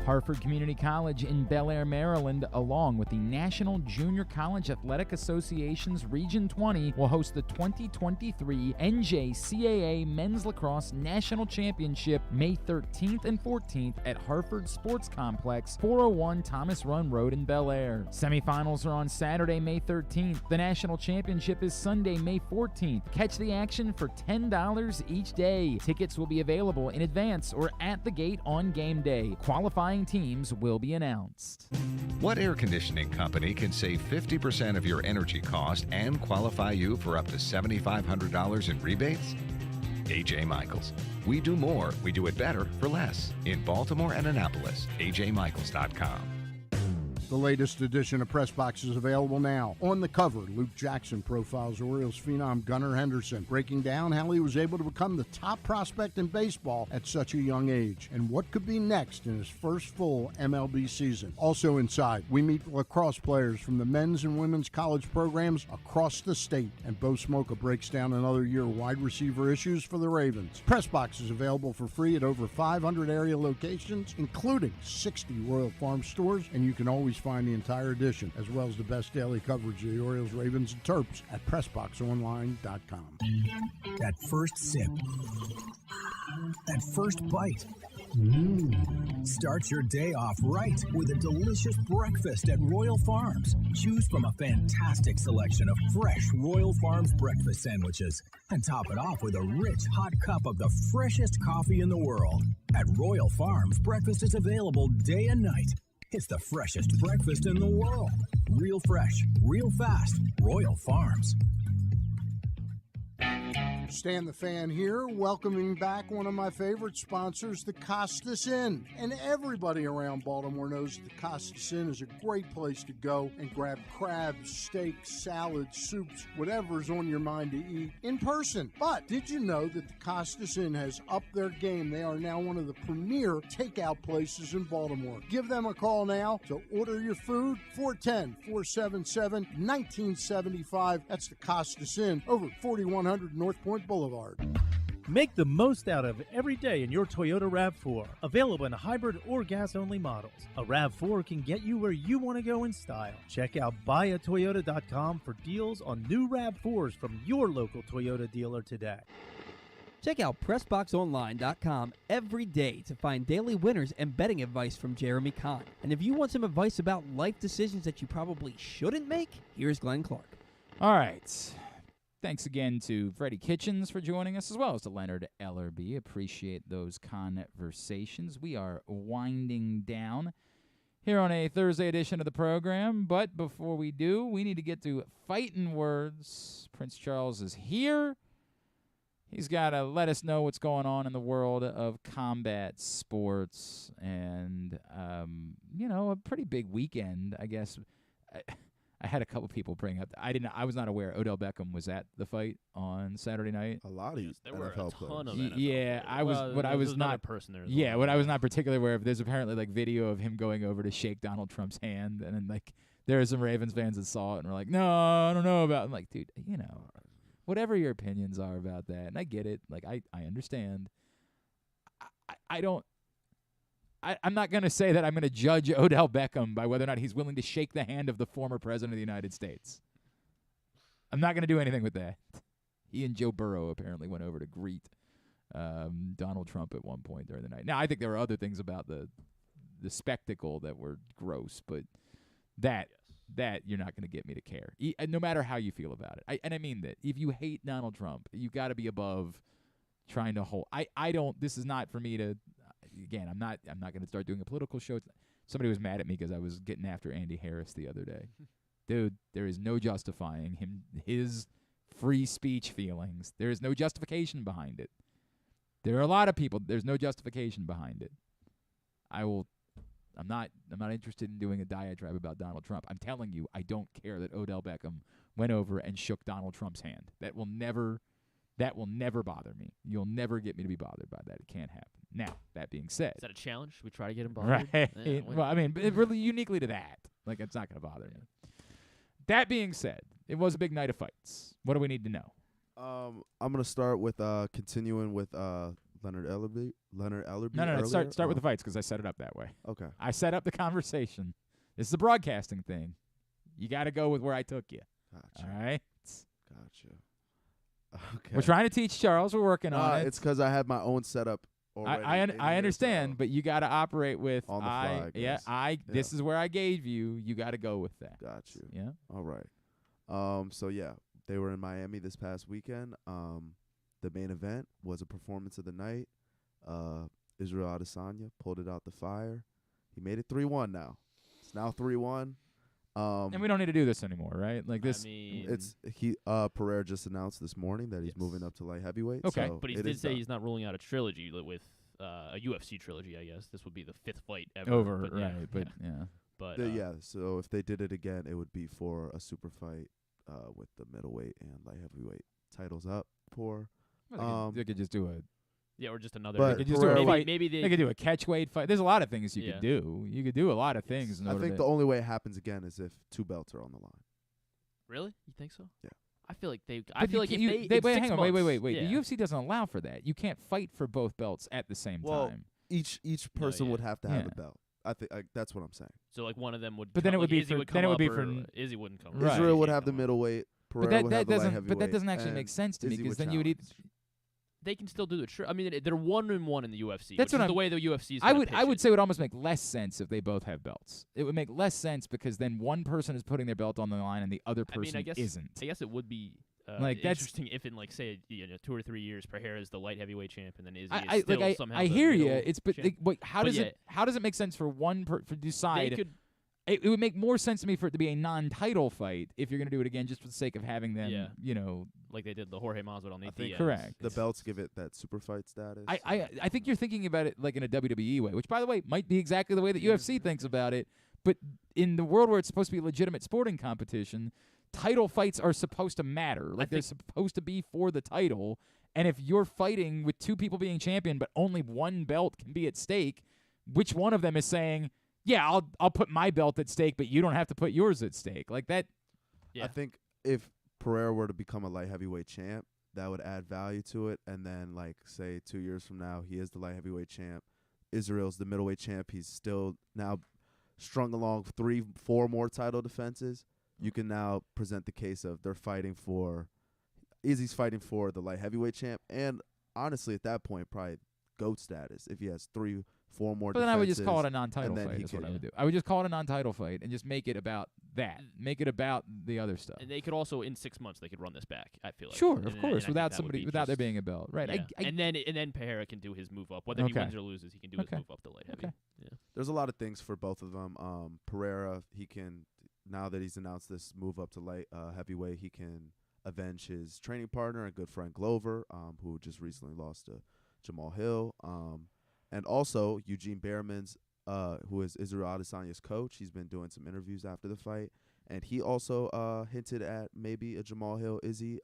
Harford Community College in Bel Air, Maryland, along with the National Junior College Athletic Association's Region 20, will host the 2023 NJCAA Men's Lacrosse National Championship May 13th and 14th at Harford Sports Complex, 401 Thomas Run Road in Bel Air. Semifinals are on Saturday, May 13th. The National Championship is Sunday, May 14th. Catch the action for $10 each day. Tickets will be available in advance or at the gate on game day. Qualifying teams will be announced. What air conditioning company can save 50% of your energy cost and qualify you for up to $7,500 in rebates? A.J. Michaels. We do more, we do it better for less. In Baltimore and Annapolis, ajmichaels.com. The latest edition of Press Box is available now. On the cover, Luke Jackson profiles Orioles phenom Gunnar Henderson, breaking down how he was able to become the top prospect in baseball at such a young age, and what could be next in his first full MLB season. Also inside, we meet lacrosse players from the men's and women's college programs across the state, and Bo Smoka breaks down another year of wide receiver issues for the Ravens. Press Box is available for free at over 500 area locations, including 60 Royal Farm stores, and you can always find the entire edition, as well as the best daily coverage of the Orioles, Ravens, and Terps at PressBoxOnline.com. That first sip. That first bite. Start your day off right with a delicious breakfast at Royal Farms. Choose from a fantastic selection of fresh Royal Farms breakfast sandwiches and top it off with a rich hot cup of the freshest coffee in the world. At Royal Farms, breakfast is available day and night. It's the freshest breakfast in the world. Real fresh, real fast. Royal Farms. Stan the Fan here, welcoming back one of my favorite sponsors, the Costas Inn. And everybody around Baltimore knows that the Costas Inn is a great place to go and grab crabs, steaks, salads, soups, whatever's on your mind to eat in person. But did you know that the Costas Inn has upped their game? They are now one of the premier takeout places in Baltimore. Give them a call now to order your food, 410-477-1975. That's the Costas Inn over 4100 North Point Boulevard. Make the most out of every day in your Toyota RAV4. Available in hybrid or gas-only models. A RAV4 can get you where you want to go in style. Check out buyatoyota.com for deals on new RAV4s from your local Toyota dealer today. Check out PressBoxOnline.com every day to find daily winners and betting advice from Jeremy Kahn. And if you want some advice about life decisions that you probably shouldn't make, here's Glenn Clark. All right. Thanks again to Freddie Kitchens for joining us, as well as to Leonard Ellerbe. Appreciate those conversations. We are winding down here on a Thursday edition of the program. But before we do, we need to get to fighting words. Prince Charles is here. He's got to let us know what's going on in the world of combat sports. And, a pretty big weekend, I guess. I had a couple people bring up. I was not aware Odell Beckham was at the fight on Saturday night. A lot of these there were NFL a ton players. of NFL Yeah, I was. Well, what I was another not. Person there What I was not particularly aware of. There's apparently video of him going over to shake Donald Trump's hand, and then there are some Ravens fans that saw it and were like, "No, I don't know about." I'm like, dude, whatever your opinions are about that, and I get it. I understand. I don't. I'm not going to say that I'm going to judge Odell Beckham by whether or not he's willing to shake the hand of the former president of the United States. I'm not going to do anything with that. He and Joe Burrow apparently went over to greet Donald Trump at one point during the night. Now, I think there were other things about the spectacle that were gross, but that you're not going to get me to care, no matter how you feel about it. I mean that. If you hate Donald Trump, you got to be above trying to hold. I don't. This is not for me to. Again, I'm not going to start doing a political show. Somebody was mad at me because I was getting after Andy Harris the other day. Dude, there is no justifying his free speech feelings. There is no justification behind it. There are a lot of people. There's no justification behind it. I'm not interested in doing a diatribe about Donald Trump. I'm telling you, I don't care that Odell Beckham went over and shook Donald Trump's hand. That will never bother me. You'll never get me to be bothered by that. It can't happen. Now, that being said. Is that a challenge? Should we try to get him bothered? Right. Yeah, well, I mean, really uniquely to that. It's not going to bother me. That being said, it was a big night of fights. What do we need to know? I'm going to start with continuing with Leonard Ellerbe. No. Start with the fights because I set it up that way. Okay. I set up the conversation. This is a broadcasting thing. You got to go with where I took you. Gotcha. All right? Gotcha. Okay. We're trying to teach Charles. We're working on it. It's because I had my own setup already. I understand, but you got to operate with on the fly. This is where I gave you. You got to go with that. Got you. Yeah. All right. They were in Miami this past weekend. The main event was a performance of the night. Israel Adesanya pulled it out the fire. He made it 3-1 now. It's now 3-1. And we don't need to do this anymore, right? Pereira just announced this morning that he's moving up to light heavyweight. Okay, so but he did say he's not ruling out a trilogy with a UFC trilogy. I guess this would be the 5th fight ever. So if they did it again, it would be for a super fight with the middleweight and light heavyweight titles up for. They could just do a. Yeah, or just another. But they could just do a fight. Maybe they could do a catchweight fight. There's a lot of things you could do. You could do a lot of things. I think the only way it happens again is if 2 belts are on the line. Really? You think so? Yeah. I feel like they. Wait. Hang on. Wait. Yeah. The UFC doesn't allow for that. You can't fight for both belts at the same time. Each person would have to have a belt. I think that's what I'm saying. So one of them would. But then it would be for. Then it would be for. Izzy wouldn't come. Right. Israel would have the middleweight. Pereira would have the light heavyweight. But that doesn't actually make sense to me because then you would either. They can still do the trick. I mean, they're 1-1 in the UFC. That's the way the UFC is. I would say it would almost make less sense if they both have belts. It would make less sense because then one person is putting their belt on the line and the other person isn't. I guess it would be that's interesting if in 2 or 3 years, Pereira is the light heavyweight champ and then Izzy is still somehow. I hear you. How does it make sense for one to decide? It would make more sense to me for it to be a non-title fight if you're going to do it again, just for the sake of having them, like they did the Jorge Masvidal. I think correct. The belts give it that super fight status. I think you're thinking about it like in a WWE way, which, by the way, might be exactly the way that UFC thinks about it. But in the world where it's supposed to be a legitimate sporting competition, title fights are supposed to matter. Like they're supposed to be for the title. And if you're fighting with two people being champion, but only one belt can be at stake, which one of them is saying, "Yeah, I'll put my belt at stake, but you don't have to put yours at stake"? Like that. Yeah. I think if Pereira were to become a light heavyweight champ, that would add value to it. And then, like, say 2 years from now, he is the light heavyweight champ. Israel's the middleweight champ. He's still now strung along 3-4 more title defenses. You can now present the case of they're fighting for Izzy's fighting for the light heavyweight champ, and honestly, at that point, probably GOAT status if he has 3-4 more. But then I would just call it a non-title fight. Is what I would do. I would just call it a non-title fight and just make it about that. Make it about the other stuff. And they could also, in 6 months, they could run this back. I feel like. Sure, of course, without there being a belt, right? Yeah. and then Pereira can do his move up. Whether he wins or loses, he can do his move up to light heavy. Yeah. There's a lot of things for both of them. Pereira, he can, now that he's announced this move up to light heavyweight, he can avenge his training partner and good friend Glover, who just recently lost to Jamal Hill. And also Eugene Behrman's, who is Israel Adesanya's coach. He's been doing some interviews after the fight, and he also hinted at maybe a Jamal Hill-Izzy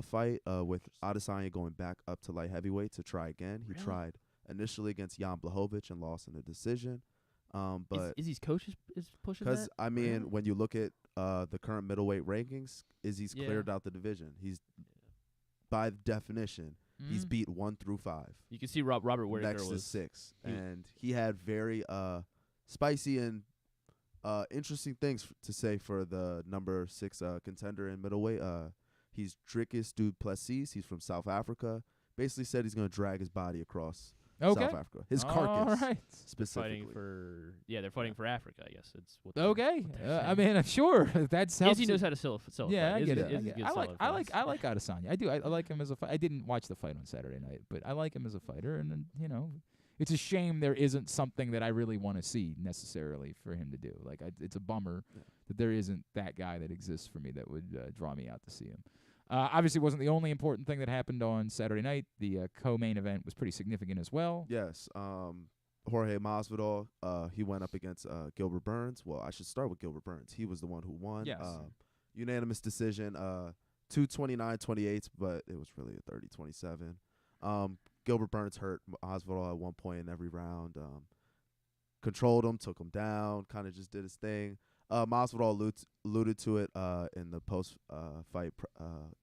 fight with Adesanya going back up to light heavyweight to try again. He tried initially against Jan Blachowicz and lost in a decision. But Izzy's coach is pushing that? Because, I mean, when you look at the current middleweight rankings, Izzy's cleared out the division. He's, by definition, he's beat 1 through 5. You can see Robert Whittaker next was to 6. And he had very spicy and interesting things to say for the number 6 contender in middleweight. He's Dricus Du Plessis. He's from South Africa. Basically said he's going to drag his body across South Africa. His carcass, specifically. They're fighting for Africa, I guess. It's what I mean, sure. That's Izzy knows how to sell yeah, a fight. I get it. I like Adesanya. I do. I like him as a fighter. I didn't watch the fight on Saturday night, but I like him as a fighter. And, you know, it's a shame there isn't something that I really want to see necessarily for him to do. Like, it's a bummer that there isn't that guy that exists for me that would draw me out to see him. Obviously, wasn't the only important thing that happened on Saturday night. The co-main event was pretty significant as well. Yes. Jorge Masvidal, he went up against Gilbert Burns. Well, I should start with Gilbert Burns. He was the one who won. Yes. Unanimous decision, 229-28, but it was really a 30-27. Gilbert Burns hurt Masvidal at one point in every round. Controlled him, took him down, kind of just did his thing. Masvidal alluded to it in the post-fight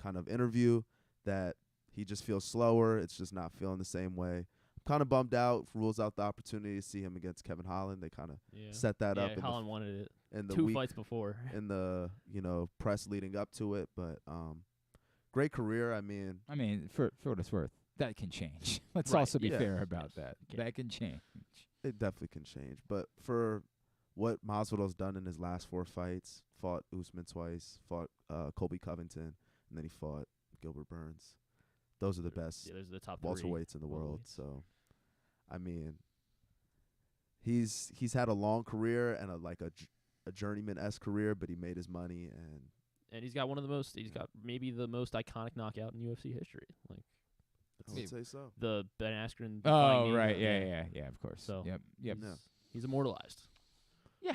kind of interview that he just feels slower. It's just not feeling the same way. Kind of bummed out. Rules out the opportunity to see him against Kevin Holland. They kind of set that up. Holland wanted it in the 2 fights before. In the press leading up to it, but great career. I mean, for what it's worth, that can change. Let's also be fair about that. That can change. It definitely can change. But for what Masvidal's done in his last 4 fights, fought Usman twice, fought Colby Covington, and then he fought Gilbert Burns. Those are the best those are the top welterweights in the world. So, I mean, he's had a long career and a journeyman-esque career, but he made his money and he's got he's got maybe the most iconic knockout in UFC history. Like, I would say so. The Ben Askren. Oh, right. Yeah, of course. So, yep. He's immortalized. Yeah,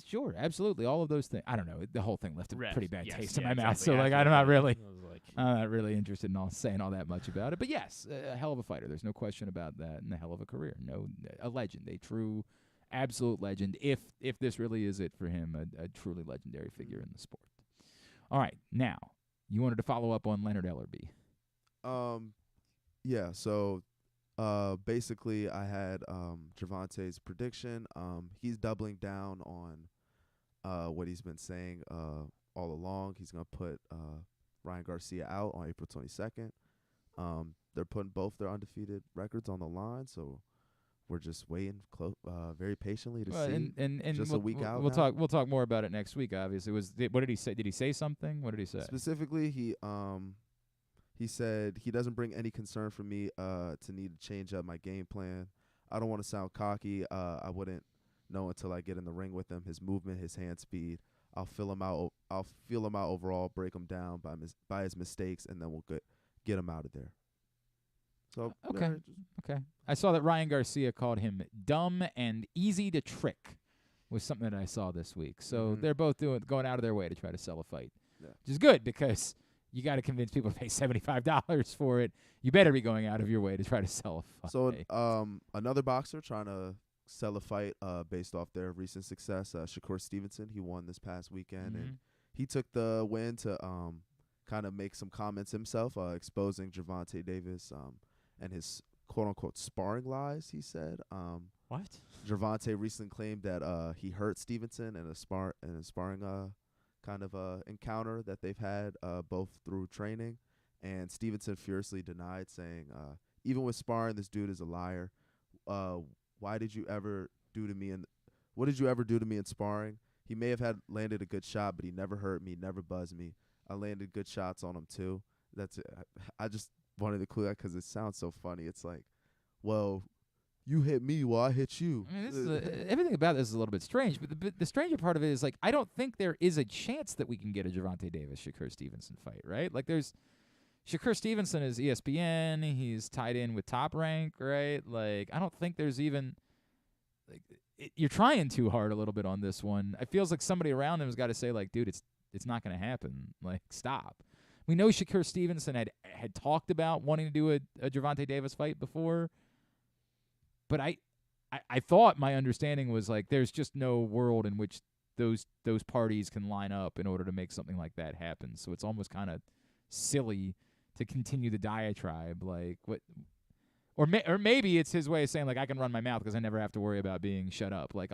sure, absolutely, all of those things. I don't know. The whole thing left a pretty bad taste in my mouth. So, like, I'm not really interested in saying all that much about it. But yes, a hell of a fighter. There's no question about that, and a hell of a career. A legend, a true, absolute legend. If this really is it for him, a truly legendary figure in the sport. All right, now you wanted to follow up on Leonard Ellerbe. Yeah. So. Basically, I had Gervonta's prediction. He's doubling down on what he's been saying all along. He's going to put Ryan Garcia out on April 22nd. They're putting both their undefeated records on the line, so we're just waiting very patiently to see. And just a week out. We'll talk more about it next week. Obviously, what did he say? Did he say something? What did he say? Specifically, he said he doesn't bring any concern for me to need to change up my game plan. I don't want to sound cocky. I wouldn't know until I get in the ring with him. His movement, his hand speed, I'll fill him out I'll feel him out overall, break him down by his mistakes, and then we'll get him out of there. So Okay. I saw that Ryan Garcia called him dumb and easy to trick, was something that I saw this week. So they're both going out of their way to try to sell a fight, which is good because you got to convince people to pay $75 for it. You better be going out of your way to try to sell a fight. So another boxer trying to sell a fight based off their recent success, Shakur Stevenson. He won this past weekend, and he took the win to kind of make some comments himself, exposing Gervonta Davis and his quote-unquote sparring lies, he said. What? Gervonta recently claimed that he hurt Stevenson in a sparring kind of encounter that they've had both through training, and Stevenson furiously denied, saying, even with sparring, this dude is a liar. What did you ever do to me in sparring? He may have landed a good shot, but he never hurt me, never buzzed me. I landed good shots on him too. That's it. I just wanted to clue that because it sounds so funny. It's like, well, you hit me while I hit you. I mean, everything about this is a little bit strange, but the stranger part of it is, like, I don't think there is a chance that we can get a Gervonta Davis-Shakur Stevenson fight, right? Like, Shakur Stevenson is ESPN. He's tied in with Top Rank, right? Like, I don't think there's even you're trying too hard a little bit on this one. It feels like somebody around him has got to say, like, dude, it's not going to happen. Like, stop. We know Shakur Stevenson had talked about wanting to do a Gervonta Davis fight before, but I thought my understanding was, like, there's just no world in which those parties can line up in order to make something like that happen. So it's almost kind of silly to continue the diatribe, like what, or maybe it's his way of saying, like, I can run my mouth because I never have to worry about being shut up. Like,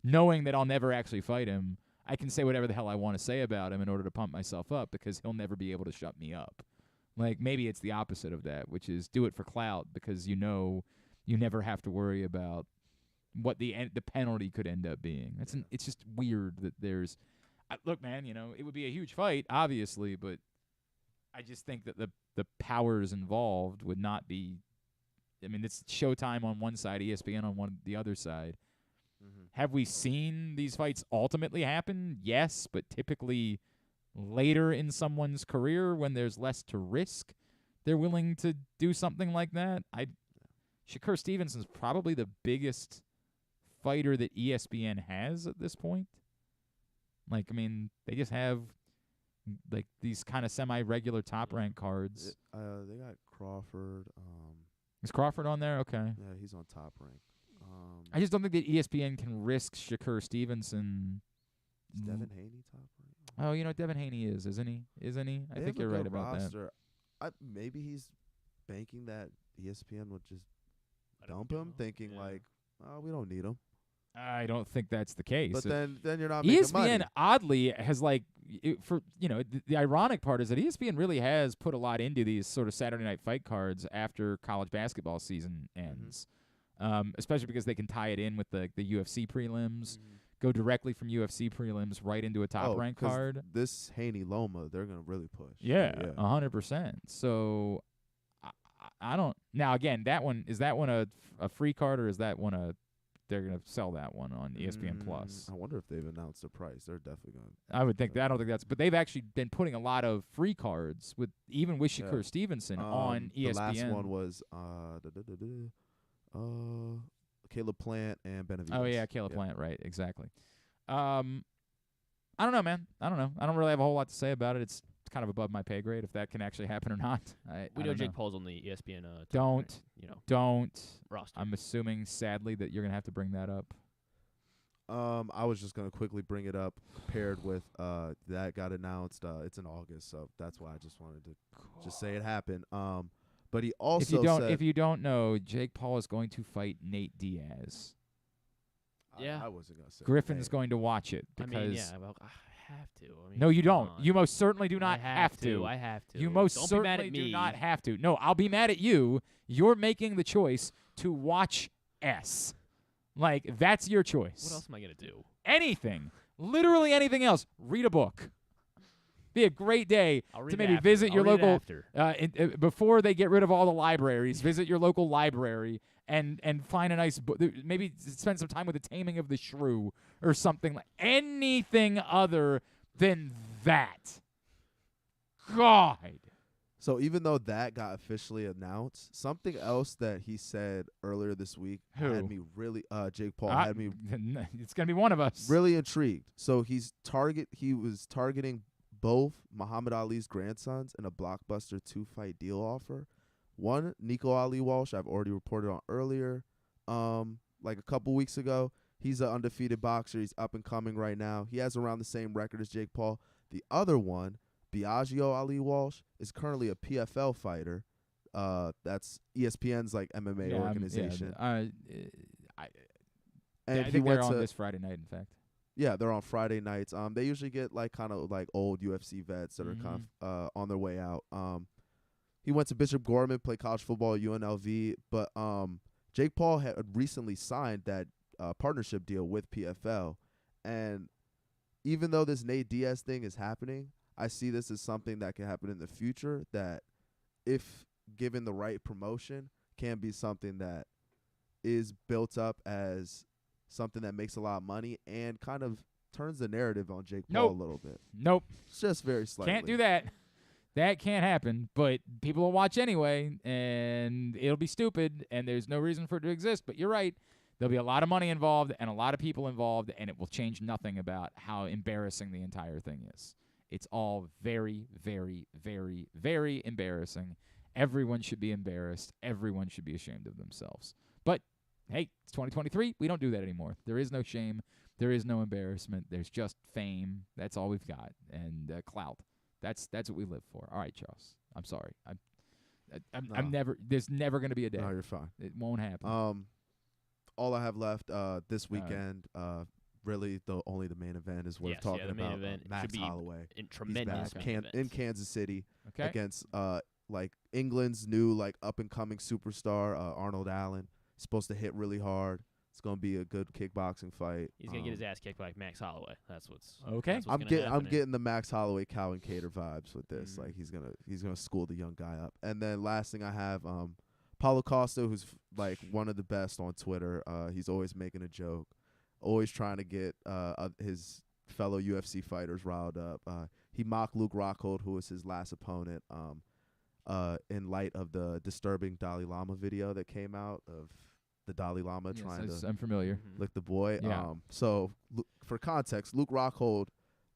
knowing that I'll never actually fight him, I can say whatever the hell I want to say about him in order to pump myself up because he'll never be able to shut me up. Like, maybe it's the opposite of that, which is do it for clout because you know you never have to worry about what the penalty could end up being. It's just weird that there's look, man, it would be a huge fight, obviously, but I just think that the powers involved would not be. I mean, it's Showtime on one side, ESPN on the other side. Have we seen these fights ultimately happen? Yes, but typically later in someone's career when there's less to risk, they're willing to do something like that. Shakur Stevenson's probably the biggest fighter that ESPN has at this point. Like, I mean, they just have like these kind of semi-regular top-ranked cards. They got Crawford. Is Crawford on there? Okay. Yeah, he's on Top Rank. I just don't think that ESPN can risk Shakur Stevenson. Is Devin Haney Top Rank? Oh, Devin Haney isn't he? I think you're right about roster. That. Maybe he's banking that ESPN would just dump him, thinking like, oh, we don't need him. I don't think that's the case. But then you're not making money. ESPN oddly has the ironic part is that ESPN really has put a lot into these sort of Saturday night fight cards after college basketball season ends, especially because they can tie it in with the UFC prelims, go directly from UFC prelims right into a top rank card. This Haney Loma, they're gonna really push. Yeah, 100%. So I don't. Now again, is that one a free card or is that one they're going to sell that one on ESPN Plus? I wonder if they've announced the price. They're definitely going to. I would think that. I don't think that's. But they've actually been putting a lot of free cards even with Shakur Stevenson on ESPN. The last one was Caleb Plant and Benavidez. Oh yeah, Caleb Plant. Right, exactly. I don't know, man. I don't know. I don't really have a whole lot to say about it. It's kind of above my pay grade if that can actually happen or not. We know Jake Paul's on the ESPN. Don't. Roster. I'm assuming, sadly, that you're gonna have to bring that up. I was just gonna quickly bring it up, paired with that got announced. It's in August, so that's why I just wanted to just say it happened. But he also if you don't know, Jake Paul is going to fight Nate Diaz. Yeah, I wasn't gonna say. Griffin's going to watch it because. I mean, yeah, well, I have to. I mean, no, you don't. You most certainly do not have to. I have to. You most Don't certainly be mad at me. do not have to. No, I'll be mad at you. You're making the choice to watch S. Like, that's your choice. What else am I going to do? Anything. Literally anything else. Read a book. Be a great day to maybe visit your local before they get rid of all the libraries. Visit your local library and find a nice book. Maybe spend some time with The Taming of the Shrew or something like anything other than that. God. So even though that got officially announced, something else that he said earlier this week had me really Jake Paul had me it's going to be one of us. Really intrigued. So he was targeting both Muhammad Ali's grandsons in a blockbuster 2-fight deal offer. One, Nico Ali Walsh, I've already reported on earlier, like a couple weeks ago. He's an undefeated boxer. He's up and coming right now. He has around the same record as Jake Paul. The other one, Biagio Ali Walsh, is currently a PFL fighter. That's ESPN's like MMA organization. I and think they're on this Friday night, in fact. Yeah, they're on Friday nights. They usually get like kind of like old UFC vets that are kind of on their way out. He went to Bishop Gorman, played college football at UNLV, but Jake Paul had recently signed that partnership deal with PFL, and even though this Nate Diaz thing is happening, I see this as something that can happen in the future that, if given the right promotion, can be something that is built up as something that makes a lot of money and kind of turns the narrative on Jake Paul a little bit. Nope. It's just very slightly. Can't do that. That can't happen, but people will watch anyway, and it'll be stupid, and there's no reason for it to exist. But you're right. There'll be a lot of money involved and a lot of people involved, and it will change nothing about how embarrassing the entire thing is. It's all very, very, very, very embarrassing. Everyone should be embarrassed. Everyone should be ashamed of themselves. But, hey, it's 2023. We don't do that anymore. There is no shame. There is no embarrassment. There's just fame. That's all we've got, and clout. That's what we live for. All right, Charles. I'm sorry. I'm never. There's never going to be a day. No, you're fine. It won't happen. All I have left this weekend, really only the main event is worth talking the main about. event Max should be Holloway, tremendous in Kansas City against like England's new like up and coming superstar Arnold Allen. He's supposed to hit really hard. It's gonna be a good kickboxing fight. He's gonna get his ass kicked by Max Holloway. That's what's okay. That's what's I'm getting the Max Holloway, Calvin Kattar vibes with this. Like he's gonna school the young guy up. And then last thing I have, Paulo Costa, who's like one of the best on Twitter. He's always making a joke, always trying to get his fellow UFC fighters riled up. He mocked Luke Rockhold, who was his last opponent, in light of the disturbing Dalai Lama video that came out of the Dalai Lama trying to I'm familiar. lick the boy. Yeah. So for context, Luke Rockhold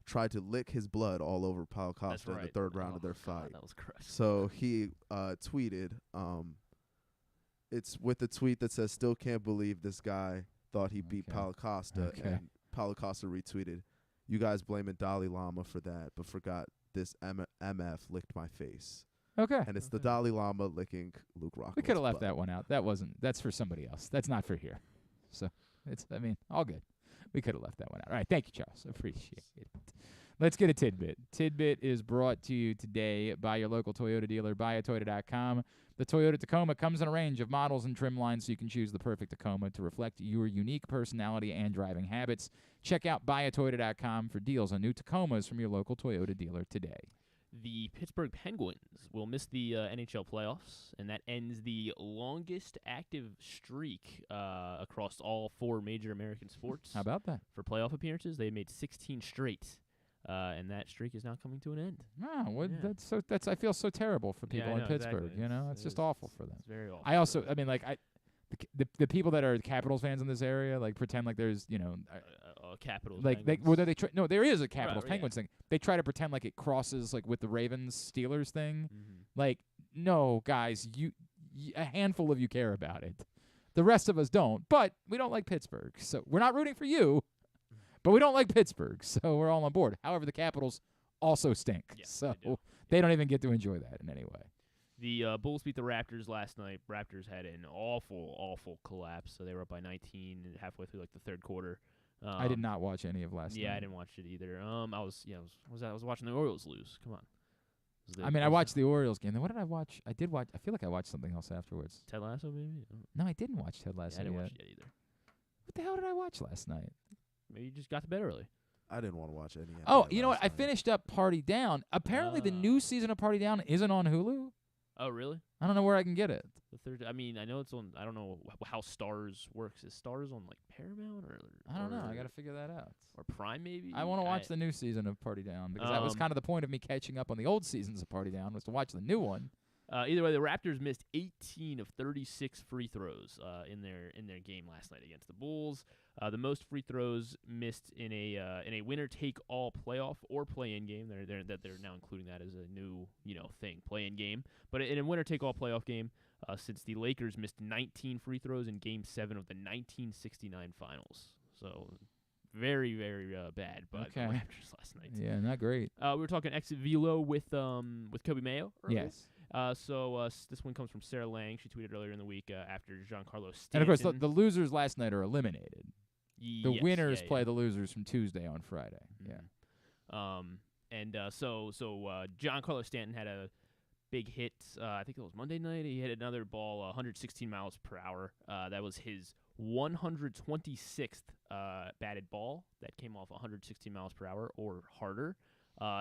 tried to lick his blood all over Paulo Costa in the third round of their fight. That was gross. So he tweeted, it's with a tweet that says, "Still can't believe this guy thought he beat Paulo Costa." And Paulo Costa retweeted, "You guys blaming Dalai Lama for that, but forgot this MF licked my face." Okay. And it's the Dalai Lama licking Luke Rockhold. We could have left that one out. That's for somebody else. That's not for here. So all good. We could have left that one out. All right. Thank you, Charles. Appreciate it. Let's get a tidbit. Tidbit is brought to you today by your local Toyota dealer, buyatoyota.com. The Toyota Tacoma comes in a range of models and trim lines, so you can choose the perfect Tacoma to reflect your unique personality and driving habits. Check out buyatoyota.com for deals on new Tacomas from your local Toyota dealer today. The Pittsburgh Penguins will miss the NHL playoffs, and that ends the longest active streak across all 4 major American sports. How about that? For playoff appearances, they made 16 straight, and that streak is now coming to an end. Oh, that's I feel so terrible for people in Pittsburgh. Exactly. You know, it's just awful for them. It's very awful. I also, the people that are Capitals fans in this area pretend like there's Capitals. There is a Capitals Penguins thing. They try to pretend like it crosses with the Ravens Steelers thing. Mm-hmm. No, guys, a handful of you care about it. The rest of us don't. But we don't like Pittsburgh, so we're not rooting for you. But we don't like Pittsburgh, so we're all on board. However, the Capitals also stink, so they don't even get to enjoy that in any way. The Bulls beat the Raptors last night. Raptors had an awful, awful collapse. So they were up by 19 halfway through the third quarter. I did not watch any of last night. Yeah, I didn't watch it either. I was watching the Orioles lose. Come on. I watched the Orioles game. Then what did I watch? I feel like I watched something else afterwards. Ted Lasso, maybe? No, I didn't watch Ted Lasso. I didn't watch it yet either. What the hell did I watch last night? Maybe you just got to bed early. I didn't want to watch any. Oh, you know what? I finished up Party Down. Apparently, the new season of Party Down isn't on Hulu. Oh, really? I don't know where I can get it. The third. I mean, I know it's on. I don't know how Stars works. Is Stars on like Paramount or? I don't know. I got to figure that out. Or Prime maybe. I want to watch the new season of Party Down because that was kind of the point of me catching up on the old seasons of Party Down was to watch the new one. Either way, the Raptors missed 18 of 36 free throws in their game last night against the Bulls. The most free throws missed in a winner-take-all playoff or play-in game. They're now including that as a new thing, play-in game. But in a winner-take-all playoff game, since the Lakers missed 19 free throws in Game 7 of the 1969 Finals. So very, very bad by the Raptors last night. Yeah, not great. We were talking exit velo with Coby Mayo earlier. Yes. So this one comes from Sarah Lang. She tweeted earlier in the week after Giancarlo Stanton. And, of course, the losers last night are eliminated. The winners play the losers from Tuesday on Friday. Mm-hmm. Yeah. So Giancarlo Stanton had a big hit. I think it was Monday night. He hit another ball 116 miles per hour. That was his 126th batted ball that came off 116 miles per hour or harder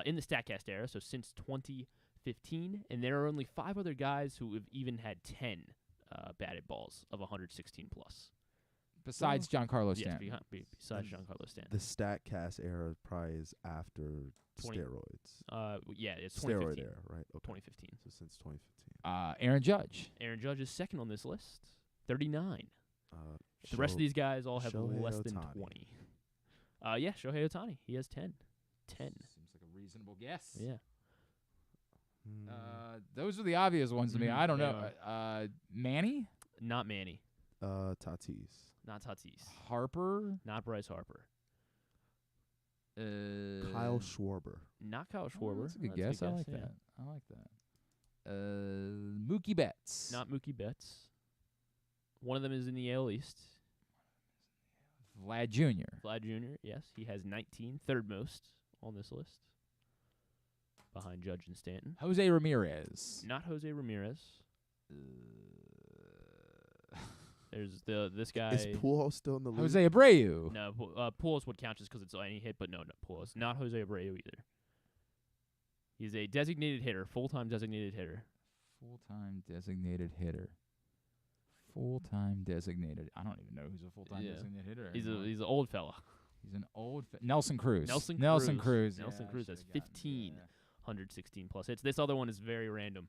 in the StatCast era. So since 2015, and there are only 5 other guys who have even had 10 batted balls of 116 plus. Besides Giancarlo Stanton. Yes, besides Giancarlo Stanton. The StatCast era probably is after steroids. Yeah, it's steroid 2015. era, right? Okay. 2015. So since 2015. Aaron Judge. Aaron Judge is second on this list, 39. The Shohei rest of these guys all have less than Ohtani. 20. Yeah, Shohei Ohtani. He has 10. 10. Seems like a reasonable guess. Yeah. Those are the obvious ones to me. I don't know. Manny? Not Manny. Tatis. Not Tatis. Harper? Not Bryce Harper. Kyle Schwarber. Not Kyle Schwarber. That's a good guess. I like that. I like that. Mookie Betts. Not Mookie Betts. One of them is in the AL East. Vlad Jr. Vlad Jr., yes. He has 19, third most on this list. Behind Judge and Stanton. Jose Ramirez. Not Jose Ramirez. There's this guy. Is Pujols still in the league? Jose Abreu. No, Pujols would count just because it's any hit, but no, Pujols. Not Jose Abreu either. He's a designated hitter, full-time designated hitter. Full-time designated hitter. Full-time designated. I don't even know who's a full-time designated hitter. He's an old fella. He's an old Nelson Cruz. Nelson Cruz. Nelson Cruz has 15 116 plus hits. This other one is very random.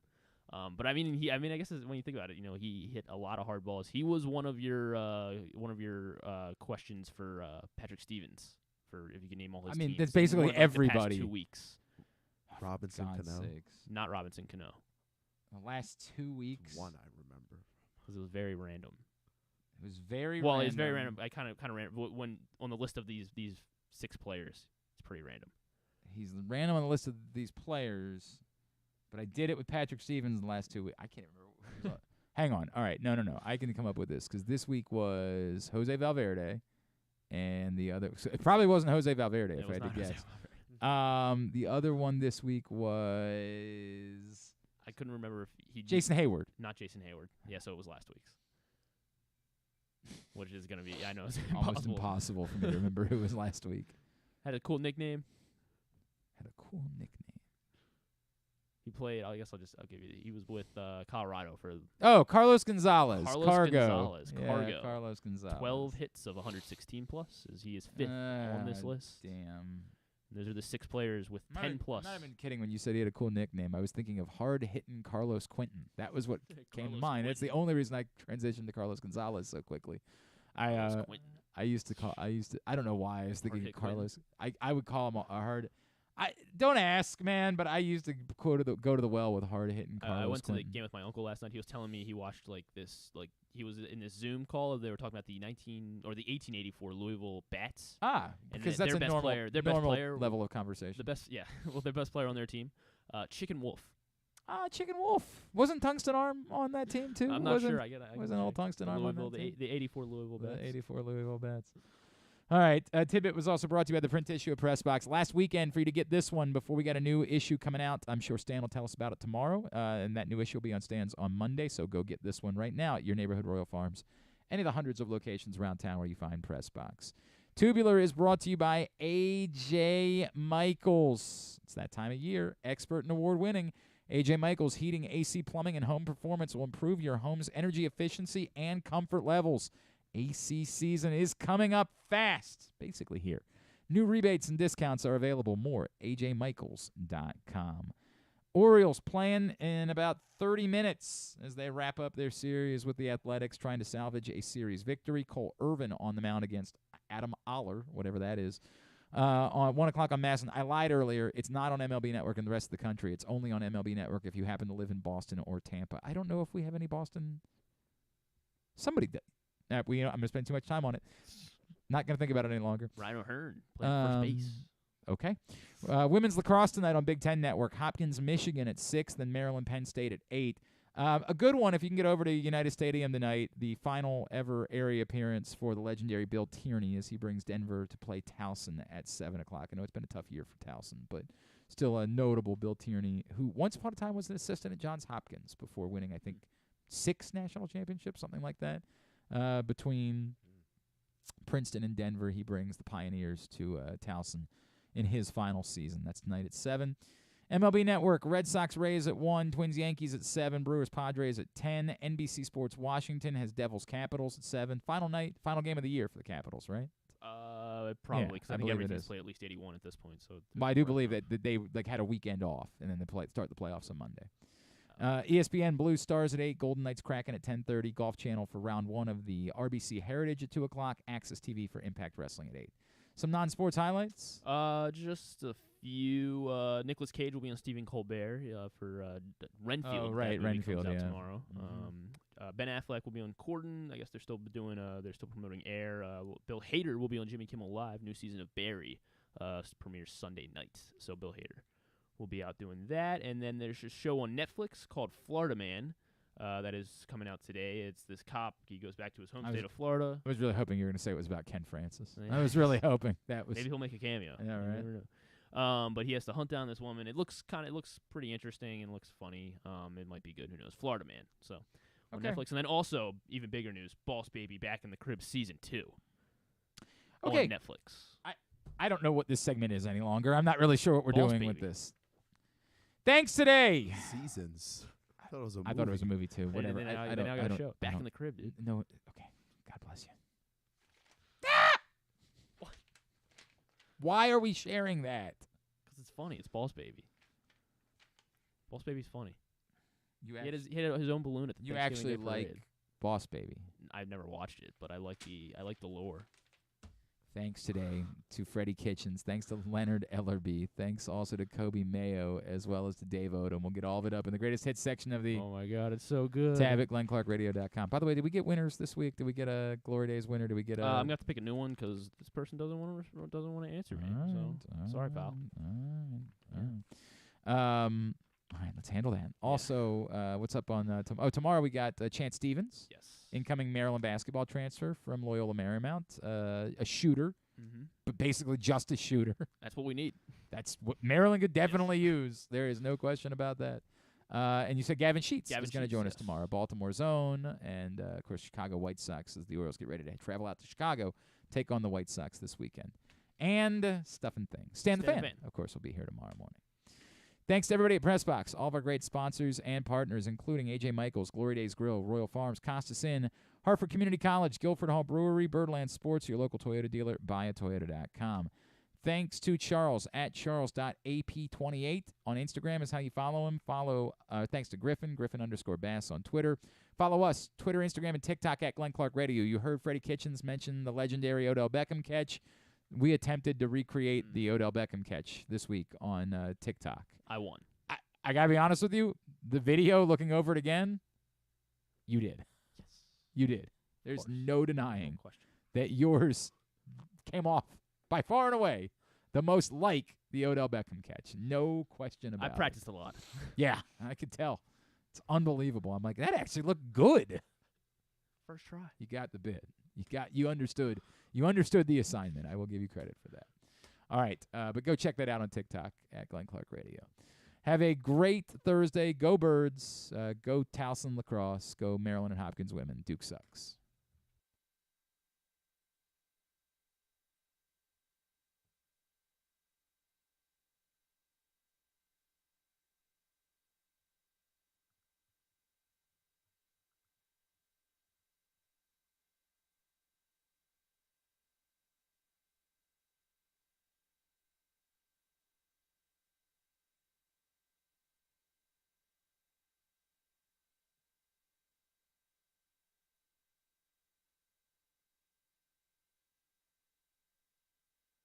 But I mean, I guess when you think about it, he hit a lot of hard balls. He was one of your questions for Patrick Stevens for if you can name all his teams. That's basically like everybody. The past 2 weeks. Robinson Cano. Not Robinson Cano. The last 2 weeks. One I remember. Because it was very random. It was very well. random. It's very random. I kind of random. When on the list of these 6 players, it's pretty random. He's random on the list of these players. But I did it with Patrick Stevens in the last 2 weeks. I can't remember. Hang on. All right. No. I can come up with this because this week was Jose Valverde, and the other. So it probably wasn't Jose Valverde if I had to guess. The other one this week was. I couldn't remember if he. Jason Hayward. Not Jason Hayward. Yeah, so it was last week's. Which is gonna be. I know it's almost impossible for me to remember who was last week. Had a cool nickname. He played. I guess I'll give you. He was with Colorado for. Oh, Carlos Gonzalez. Cargo. Yeah, Carlos Gonzalez. 12 hits of 116 plus. He is 5th on this list. Damn. Those are the 6 players with 10 plus. I'm not even kidding when you said he had a cool nickname. I was thinking of hard-hitting Carlos Quentin. That was what came to mind. That's the only reason I transitioned to Carlos Gonzalez so quickly. I don't know why I was thinking of Carlos. I would call him a hard. Don't ask, man, but I used to go to the well with hard-hitting Carlos I went Quentin. to the game with my uncle last night. He was telling me he watched he was in this Zoom call. They were talking about the 1884 Louisville Bats. Because that's a best normal, player, their normal best player, level of conversation. The best, yeah. Well, their best player on their team, Chicken Wolf. Chicken Wolf. Wasn't Tungsten Arm on that team too? I'm not sure. Was an old Tungsten Arm on that team? The 84 Louisville Bats. The 84 Louisville Bats. All right. Tidbit was also brought to you by the print issue of Press Box. Last weekend for you to get this one before we got a new issue coming out. I'm sure Stan will tell us about it tomorrow, and that new issue will be on Stan's on Monday, so go get this one right now at your neighborhood Royal Farms, any of the hundreds of locations around town where you find Press Box. Tubular is brought to you by A.J. Michaels. It's that time of year. Expert and award-winning. A.J. Michaels Heating, AC, Plumbing, and Home Performance will improve your home's energy efficiency and comfort levels. AC season is coming up fast. Basically here. New rebates and discounts are available. More at ajmichaels.com. Orioles playing in about 30 minutes as they wrap up their series with the Athletics, trying to salvage a series victory. Cole Irvin on the mound against Adam Oller, whatever that is, on 1 o'clock on Masson. I lied earlier. It's not on MLB Network in the rest of the country. It's only on MLB Network if you happen to live in Boston or Tampa. I don't know if we have any Boston. Somebody did. I'm going to spend too much time on it. Not going to think about it any longer. Rhino Hearn playing first base. Okay. Women's lacrosse tonight on Big Ten Network. Hopkins, Michigan at 6, then Maryland, Penn State at 8. A good one if you can get over to United Stadium tonight, the final ever area appearance for the legendary Bill Tierney as he brings Denver to play Towson at 7 o'clock. I know it's been a tough year for Towson, but still a notable Bill Tierney, who once upon a time was an assistant at Johns Hopkins before winning, I think, 6 national championships, something like that. Between Princeton and Denver, he brings the Pioneers to Towson in his final season. That's tonight at 7. MLB Network, Red Sox Rays at 1, Twins Yankees at 7, Brewers Padres at 10, NBC Sports Washington has Devils Capitals at 7. Final game of the year for the Capitals, right? Probably, because I think everything's play at least 81 at this point. So, but I do believe that they had a weekend off, and then they start the playoffs on Monday. ESPN Blue Stars at 8, Golden Knights Kraken at 10:30, Golf Channel for round 1 of the RBC Heritage at 2 o'clock, Access TV for Impact Wrestling at 8. Some non-sports highlights? Just a few. Nicolas Cage will be on Stephen Colbert for Renfield. Oh, right, Renfield, comes out yeah. tomorrow. Ben Affleck will be on Corden. I guess they're still doing. They're still promoting Air. Bill Hader will be on Jimmy Kimmel Live. New season of Barry premieres Sunday night. So Bill Hader will be out doing that. And then there's a show on Netflix called Florida Man. That is coming out today. It's this cop. He goes back to his home state of Florida. I was really hoping you were going to say it was about Ken Francis. Yeah. I was really hoping that was. Maybe he'll make a cameo. Yeah, right. You never know. But he has to hunt down this woman. It looks pretty interesting and looks funny. It might be good. Who knows? Florida Man. So on Netflix, and then also even bigger news: Boss Baby Back in the Crib season 2. Okay. On Netflix. I don't know what this segment is any longer. I'm not really sure what we're Boss doing Baby. with this. Thanks today. Seasons. I thought it was a movie. I thought it was a movie too. Whatever. They now I got a don't- show. Back in the Crib, dude. No. Okay. God bless you. Why are we sharing that? Because it's funny. It's Boss Baby. Boss Baby's funny. You He had his own balloon at the You Thanksgiving actually Day like parade. Boss Baby. I've never watched it, but I like the lore. Thanks today to Freddie Kitchens. Thanks to Leonard Ellerbe. Thanks also to Coby Mayo, as well as to Dave Odom. We'll get all of it up in the greatest hits section of the Oh my God, it's so good. tab at GlennClarkRadio.com. By the way, did we get winners this week? Did we get a Glory Days winner? Did we get a? I'm gonna have to pick a new one because this person doesn't want to answer me. Sorry, pal. All right, let's handle that. Also, what's up on tomorrow we got Chance Stevens. Yes. Incoming Maryland basketball transfer from Loyola Marymount. A shooter, but basically just a shooter. That's what we need. That's what Maryland could definitely use. There is no question about that. And you said Gavin Sheets is going to join us tomorrow. Baltimore's own, and, of course, Chicago White Sox as the Orioles get ready to travel out to Chicago, take on the White Sox this weekend. And stuff and things. Stan the Fan, of course, will be here tomorrow morning. Thanks to everybody at PressBox, all of our great sponsors and partners, including A.J. Michaels, Glory Days Grill, Royal Farms, Costas Inn, Hartford Community College, Guilford Hall Brewery, Birdland Sports, your local Toyota dealer, buyatoyota.com. Thanks to Charles at charles.ap28 on Instagram is how you follow him. Thanks to Griffin, Griffin_Bass on Twitter. Follow us, Twitter, Instagram, and TikTok at Glenn Clark Radio. You heard Freddie Kitchens mention the legendary Odell Beckham catch. We attempted to recreate the Odell Beckham catch this week on TikTok. I won. I got to be honest with you. The video, looking over it again, you did. Yes. You did. There's no denying question. that yours came off by far and away the most like the Odell Beckham catch. No question about it. I practiced a lot. Yeah, I could tell. It's unbelievable. I'm like, that actually looked good. First try. You got the bit. You understood. You understood the assignment. I will give you credit for that. All right, but go check that out on TikTok at Glenn Clark Radio. Have a great Thursday. Go Birds. Go Towson Lacrosse. Go Maryland and Hopkins women. Duke sucks.